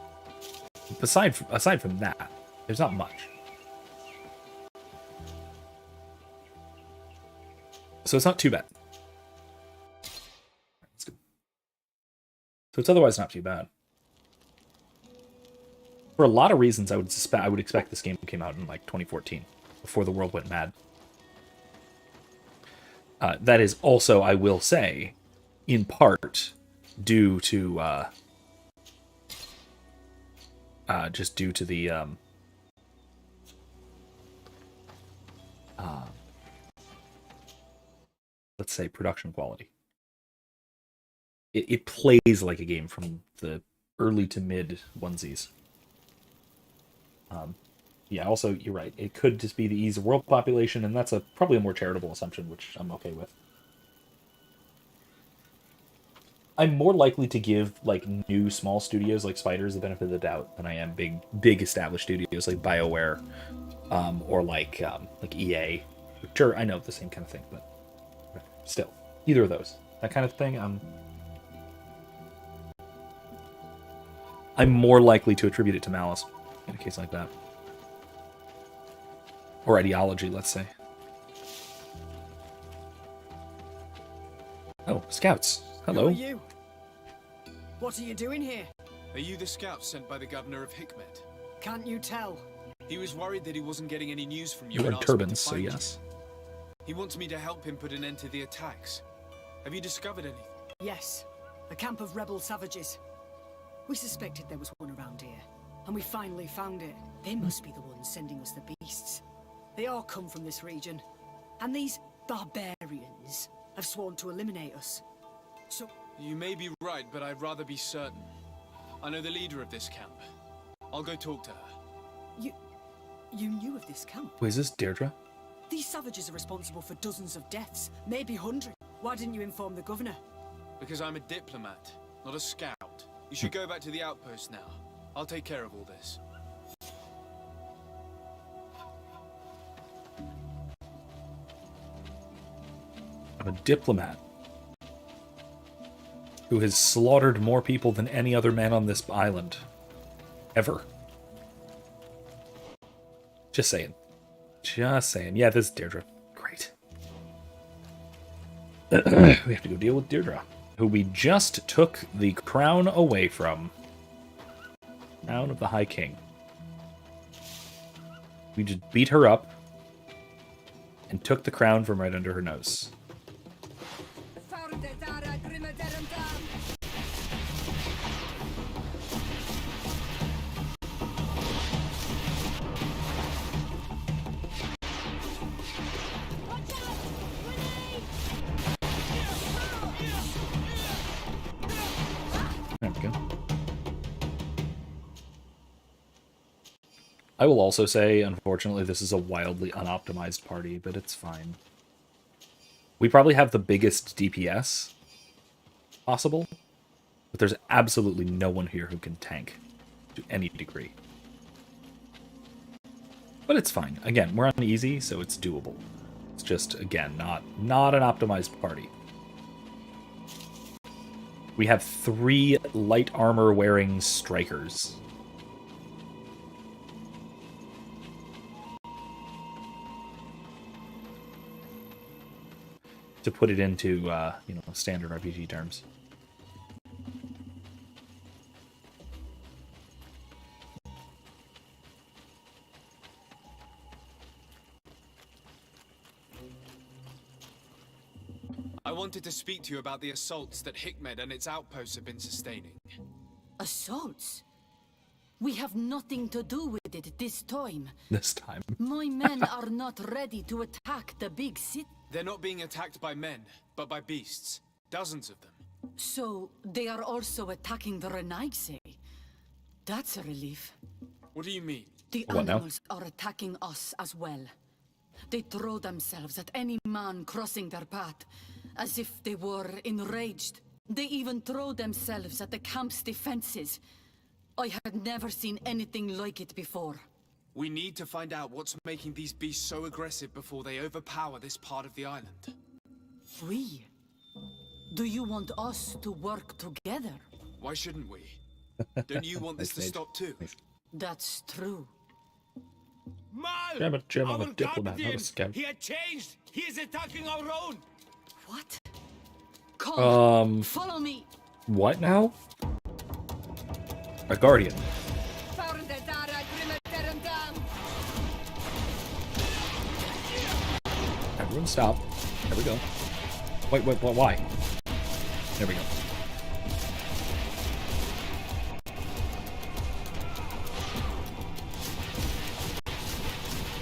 Aside from that, there's not much. So it's not too bad. So it's otherwise not too bad. For a lot of reasons, I would expect this game came out in, like, 2014, before the world went mad. That is also, I will say, in part due to just due to the let's say production quality. It plays like a game from the early to mid onesies. Yeah, also, you're right. It could just be the ease of world population, and that's probably a more charitable assumption, which I'm okay with. I'm more likely to give, like, new small studios like Spiders the benefit of the doubt than I am big established studios like BioWare, or like EA. Sure, I know the same kind of thing, but still, either of those, that kind of thing, I'm more likely to attribute it to malice in a case like that. Or ideology, let's say. Oh, scouts. Hello. Who are you? What are you doing here? Are you the scout sent by the governor of Hikmet? Can't you tell? He was worried that he wasn't getting any news from you. You and had asked me to turbans, so find yes. you. He wants me to help him put an end to the attacks. Have you discovered anything? Yes, a camp of rebel savages. We suspected there was one around here, and we finally found it. They must be the ones sending us the beasts. They all come from this region, and these barbarians have sworn to eliminate us. So... You may be right, but I'd rather be certain. I know the leader of this camp. I'll go talk to her. You knew of this camp? Wait, is this Deirdre? These savages are responsible for dozens of deaths, maybe hundreds. Why didn't you inform the governor? Because I'm a diplomat, not a scout. You should go back to the outpost now. I'll take care of all this. I'm a diplomat who has slaughtered more people than any other man on this island. Ever. Just saying. Just saying. Yeah, this is Deirdre. Great. We have to go deal with Deirdre, who we just took the crown away from. Crown of the High King. We just beat her up and took the crown from right under her nose. There we go. I will also say, unfortunately, this is a wildly unoptimized party, but it's fine. We probably have the biggest DPS possible, but there's absolutely no one here who can tank to any degree. But it's fine. Again, we're on easy, so it's doable. It's just, again, not an optimized party. We have 3 light armor wearing strikers. To put it into, standard RPG terms. I wanted to speak to you about the assaults that Hikmed and its outposts have been sustaining. Assaults? We have nothing to do with it this time. This time. My men are not ready to attack the big city. They're not being attacked by men, but by beasts. Dozens of them. So, they are also attacking the Renaigse. That's a relief. What do you mean? The animals are attacking us as well. They throw themselves at any man crossing their path, as if they were enraged. They even throw themselves at the camp's defenses. I had never seen anything like it before. We need to find out what's making these beasts so aggressive before they overpower this part of the island. We? Do you want us to work together? Why shouldn't we? Don't you want this to stop too? That's true. I'm a diplomat, not a scout. He had changed. He is attacking our own. What? Come, follow me. What now? A guardian. Everyone stop. There we go. Wait, why? There we go.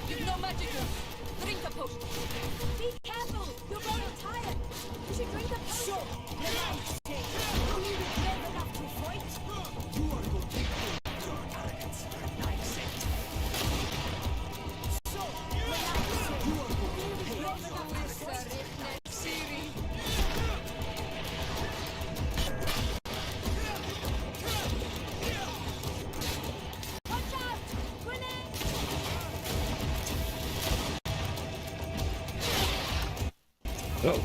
You've no magic. Drink a potion. Be careful. You're going to tire. You should drink a potion. Sure. You need it brave enough to fight. You are going to take your arrogance. So, relax. You are going to pay brave enough to fight. Watch out! Grenade! Oh.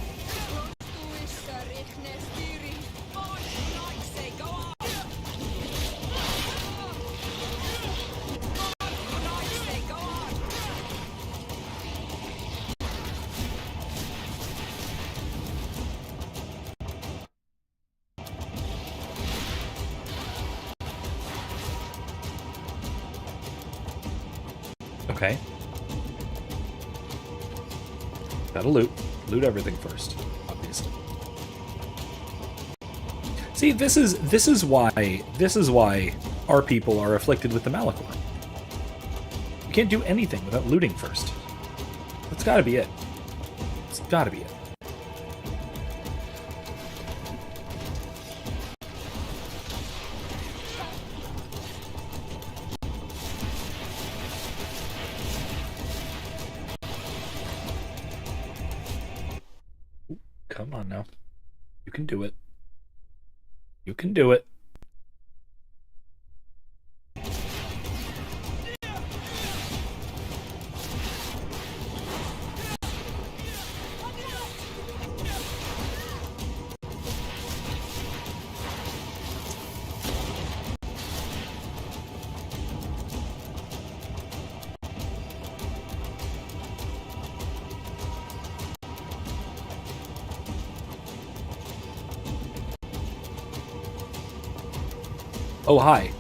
Okay. Gotta loot. Loot everything first, obviously. See, this is why our people are afflicted with the Malachor. You can't do anything without looting first. That's gotta be it. It's gotta be it. Come on now. You can do it. You can do it. Oh, hi.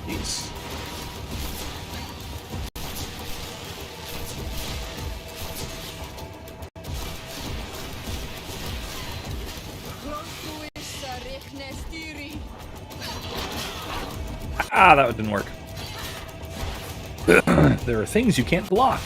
Jeez. Ah, that didn't work. There are things you can't block.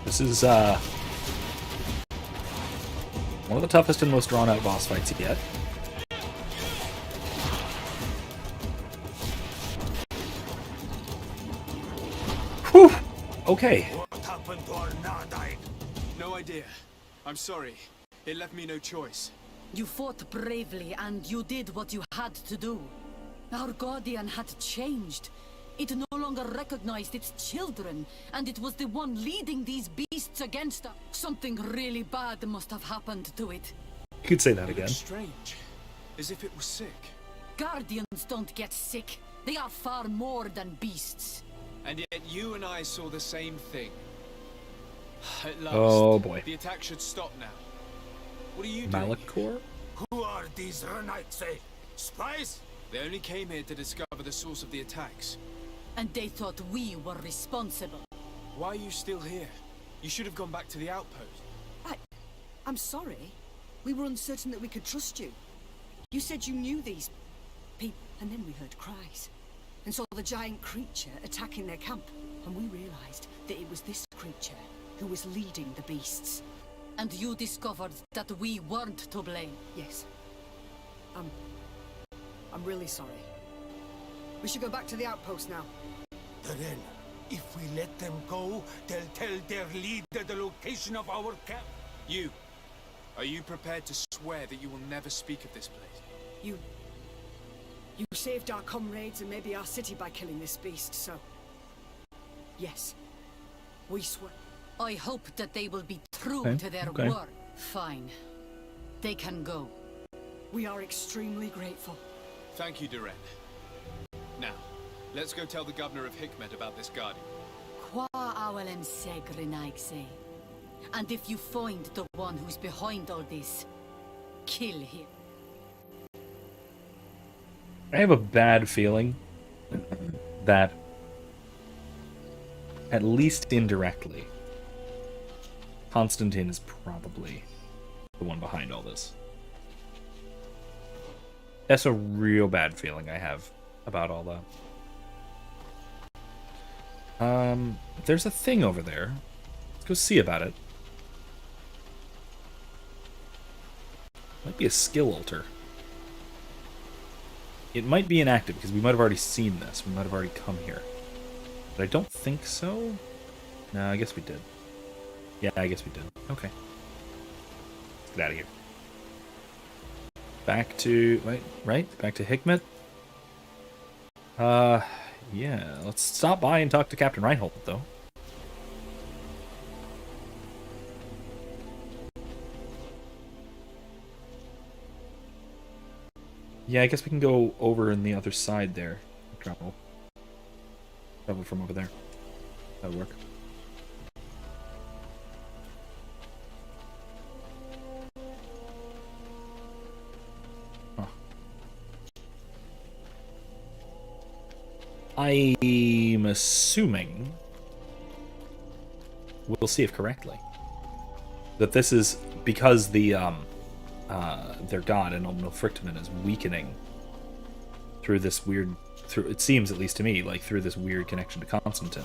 This is one of the toughest and most drawn-out boss fights yet. Whew! Okay. What happened to our Nardine? No idea. I'm sorry. It left me no choice. You fought bravely and you did what you had to do. Our guardian had changed. It no longer recognized its children, and it was the one leading these beasts against us. Something really bad must have happened to it. You could say that again. Strange. As if it was sick. Guardians don't get sick. They are far more than beasts. And yet you and I saw the same thing. At last, oh boy. The attack should stop now. What are you doing? Malachor? Who are these Renites? Spies? They only came here to discover the source of the attacks. And they thought we were responsible. Why are you still here? You should have gone back to the outpost. I'm sorry. We were uncertain that we could trust you. You said you knew these people, and then we heard cries. And saw the giant creature attacking their camp. And we realized that it was this creature who was leading the beasts. And you discovered that we weren't to blame. Yes. I'm really sorry. We should go back to the outpost now. Then, if we let them go, they'll tell their leader the location of our camp. You. Are you prepared to swear that you will never speak of this place? You saved our comrades and maybe our city by killing this beast, so... Yes. We swear. I hope that they will be true to their word. Fine. They can go. We are extremely grateful. Thank you, Duren. Now, let's go tell the governor of Hikmet about this guardian. Qua awalem segrenaigse. And if you find the one who's behind all this, kill him. I have a bad feeling that, at least indirectly, Constantine is probably the one behind all this. That's a real bad feeling I have about all that. There's a thing over there. Let's go see about it. Might be a skill altar. It might be inactive because we might have already seen this. We might have already come here. But I don't think so. No, I guess we did. Yeah, I guess we did. Okay. Let's get out of here. Back to... Wait, right? Back to Hikmet? Yeah. Let's stop by and talk to Captain Reinhold, though. Yeah, I guess we can go over in the other side there. Travel from over there. That would work. Huh. I'm assuming, we'll see if correctly, that this is because the their god and Nofrictamen is weakening through this weird, it seems, at least to me, like through this weird connection to Constantine.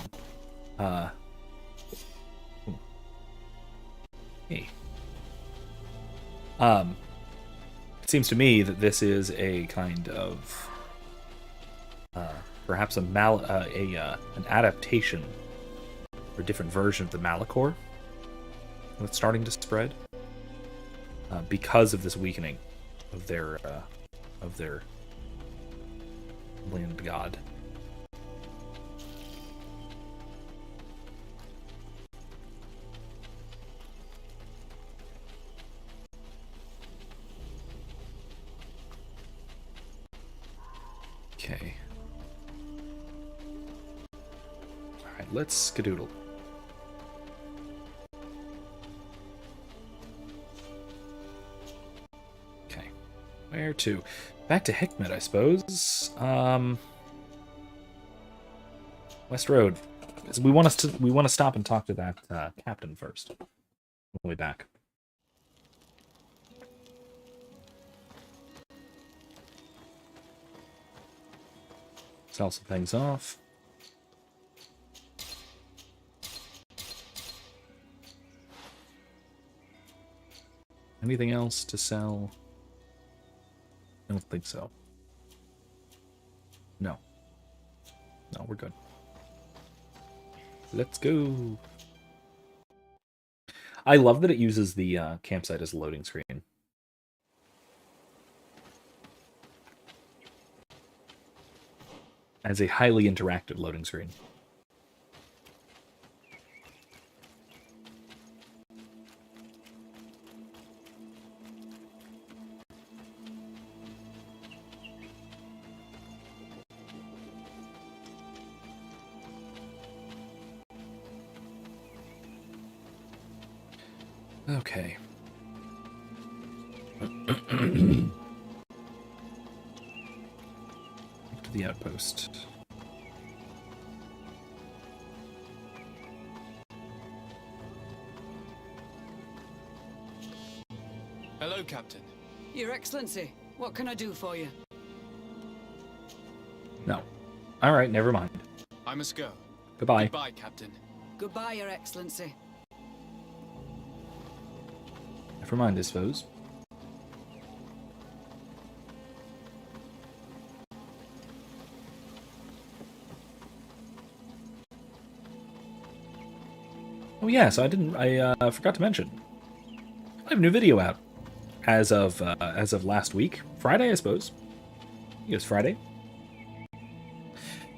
Hey. It seems to me that this is a kind of perhaps an adaptation or a different version of the Malachor that's starting to spread. Because of this weakening of their land god. Okay. All right, let's skedoodle. Where to? Back to Hikmet, I suppose. West Road. We want to stop and talk to that captain first. On the way back. Sell some things off. Anything else to sell? I don't think so. No. No, we're good. Let's go. I love that it uses the campsite as a loading screen. As a highly interactive loading screen. Okay. Back to the outpost. Hello, Captain. Your Excellency, what can I do for you? No. All right, never mind. I must go. Goodbye. Goodbye, Captain. Goodbye, Your Excellency. Never mind, I suppose. Oh yeah, so I forgot to mention. I have a new video out as of last week, Friday, I suppose. I think it was Friday.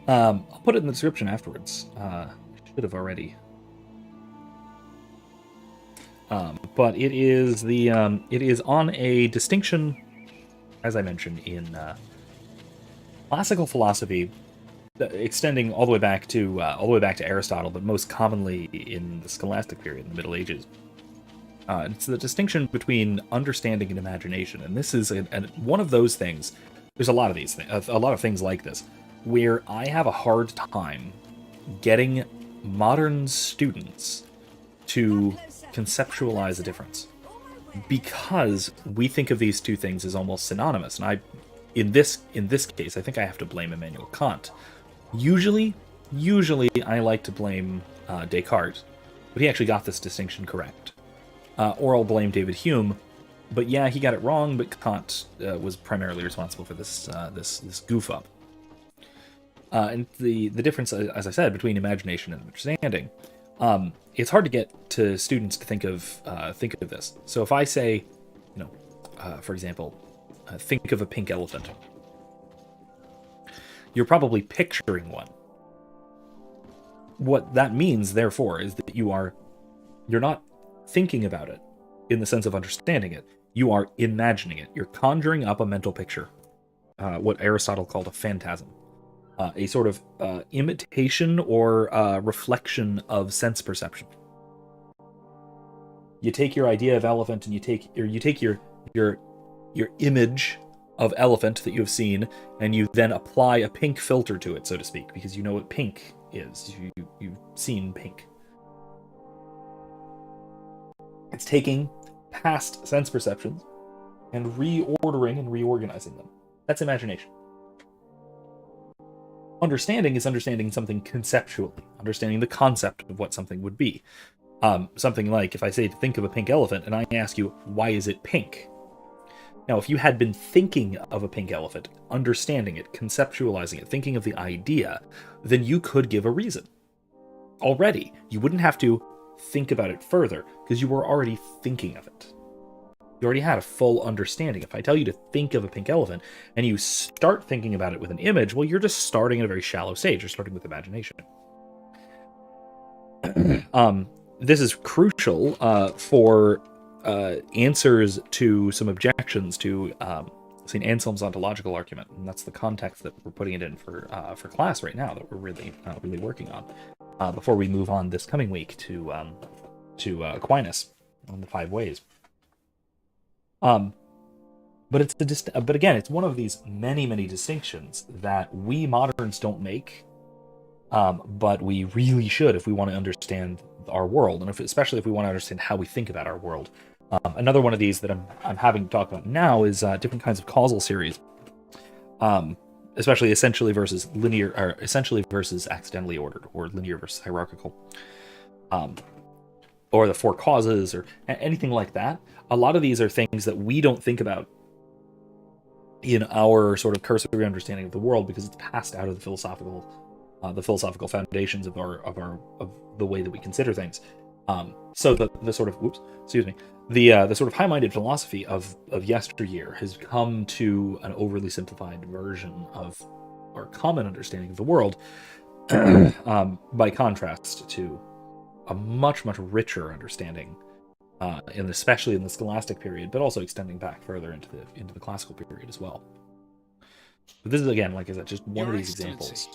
I'll put it in the description afterwards. Should have already. But it is it is on a distinction, as I mentioned, in classical philosophy, extending all the way back to Aristotle, but most commonly in the Scholastic period, in the Middle Ages. It's the distinction between understanding and imagination, and this is one of those things. There's a lot of these things, a lot of things like this, where I have a hard time getting modern students to conceptualize the difference, because we think of these two things as almost synonymous. And in this case, I think I have to blame Immanuel Kant. Usually I like to blame Descartes, but he actually got this distinction correct. Or I'll blame David Hume, but yeah, he got it wrong. But Kant was primarily responsible for this goof up. And the difference, as I said, between imagination and understanding, it's hard to get to students to think of this. So if I say, for example, think of a pink elephant, you're probably picturing one. What that means, therefore, is that you're not thinking about it in the sense of understanding it. You are imagining it. You're conjuring up a mental picture, what Aristotle called a phantasm, a sort of imitation or reflection of sense perception. You take your idea of elephant and you take your image of elephant that you have seen, and you then apply a pink filter to it, so to speak, because you know what pink is. You've seen pink. It's taking past sense perceptions and reordering and reorganizing them. That's imagination. Understanding is understanding something conceptually, understanding the concept of what something would be. Something like, if I say to think of a pink elephant, and I ask you, why is it pink? Now, if you had been thinking of a pink elephant, understanding it, conceptualizing it, thinking of the idea, then you could give a reason. Already, you wouldn't have to think about it further, because you were already thinking of it. You already had a full understanding. If I tell you to think of a pink elephant, and you start thinking about it with an image, well, you're just starting at a very shallow stage. You're starting with imagination. This is crucial for answers to some objections to St. Anselm's ontological argument, and that's the context that we're putting it in for class right now, that we're really working on before we move on this coming week to Aquinas on the 5 ways. But again, it's one of these many distinctions that we moderns don't make, but we really should if we want to understand our world, and especially if we want to understand how we think about our world. Another one of these that I'm having to talk about now is different kinds of causal series, especially essentially versus linear, or essentially versus accidentally ordered, or linear versus hierarchical, or the 4 causes, or anything like that. A lot of these are things that we don't think about in our sort of cursory understanding of the world, because it's passed out of the philosophical foundations of the way that we consider things. So the sort of the sort of high-minded philosophy of yesteryear has come to an overly simplified version of our common understanding of the world, by contrast to a much richer understanding, especially in the Scholastic period, but also extending back further into the Classical period as well. But this is, again, like I said, just one of these examples.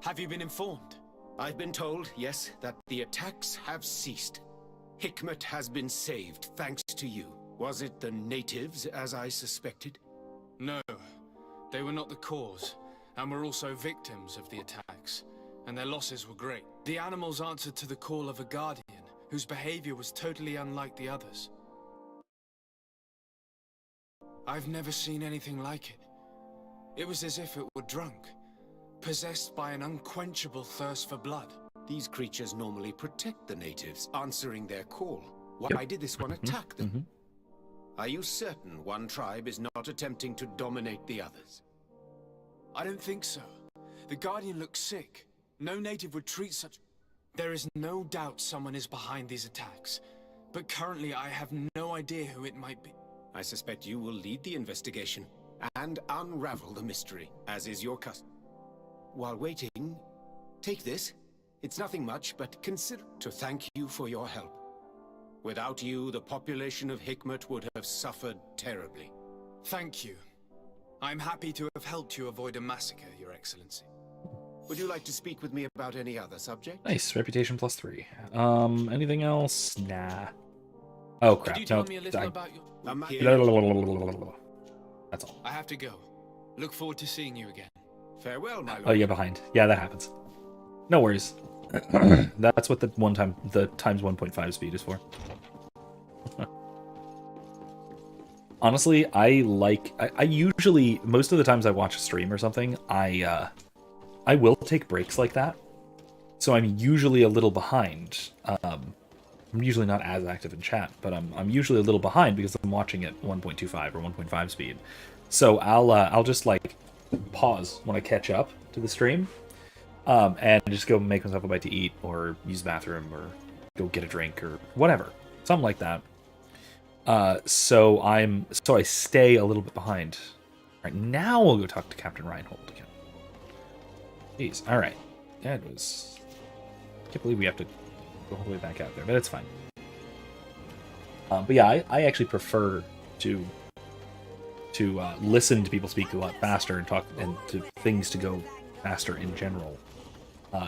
Have you been informed? I've been told, yes, that the attacks have ceased. Hikmet has been saved, thanks to you. Was it the natives, as I suspected? No, they were not the cause, and were also victims of the attacks, and their losses were great. The animals answered to the call of a guardian, whose behavior was totally unlike the others. I've never seen anything like it. It was as if it were drunk, possessed by an unquenchable thirst for blood. These creatures normally protect the natives, answering their call. Why did this one attack them? Are you certain one tribe is not attempting to dominate the others? I don't think so. The Guardian looks sick. No native would treat such... There is no doubt someone is behind these attacks, but currently I have no idea who it might be. I suspect you will lead the investigation and unravel the mystery, as is your custom. While waiting, take this. It's nothing much, but consider to thank you for your help. Without you, the population of Hikmet would have suffered terribly. Thank you. I'm happy to have helped you avoid a massacre, Your Excellency. Would you like to speak with me about any other subject? Nice, reputation +3. Anything else? Nah. Oh crap! Could you tell No, me a little about your... That's all. I have to go. Look forward to seeing you again. Farewell, my lord. Oh yeah, behind. Yeah, that happens. No worries. That's what the times 1.5 speed is for. Honestly, I usually, most of the times I watch a stream or something, I will take breaks like that. So I'm usually a little behind. I'm usually not as active in chat, but I'm usually a little behind because I'm watching at 1.25 or 1.5 speed. So I'll just like pause when I catch up to the stream, and just go make myself a bite to eat or use the bathroom or go get a drink or whatever, something like that. So I stay a little bit behind. Right now, we'll go talk to Captain Reinhold again. Jeez, all right. That was. I can't believe we have to go all the way back out there, but it's fine. But yeah, I actually prefer to listen to people speak a lot faster and talk and to things to go faster in general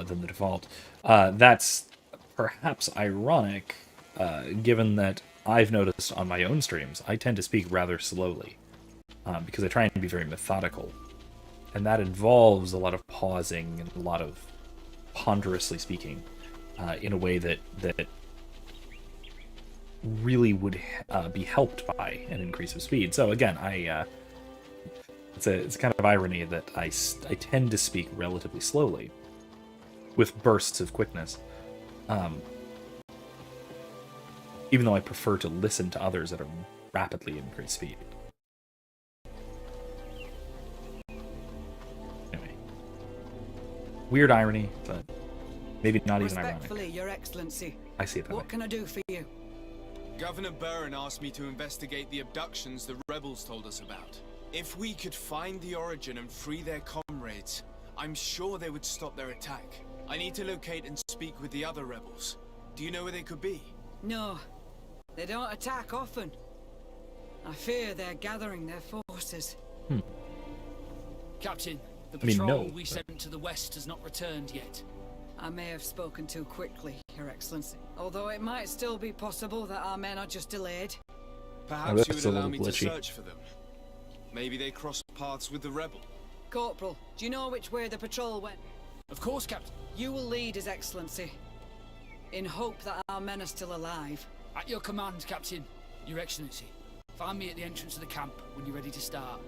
than the default. That's perhaps ironic, given that I've noticed on my own streams I tend to speak rather slowly because I try and be very methodical, and that involves a lot of pausing and a lot of ponderously speaking in a way that really would be helped by an increase of speed. So again, it's kind of irony that I tend to speak relatively slowly with bursts of quickness, even though I prefer to listen to others at a rapidly increased speed. Anyway, weird irony, but maybe not even ironic. Respectfully, Your Excellency. I see it that way. What can I do for you? Governor Burren asked me to investigate the abductions the rebels told us about. If we could find the origin and free their comrades, I'm sure they would stop their attack. I need to locate and speak with the other rebels. Do you know where they could be? No, they don't attack often. I fear they're gathering their forces. Captain, the I mean, patrol no, we sent to the west has not returned yet. I may have spoken too quickly, Your Excellency. Although it might still be possible that our men are just delayed. Perhaps you that's would a allow little me to glitchy. search for them. Maybe they crossed paths with the rebel. Corporal, do you know which way the patrol went? Of course, Captain. You will lead, His Excellency, in hope that our men are still alive. At your command, Captain. Your Excellency. Find me at the entrance of the camp when you're ready to start.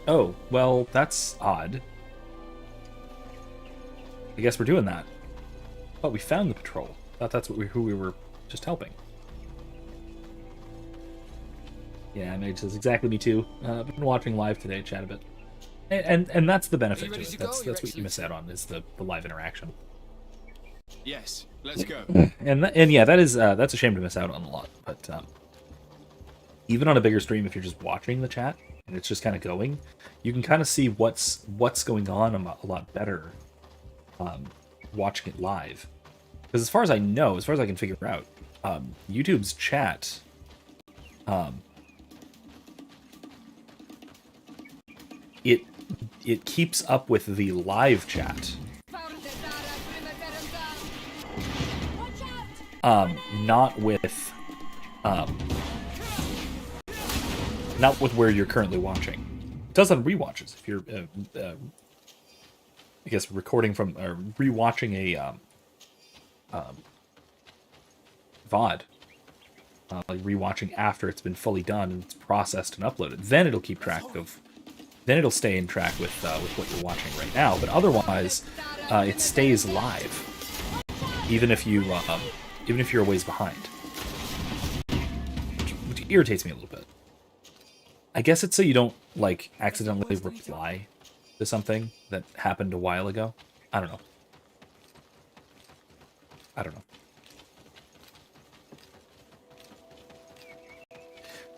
Oh, well, that's odd. I guess we're doing that. But we found the patrol. Thought that's who we were just helping. Yeah, Mage says exactly me too. I've been watching live today, chat a bit, and that's the benefit to it. That's what you miss out on is the live interaction. Yes, let's go. And yeah, that's a shame to miss out on a lot. But even on a bigger stream, if you're just watching the chat and it's just kind of going, you can kind of see what's going on a lot better watching it live. Because as far as I know, as far as I can figure out, YouTube's chat it keeps up with the live chat, not with where you're currently watching. It does have rewatches if you're I guess recording from or rewatching a VOD, like rewatching after it's been fully done and it's processed and uploaded. Then it'll keep track of. Then it'll stay in track with what you're watching right now. But otherwise, it stays live, even if you're a ways behind, which irritates me a little bit. I guess it's so you don't like accidentally reply to something that happened a while ago. I don't know.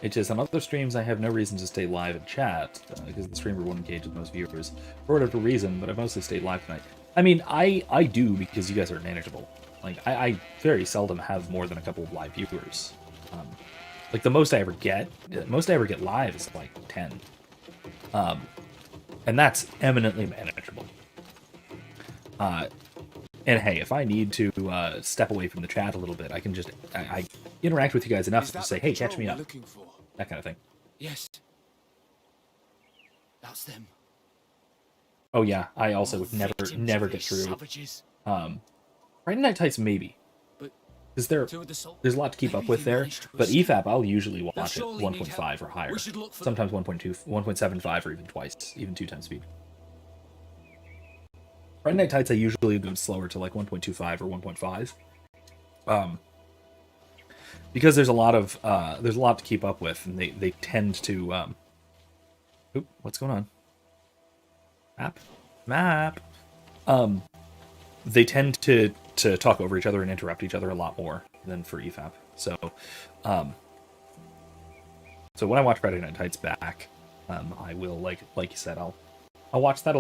It's just on other streams I have no reason to stay live and chat because the streamer won't engage with most viewers for whatever reason, but I mostly stayed live tonight. I mean, I do because you guys are manageable. Like, I very seldom have more than a couple of live viewers. Like, the most I ever get live is like 10. And that's eminently manageable. And hey, if I need to step away from the chat a little bit, I can just I interact with you guys enough to say, hey, catch me up. That kind of thing. Yes. That's them. Oh yeah, I also would never get through. Right Night Tights maybe. Because there's a lot to keep up with there. But EFAP, I'll usually watch it 1.5 or higher. Sometimes 1.2, 1.75 or even two times speed. Friday Night Tights I usually go slower to like 1.25 or 1.5. Because there's a lot to keep up with, and they tend to oop, what's going on? Map. They tend to talk over each other and interrupt each other a lot more than for EFAP. So so when I watch Friday Night Tights back, I will like you said, I'll watch that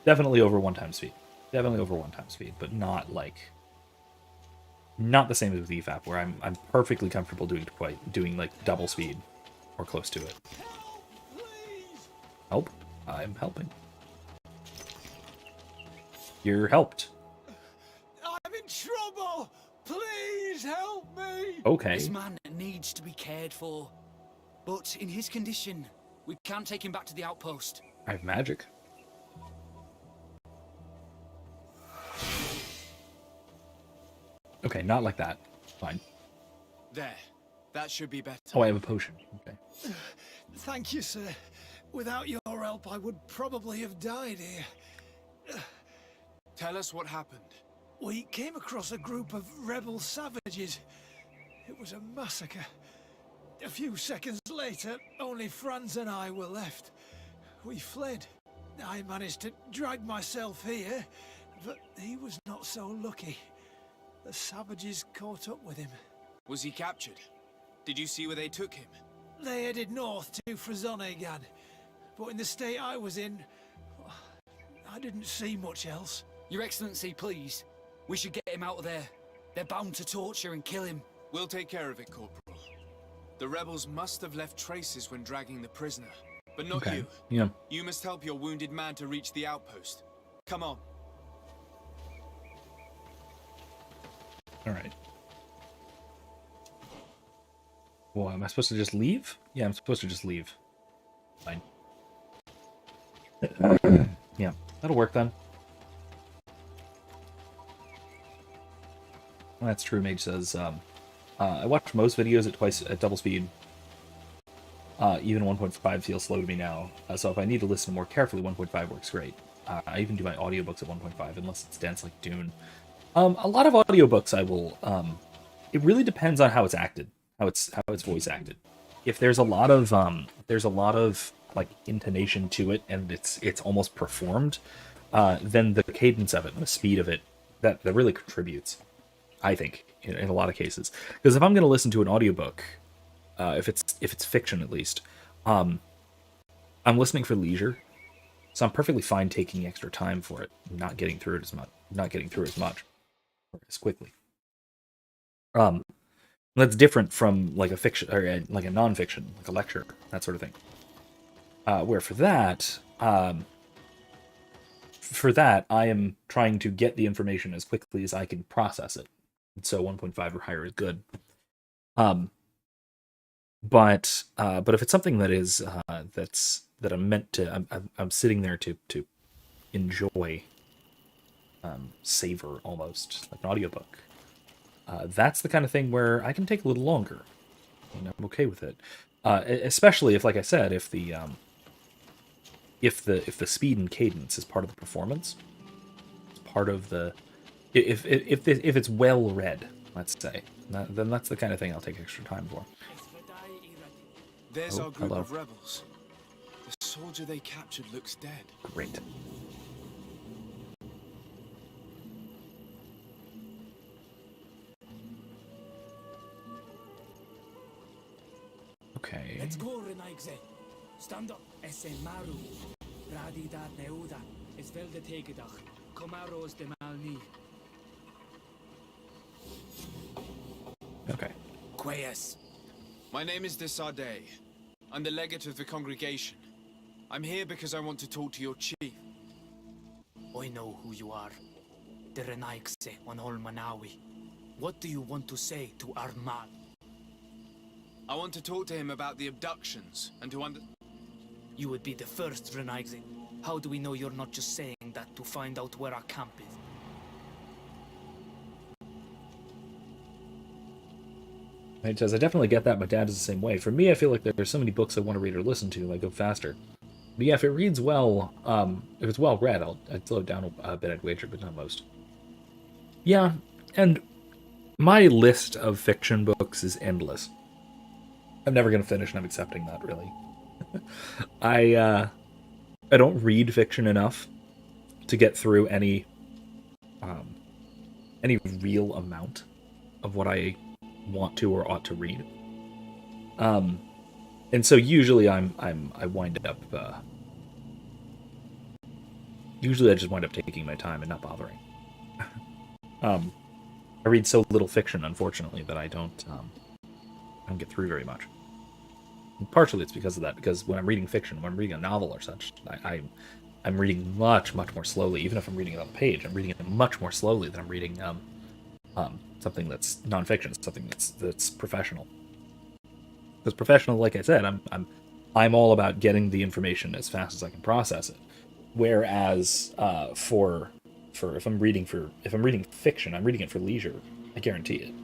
definitely over 1 time speed. Definitely over 1 time speed, but not the same as with EFAP, where I'm perfectly comfortable doing like double speed or close to it. Help? I'm helping. You're helped. I'm in trouble! Please help me! Okay. This man needs to be cared for. But in his condition, we can't take him back to the outpost. I have magic. Okay, not like that. Fine. There. That should be better. Oh, I have a potion. Okay. Thank you, sir. Without your help, I would probably have died here. Tell us what happened. We came across a group of rebel savages. It was a massacre. A few seconds later, only Franz and I were left. We fled. I managed to drag myself here, but he was not so lucky. The savages caught up with him. Was he captured? Did you see where they took him? They headed north to Frazonigan, but in the state I was in, I didn't see much else. Your Excellency, please. We should get him out of there. They're bound to torture and kill him. We'll take care of it, Corporal. The rebels must have left traces when dragging the prisoner. But not you. Yeah. You must help your wounded man to reach the outpost. Come on. Alright. Well, am I supposed to just leave? Yeah, I'm supposed to just leave. Fine. Yeah, that'll work then. Well, that's true, Mage says. I watch most videos at double speed. Even 1.5 feels slow to me now. So if I need to listen more carefully, 1.5 works great. I even do my audiobooks at 1.5, unless it's dense like Dune. A lot of audiobooks I will... it really depends on how it's acted. How it's voice acted. If there's a lot of like intonation to it and it's almost performed, then the cadence of it and the speed of it that really contributes, I think, in a lot of cases. Because if I'm going to listen to an audiobook, if it's fiction at least, I'm listening for leisure, so I'm perfectly fine taking extra time for it, not getting through as much or as quickly. That's different from like a fiction or like a non-fiction, like a lecture, that sort of thing. Where for that I am trying to get the information as quickly as I can process it. So 1.5 or higher is good. But if it's something that is that I'm meant to, I'm sitting there to enjoy, savor almost like an audiobook. That's the kind of thing where I can take a little longer, and I'm okay with it. Especially if, like I said, if the speed and cadence is part of the performance, it's part of the if it's well read, let's say, then that's the kind of thing I'll take extra time for. There's our group hello. of rebels. The soldier they captured looks dead. Great. Okay. Let's go, Renaigze. Stand up, Esse Maru. Radi dar neuda. Es velde tegedach. Comaros de malni. Okay. Quayas. My name is Desade. I'm the legate of the congregation. I'm here because I want to talk to your chief. I know who you are. The Renaigse on Olmanawi. What do you want to say to Armal? I want to talk to him about the abductions, and to You would be the first, Renaigse. How do we know you're not just saying that to find out where our camp is? It says, I definitely get that. My dad is the same way. For me, I feel like there's so many books I want to read or listen to, I go faster. But yeah, if it reads well, if it's well read, I'd slow it down a bit, I'd wager, but not most. Yeah, and my list of fiction books is endless. I'm never going to finish, and I'm accepting that, really. I don't read fiction enough to get through any real amount of what I want to or ought to read. And so usually I wind up usually I just wind up taking my time and not bothering. I read so little fiction, unfortunately, that I don't get through very much. And partially it's because of that, because when I'm reading fiction, when I'm reading a novel or such, I'm reading much more slowly. Even if I'm reading it on the page, I'm reading it much more slowly than I'm reading something that's nonfiction, something that's professional. Because professional, like I said, I'm all about getting the information as fast as I can process it. Whereas for if I'm reading fiction, I'm reading it for leisure. I guarantee it.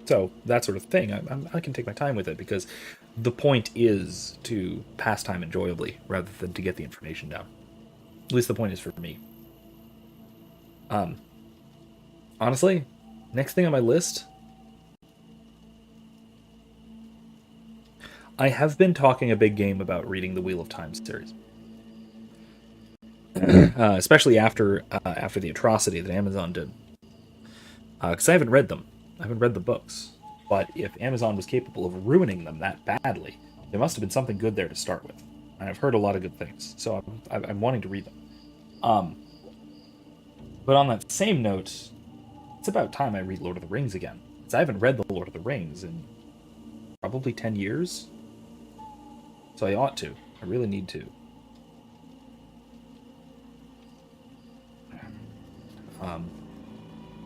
So that sort of thing, I can take my time with it, because the point is to pass time enjoyably rather than to get the information down. At least the point is for me. Honestly, next thing on my list, I have been talking a big game about reading the Wheel of Time series. Especially after the atrocity that Amazon did. Because I haven't read them. I haven't read the books. But if Amazon was capable of ruining them that badly, there must have been something good there to start with. And I've heard a lot of good things, so I'm wanting to read them. But on that same note, it's about time I read Lord of the Rings again. Because I haven't read the Lord of the Rings in probably 10 years. So I ought to. I really need to.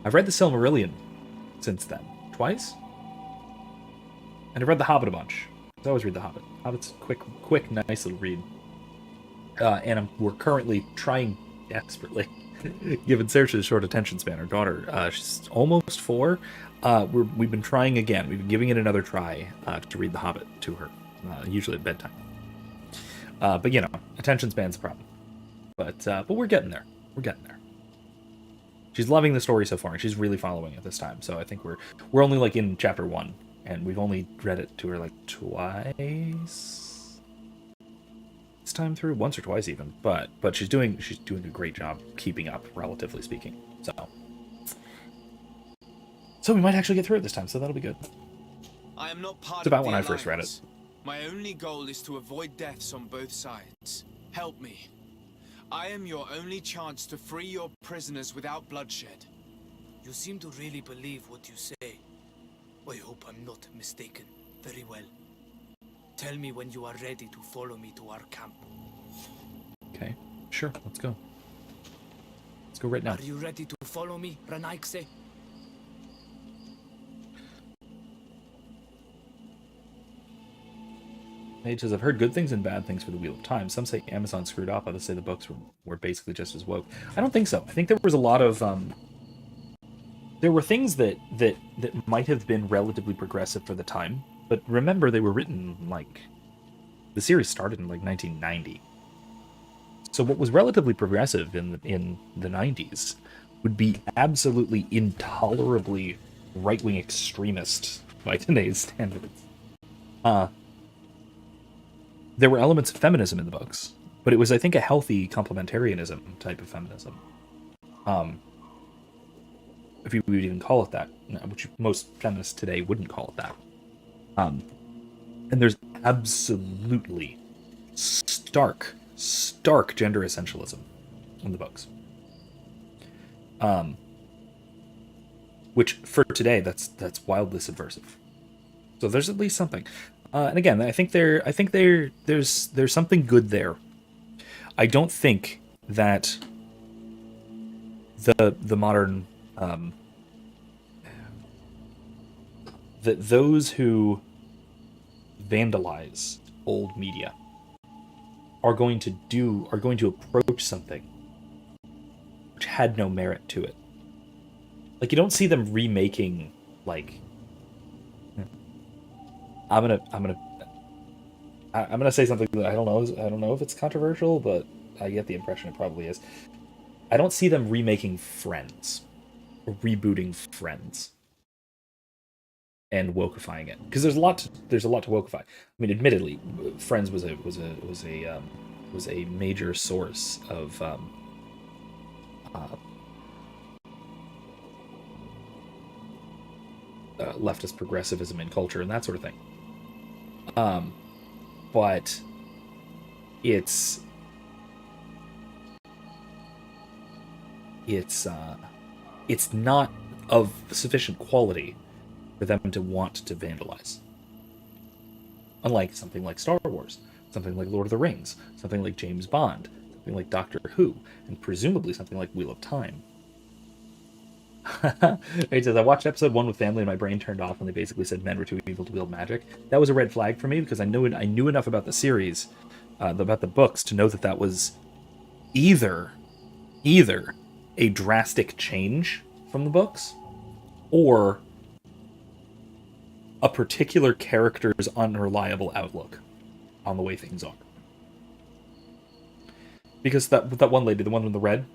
I've read the Silmarillion since then. Twice? And I've read The Hobbit a bunch. I always read The Hobbit. Hobbit's a quick, nice little read. And we're currently trying desperately, given Saoirse's short attention span. Our daughter, she's almost 4. We've been trying again. We've been giving it another try to read The Hobbit to her, usually at bedtime. But you know, attention span's a problem. But we're getting there. We're getting there. She's loving the story so far, and she's really following it this time. So I think we're only like in chapter 1, and we've only read it to her like twice this time through, once or twice even. But she's doing a great job keeping up, relatively speaking. So we might actually get through it this time. So that'll be good. I am not part It's about of the when I first read it. Alliance. My only goal is to avoid deaths on both sides. Help me. I am your only chance to free your prisoners without bloodshed. You seem to really believe what you say. I hope I'm not mistaken. Very well. Tell me when you are ready to follow me to our camp. Okay, sure, let's go. Let's go right now. Are you ready to follow me, Renaigse? It says, I've heard good things and bad things for the Wheel of Time. Some say Amazon screwed up. Others say the books were basically just as woke. I don't think so. I think there was a lot of... there were things that might have been relatively progressive for the time. But remember, they were written, like... The series started in, like, 1990. So what was relatively progressive in the 90s would be absolutely intolerably right-wing extremist by today's standards. There were elements of feminism in the books, but it was, I think, a healthy complementarianism type of feminism. If you would even call it that, which most feminists today wouldn't call it that. And there's absolutely stark gender essentialism in the books. Which, for today, that's wildly subversive. So there's at least something. And again, I think there's something good there I don't think that the modern that those who vandalize old media are going to approach something which had no merit to it. Like, you don't see them remaking, like, I'm gonna say something that I don't know if it's controversial, but I get the impression it probably is. I don't see them remaking Friends or rebooting Friends and wokeifying it, because there's a lot to wokeify. I mean, admittedly, Friends was a major source of leftist progressivism in culture and that sort of thing. But it's not of sufficient quality for them to want to vandalize. Unlike something like Star Wars, something like Lord of the Rings, something like James Bond, something like Doctor Who, and presumably something like Wheel of Time. It says, I watched episode 1 with family and my brain turned off when they basically said men were too evil to wield magic. That was a red flag for me, because I knew enough about the series, about the books, to know that was either a drastic change from the books, or a particular character's unreliable outlook on the way things are. Because that one lady, the one in the red,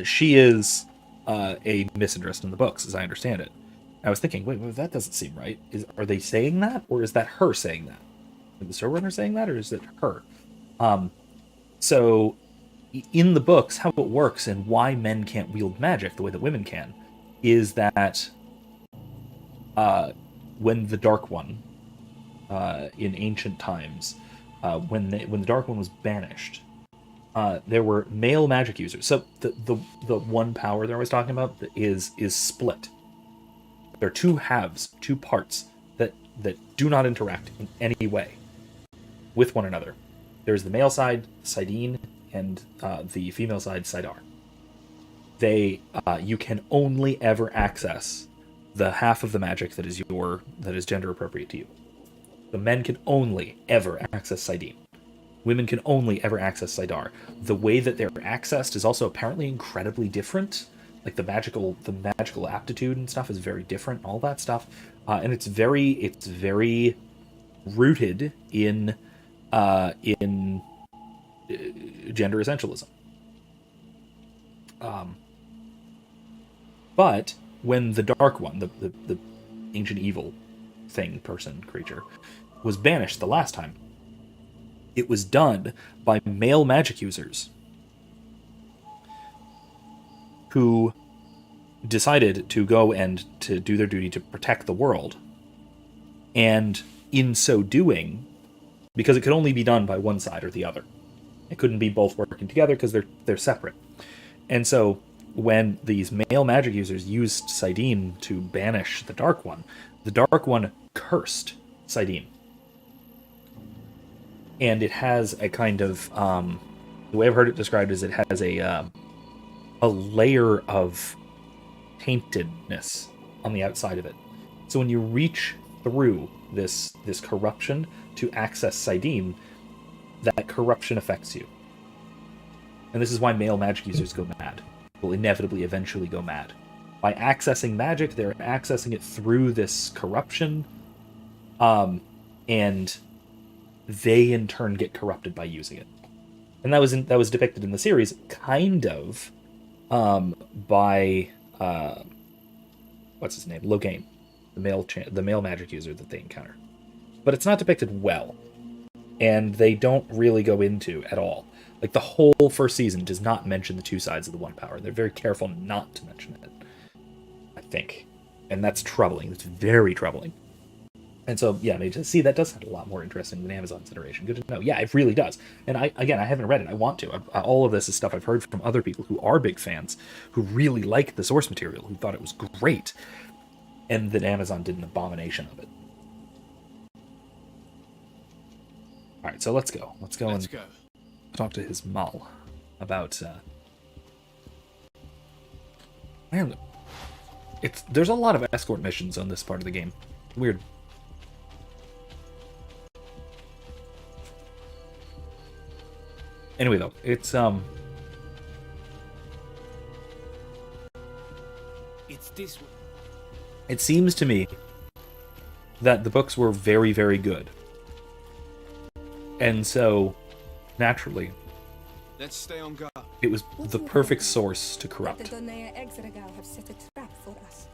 she is a misinterest in the books, as I understand it. I was thinking, wait, that doesn't seem right. Are they saying that, or is that her saying that? Is the showrunner saying that, or is it her? So, in the books, how it works and why men can't wield magic the way that women can is that when the Dark One, in ancient times, when the Dark One was banished, there were male magic users. So the one power that I was talking about is split. There are two halves, two parts that do not interact in any way with one another. There's the male side, Sidene, and the female side, Sidar. You can only ever access the half of the magic that is gender appropriate to you. The men can only ever access Sidene. Women can only ever access Sidar. The way that they're accessed is also apparently incredibly different. Like the magical aptitude and stuff is very different. All that stuff, and it's very rooted in gender essentialism. But when the Dark One, the ancient evil creature, was banished the last time, it was done by male magic users who decided to go and to do their duty to protect the world. And in so doing, because it could only be done by one side or the other, it couldn't be both working together because they're separate. And so when these male magic users used Sidene to banish the Dark One cursed Sidene. And it has a kind of, the way I've heard it described is it has a layer of taintedness on the outside of it. So when you reach through this corruption to access Sidene, that corruption affects you. And this is why male magic users go mad. Will inevitably eventually go mad. By accessing magic, they're accessing it through this corruption, and they in turn get corrupted by using it. And that was depicted in the series, kind of, by what's his name, Logain, the male magic user that they encounter. But it's not depicted well, and they don't really go into at all. Like, the whole first season does not mention the two sides of the one power. They're very careful not to mention it, I think. And that's troubling. It's very troubling. And so, yeah, maybe to see that does sound a lot more interesting than Amazon's iteration. Good to know. Yeah, it really does. And I haven't read it. I want to. All of this is stuff I've heard from other people who are big fans, who really like the source material, who thought it was great, and that Amazon did an abomination of it. All right, so let's go. Let's go Let's and go. talk to his Mal about. Man, there's a lot of escort missions on this part of the game. Weird. Anyway, though, it's this way. It seems to me that the books were very, very good. And so, naturally, let's stay on guard. It was the perfect source to corrupt. The Donea Exregal have set a trap for us.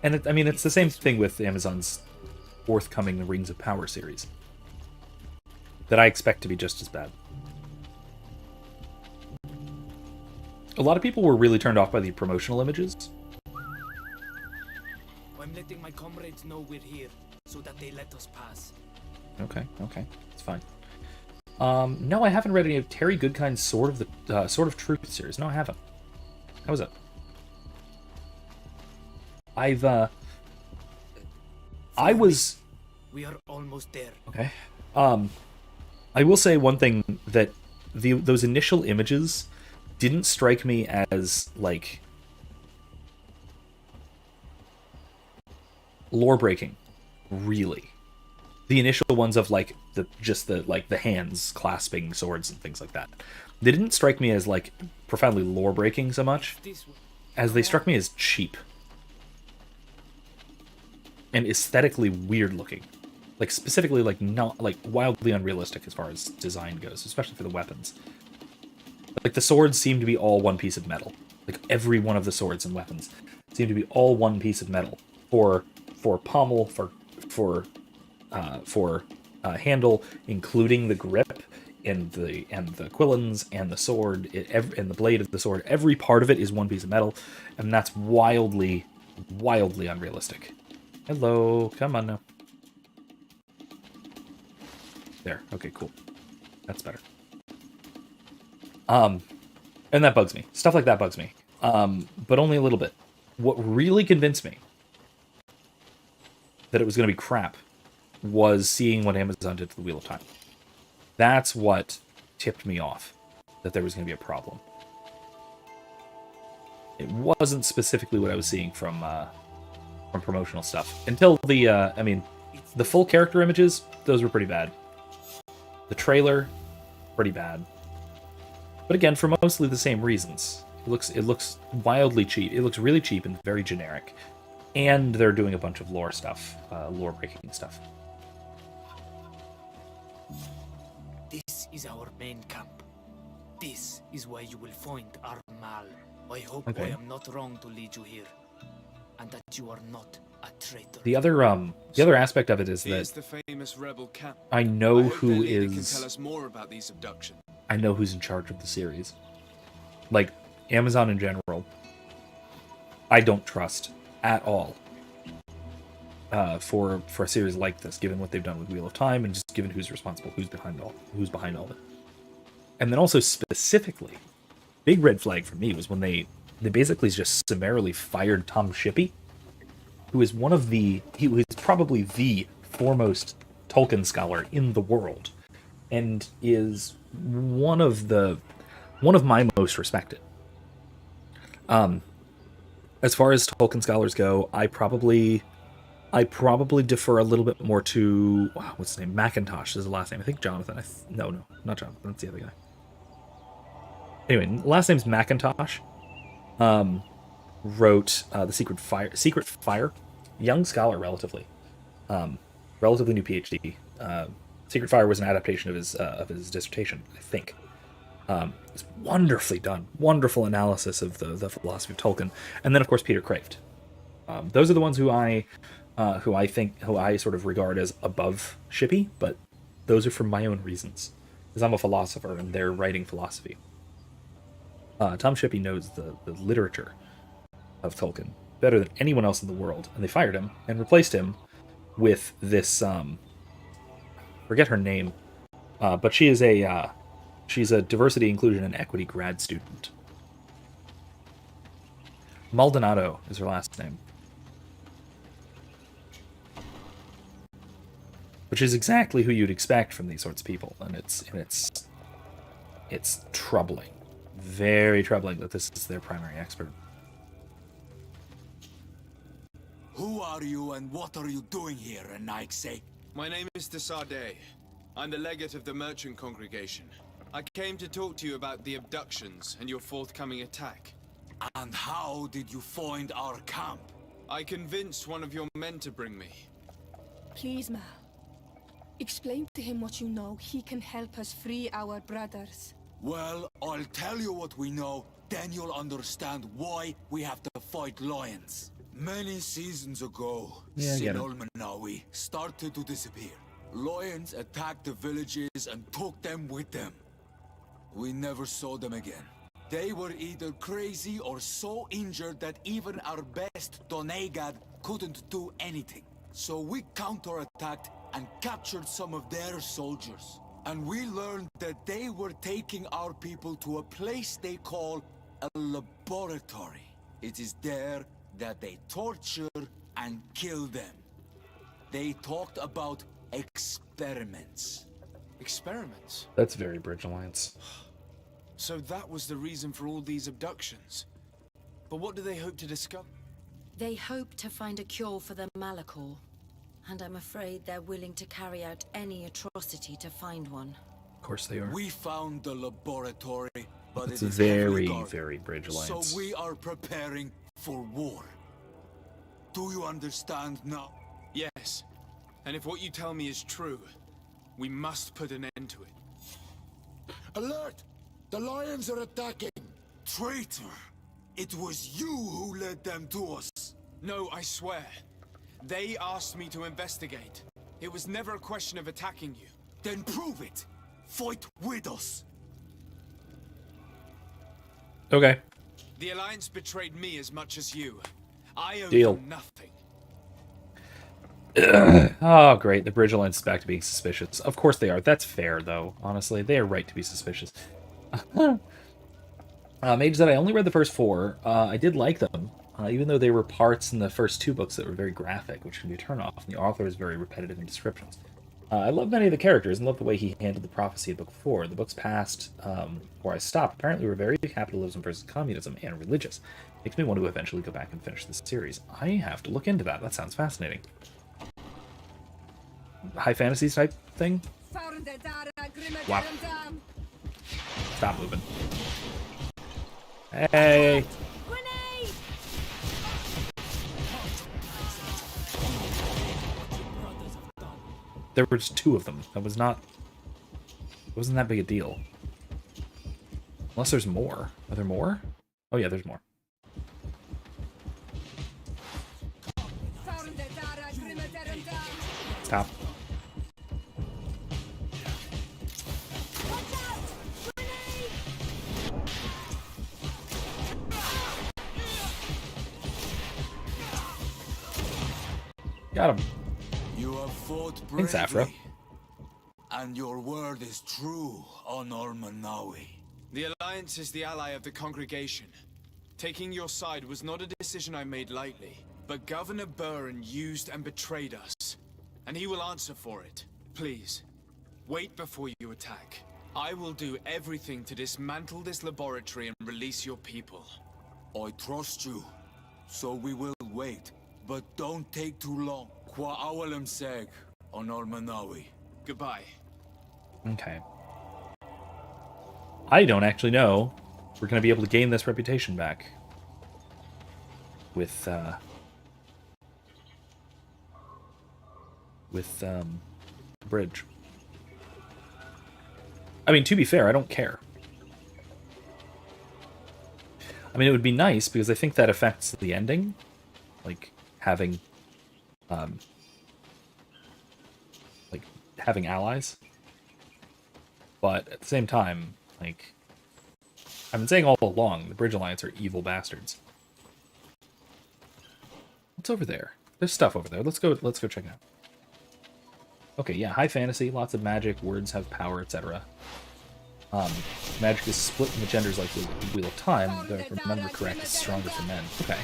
And I mean, it's the same thing with Amazon's forthcoming Rings of Power series. That I expect to be just as bad. A lot of people were really turned off by the promotional images. I'm letting my comrades know we're here, so that they let us pass. Okay, it's fine. No, I haven't read any of Terry Goodkind's Sword of Truth series. No, I haven't. How was it? We are almost there. Okay. I will say one thing, that those initial images didn't strike me as, like, lore breaking, really. The initial ones of, like, the hands clasping swords and things like that. They didn't strike me as, like, profoundly lore breaking so much as they struck me as cheap and aesthetically weird looking. Like, specifically, like, not, like, wildly unrealistic as far as design goes, especially for the weapons. Like, the swords seem to be all one piece of metal. Like, every one of the swords and weapons seem to be all one piece of metal. For pommel, for handle, including the grip and the quillins and the sword and the blade of the sword. Every part of it is one piece of metal, and that's wildly unrealistic. Hello, come on now. There. Okay, cool. That's better. And that bugs me. Stuff like that bugs me. But only a little bit. What really convinced me that it was going to be crap was seeing what Amazon did to the Wheel of Time. That's what tipped me off that there was going to be a problem. It wasn't specifically what I was seeing from promotional stuff. Until the full character images, those were pretty bad. The trailer, pretty bad. But again, for mostly the same reasons. It looks wildly cheap. It looks really cheap and very generic. And they're doing a bunch of lore stuff, lore-breaking stuff. This is our main camp. This is where you will find our Mal. I hope I am not wrong to lead you here, and that you are not a traitor. The other aspect of it is Here's that the famous rebel camp. I know I hope who their leader is. can tell us more about these abductions. I know who's in charge of the series. Like, Amazon in general, I don't trust at all for a series like this, given what they've done with Wheel of Time, and just given who's responsible, who's behind all of it. And then also specifically, big red flag for me was when they basically just summarily fired Tom Shippey, who is he was probably the foremost Tolkien scholar in the world, and is one of my most respected. As far as Tolkien scholars go, I probably defer a little bit more to what's his name? McIntosh is the last name. I think Jonathan. No, not Jonathan. That's the other guy. Anyway, last name's McIntosh. Wrote The Secret Fire. Young scholar, relatively new PhD. Secret Fire was an adaptation of his dissertation, I think. It's wonderfully done. Wonderful analysis of the philosophy of Tolkien. And then, of course, Peter Kraft. Those are the ones who I sort of regard as above Shippey, but those are for my own reasons, because I'm a philosopher and they're writing philosophy. Tom Shippey knows the literature of Tolkien better than anyone else in the world, and they fired him and replaced him with this forget her name, but she's a diversity, inclusion, and equity grad student. Maldonado is her last name. which is exactly who you'd expect from these sorts of people, and it's troubling, very troubling that this is their primary expert. Who are you and what are you doing here, Nike? My name is Desade. I'm the legate of the merchant congregation. I came to talk to you about the abductions and your forthcoming attack. And how did you find our camp? I convinced one of your men to bring me. Please, Mal. Explain to him what you know. He can help us free our brothers. Well, I'll tell you what we know, then you'll understand why we have to fight lions. Many seasons ago, Sinol Manawi started to disappear. Lions attacked the villages and took them with them. We never saw them again. They were either crazy or so injured that even our best Donegad couldn't do anything. So we counterattacked and captured some of their soldiers. And we learned that they were taking our people to a place they call a laboratory. It is there that they torture and kill them. They talked about experiments. Experiments? That's very Bridge Alliance. So that was the reason for all these abductions. But what do they hope to discover? They hope to find a cure for the Malachor. And I'm afraid they're willing to carry out any atrocity to find one. Of course they are. We found the laboratory, but it's it is very, heavily very Bridge Alliance. So we are preparing for war. Do you understand now? Yes. And if what you tell me is true, we must put an end to it. Alert! The lions are attacking! Traitor! It was you who led them to us! No, I swear. They asked me to investigate. It was never a question of attacking you. Then prove it! Fight with us! Okay. The Alliance betrayed me as much as you. I owe Deal. them nothing. Oh, great. The Bridge Alliance is back to being suspicious. Of course they are. That's fair, though. Honestly, they are right to be suspicious. Mage said I only read the first 4. I did like them, even though there were parts in the first 2 books that were very graphic, which can be a turn-off, and the author is very repetitive in descriptions. I love many of the characters and love the way he handled the prophecy of Book 4. The books past, where I stopped, apparently were very capitalism versus communism and religious. Makes me want to eventually go back and finish this series. I have to look into that. That sounds fascinating. High fantasy type thing? Wow. Stop moving. Hey! There were just 2 of them. That was not... It wasn't that big a deal. Unless there's more. Are there more? Oh yeah, there's more. Stop. Got him. You have fought Thanks, Afro. bravely, and your word is true, Honor Manawi. The Alliance is the ally of the congregation. Taking your side was not a decision I made lightly, but Governor Burren used and betrayed us, and he will answer for it. Please, wait before you attack. I will do everything to dismantle this laboratory and release your people. I trust you, so we will wait, but don't take too long. Kwa awalam seg, Honor Manawi. Goodbye. Okay. I don't actually know if we're going to be able to gain this reputation back. With Bridge. I mean, to be fair, I don't care. I mean, it would be nice, because I think that affects the ending. Like, having allies. But at the same time, like, I've been saying all along, the Bridge Alliance are evil bastards. What's over there? There's stuff over there. Let's go check it out. Okay, yeah, high fantasy, lots of magic, words have power, etc. Magic is split into genders like the Wheel of Time, though if I remember correct, it's stronger for men. Okay.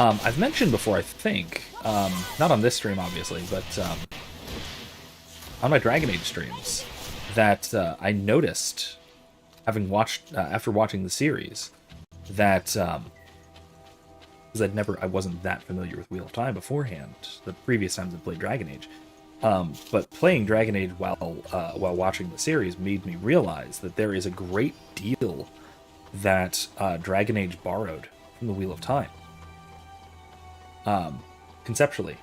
I've mentioned before, I think, not on this stream, obviously, but on my Dragon Age streams, that I noticed, having watched, after watching the series, that, because I wasn't that familiar with Wheel of Time beforehand, the previous times I played Dragon Age, but playing Dragon Age while watching the series made me realize that there is a great deal that Dragon Age borrowed from the Wheel of Time. Conceptually,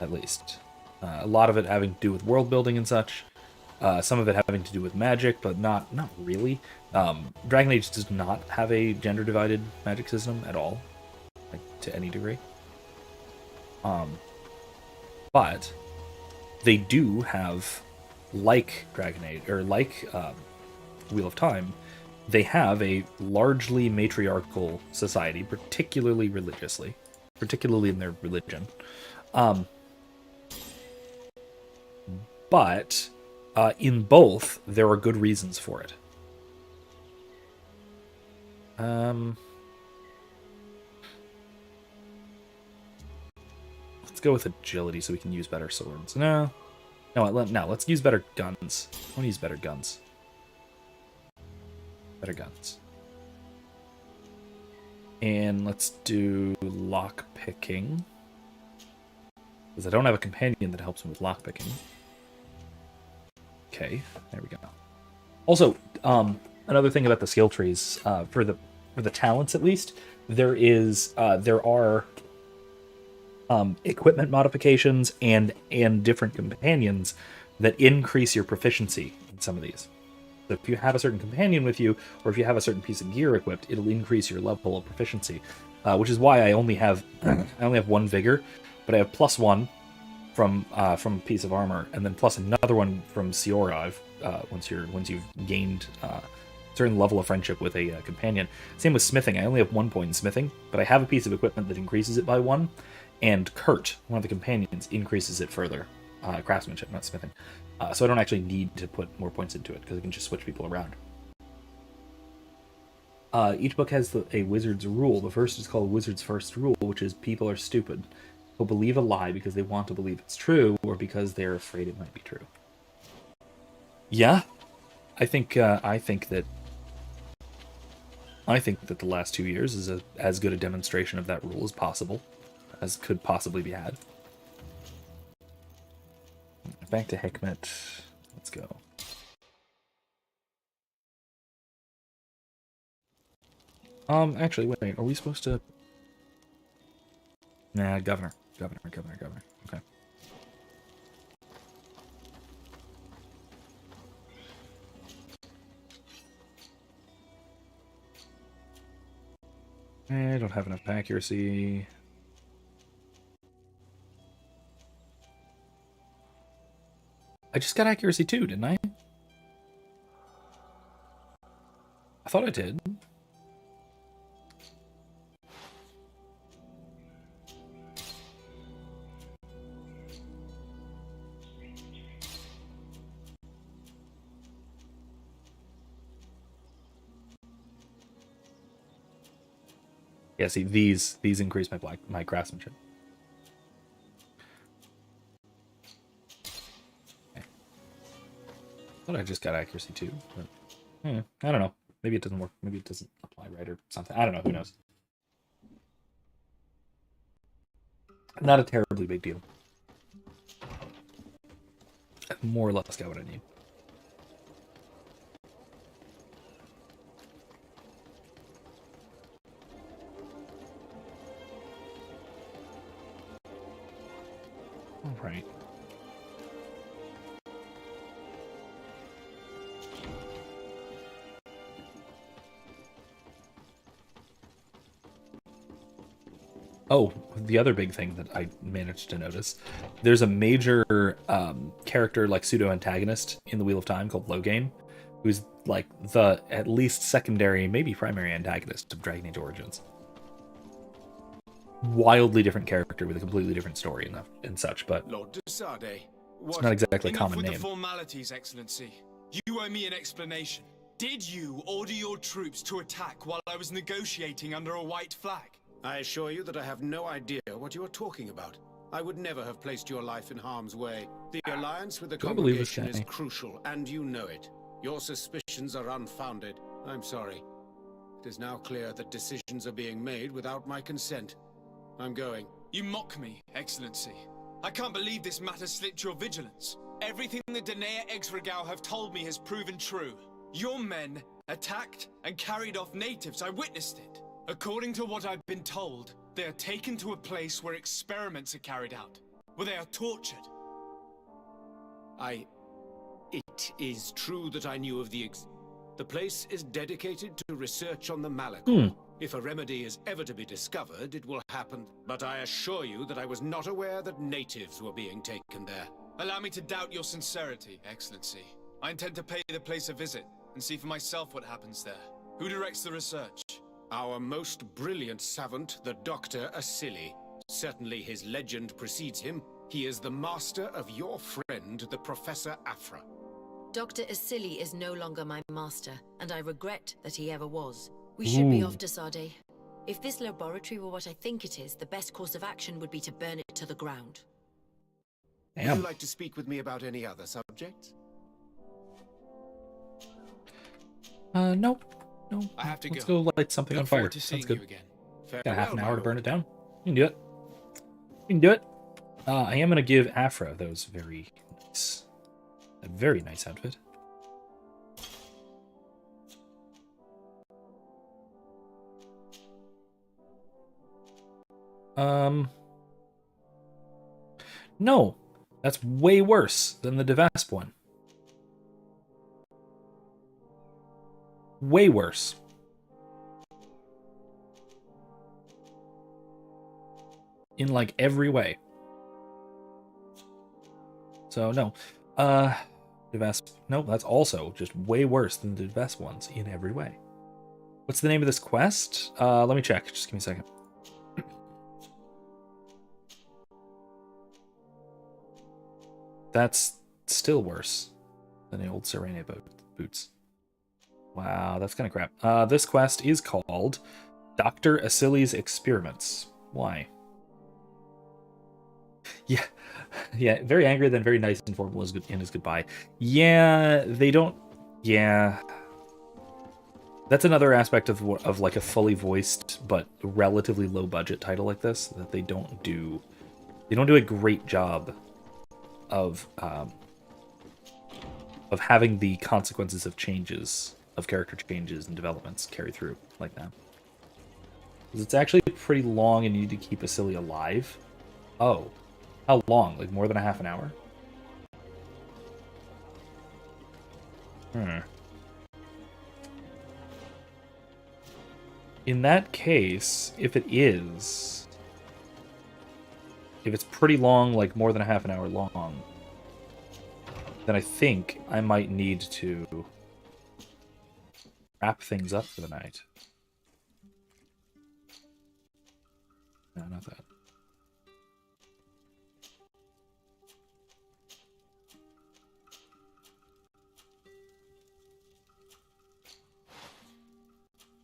at least. A lot of it having to do with world building and such. Some of it having to do with magic, but not really. Dragon Age does not have a gender-divided magic system at all, like, to any degree. But they do have, like Dragon Age, or like Wheel of Time, they have a largely matriarchal society, particularly religiously. Particularly in their religion. But in both, there are good reasons for it. Let's go with agility so we can use better swords. No, let's use better guns. I want to use better guns. Better guns. And let's do lock picking, because I don't have a companion that helps me with lock picking. Okay, there we go. Also, another thing about the skill trees, for the talents at least, there are equipment modifications and different companions that increase your proficiency in some of these. So if you have a certain companion with you, or if you have a certain piece of gear equipped, it'll increase your level of proficiency. Which is why I only have one vigor, but I have +1 from a piece of armor, and then plus another one from Siora. Once you've gained a certain level of friendship with a companion. Same with smithing. I only have 1 point in smithing, but I have a piece of equipment that increases it by 1, and Kurt, one of the companions, increases it further. Craftsmanship, not smithing. So I don't actually need to put more points into it, because I can just switch people around. Each book has a wizard's rule. The first is called Wizard's First Rule, which is people are stupid. They'll believe a lie because they want to believe it's true, or because they're afraid it might be true. Yeah, I think that the last 2 years is as good a demonstration of that rule as possible, as could possibly be had. Back to Hikmet. Let's go. Actually, wait. Are we supposed to? Nah, governor. Okay. I don't have enough accuracy. I just got accuracy 2, didn't I? I thought I did. Yeah, see, these increase my craftsmanship. Okay. Thought I just got accuracy 2, but I don't know. Maybe it doesn't work. Maybe it doesn't apply right or something. I don't know. Who knows? Not a terribly big deal. I more or less got what I need. All right. Oh, the other big thing that I managed to notice, there's a major character, like pseudo-antagonist in the Wheel of Time called Loghain, who's like the at least secondary, maybe primary antagonist of Dragon Age Origins. Wildly different character with a completely different story and such, but Lord Desade, it's not exactly a common with name. The formalities, Excellency. You owe me an explanation. Did you order your troops to attack while I was negotiating under a white flag? I assure you that I have no idea what you are talking about. I would never have placed your life in harm's way. The alliance with the Do I believe this congregation is guy? crucial, and you know it. Your suspicions are unfounded. I'm sorry. It is now clear that decisions are being made without my consent. I'm going. You mock me, Excellency. I can't believe this matter slipped your vigilance. Everything the Danea Exregao have told me has proven true. Your men attacked and carried off natives. I witnessed it. According to what I've been told, they are taken to a place where experiments are carried out, where they are tortured. It is true that I knew of the place is dedicated to research on the Malakor. If a remedy is ever to be discovered, it will happen. But I assure you that I was not aware that natives were being taken there. Allow me to doubt your sincerity, Excellency. I intend to pay the place a visit and see for myself what happens there. Who directs the research? Our most brilliant savant, the Dr. Asili. Certainly his legend precedes him. He is the master of your friend, the Professor Afra. Dr. Asili is no longer my master, and I regret that he ever was. We should be off to Sade. If this laboratory were what I think it is, the best course of action would be to burn it to the ground. Would you like to speak with me about any other subjects? No. I have to Let's go. go light something on fire. Sounds good. Got half an hour to burn it down. You can do it. You can do it. I am going to give Afra those very nice, a very nice outfit. No, that's way worse than the Devasp one. Way worse. In like every way. So no. Devasp, no, that's also just way worse than the Devasp ones in every way. What's the name of this quest? Let me check. Just give me a second. That's still worse than the old Serene boots. Wow, that's kind of crap. This quest is called Dr. Asili's Experiments. Why? Yeah, very angry, then very nice and formal in his goodbye. Yeah, they don't... Yeah. That's another aspect of like a fully voiced but relatively low budget title like this that they don't do. They don't do a great job of having the consequences of changes, of character changes and developments carry through like that. Because it's actually pretty long and you need to keep Asili alive. Oh. How long? Like more than a half an hour? In that case, if it's pretty long, like more than a half an hour long, then I think I might need to wrap things up for the night. No, not that.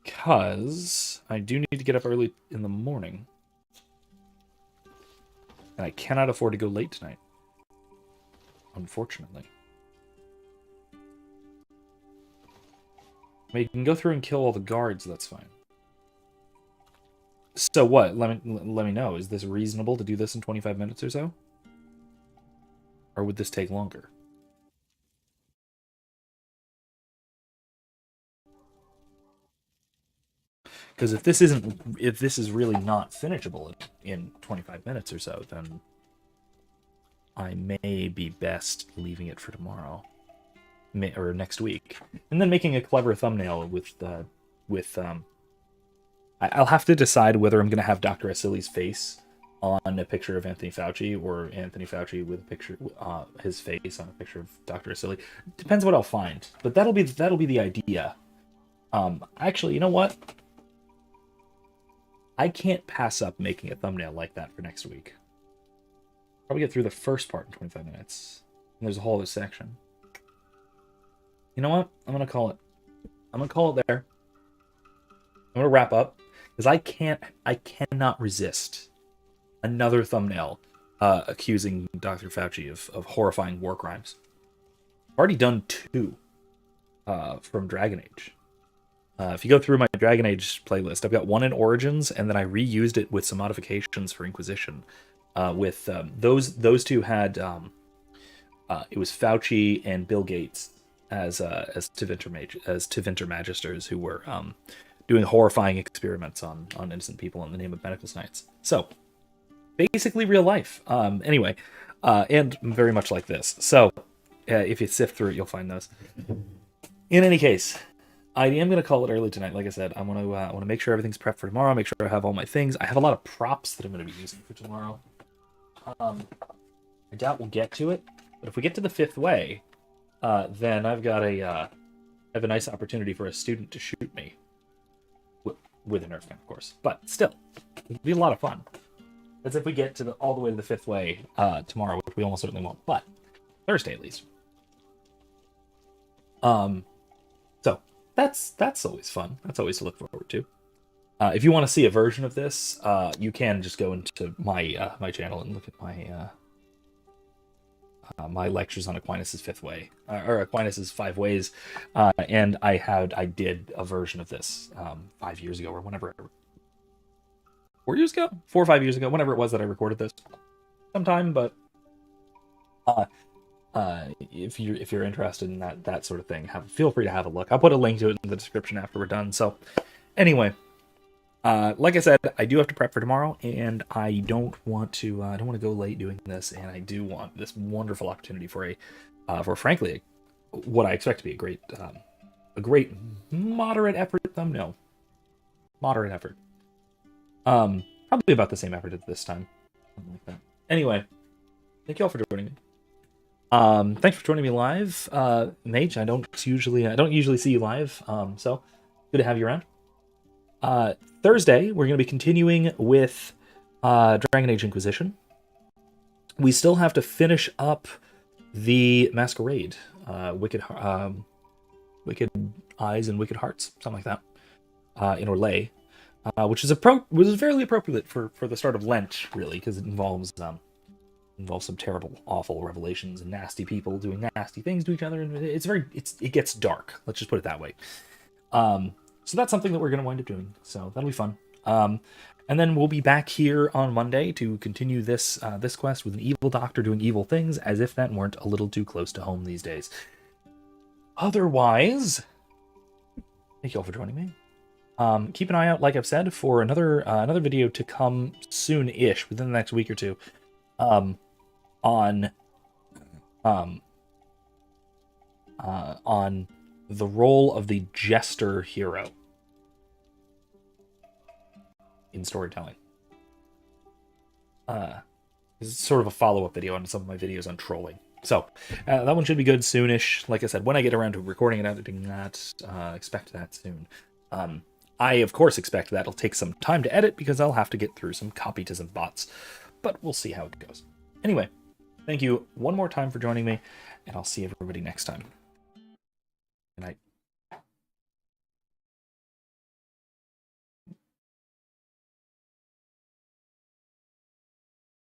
Because I do need to get up early in the morning. And I cannot afford to go late tonight. Unfortunately. I mean, you can go through and kill all the guards, that's fine. So what? Let me know. Is this reasonable to do this in 25 minutes or so? Or would this take longer? Because if this is really not finishable in 25 minutes or so, then I may be best leaving it for tomorrow, or next week, and then making a clever thumbnail with I'll have to decide whether I'm going to have Dr. Asili's face on a picture of Anthony Fauci, or Anthony Fauci with a picture, his face on a picture of Dr. Asili. Depends what I'll find, but that'll be the idea. Actually, you know what? I can't pass up making a thumbnail like that for next week. Probably get through the first part in 25 minutes. And there's a whole other section. You know what? I'm going to call it. I'm going to call it there. I'm going to wrap up. Because I cannot resist another thumbnail accusing Dr. Fauci of horrifying war crimes. I've already done 2 from Dragon Age. If you go through my Dragon Age playlist, I've got 1 in Origins, and then I reused it with some modifications for Inquisition. With those 2 had it was Fauci and Bill Gates as Tevinter Magisters who were doing horrifying experiments on innocent people in the name of medical science. So basically real life. Anyway, and very much like this. So if you sift through it, you'll find those. In any case, I am going to call it early tonight. Like I said, I want to make sure everything's prepped for tomorrow. Make sure I have all my things. I have a lot of props that I'm going to be using for tomorrow. I doubt we'll get to it, but if we get to the 5th way, then I've got I have a nice opportunity for a student to shoot me with a Nerf gun, of course. But still, it'll be a lot of fun. That's if we get to all the way to the 5th way tomorrow, which we almost certainly won't. But Thursday at least. So that's always fun. That's always to look forward to. If you want to see a version of this, you can just go into my my channel and look at my my lectures on Aquinas' 5th way, or Aquinas' 5 ways, and I did a version of this 5 years ago, or whenever, 4 years ago, 4 or 5 years ago, whenever it was that I recorded this, sometime. But if you're interested in that sort of thing, feel free to have a look. I'll put a link to it in the description after we're done. So anyway, like I said, I do have to prep for tomorrow, and I don't want to go late doing this, and I do want this wonderful opportunity for frankly what I expect to be a great moderate effort thumbnail. Moderate effort. Probably about the same effort at this time. Something like that. Anyway, thank you all for joining me. Thanks for joining me live, Mage. I don't usually see you live, so good to have you around. Thursday, we're going to be continuing with Dragon Age Inquisition. We still have to finish up the Masquerade, Wicked Eyes and Wicked Hearts, something like that, in Orlais, which was fairly appropriate for the start of Lent, really, because it involves some terrible, awful revelations and nasty people doing nasty things to each other, and it gets dark. Let's just put it that way. So that's something that we're going to wind up doing. So that'll be fun. And then we'll be back here on Monday to continue this quest with an evil doctor doing evil things, as if that weren't a little too close to home these days. Otherwise, thank you all for joining me. Keep an eye out, like I've said, for another video to come soon-ish, within the next week or two, on the role of the jester hero in storytelling. This is sort of a follow-up video on some of my videos on trolling. So, that one should be good soonish. Like I said, when I get around to recording and editing that, expect that soon. I, of course, expect that'll take some time to edit, because I'll have to get through some copy to some bots. But we'll see how it goes. Anyway, thank you one more time for joining me, and I'll see everybody next time. Good night.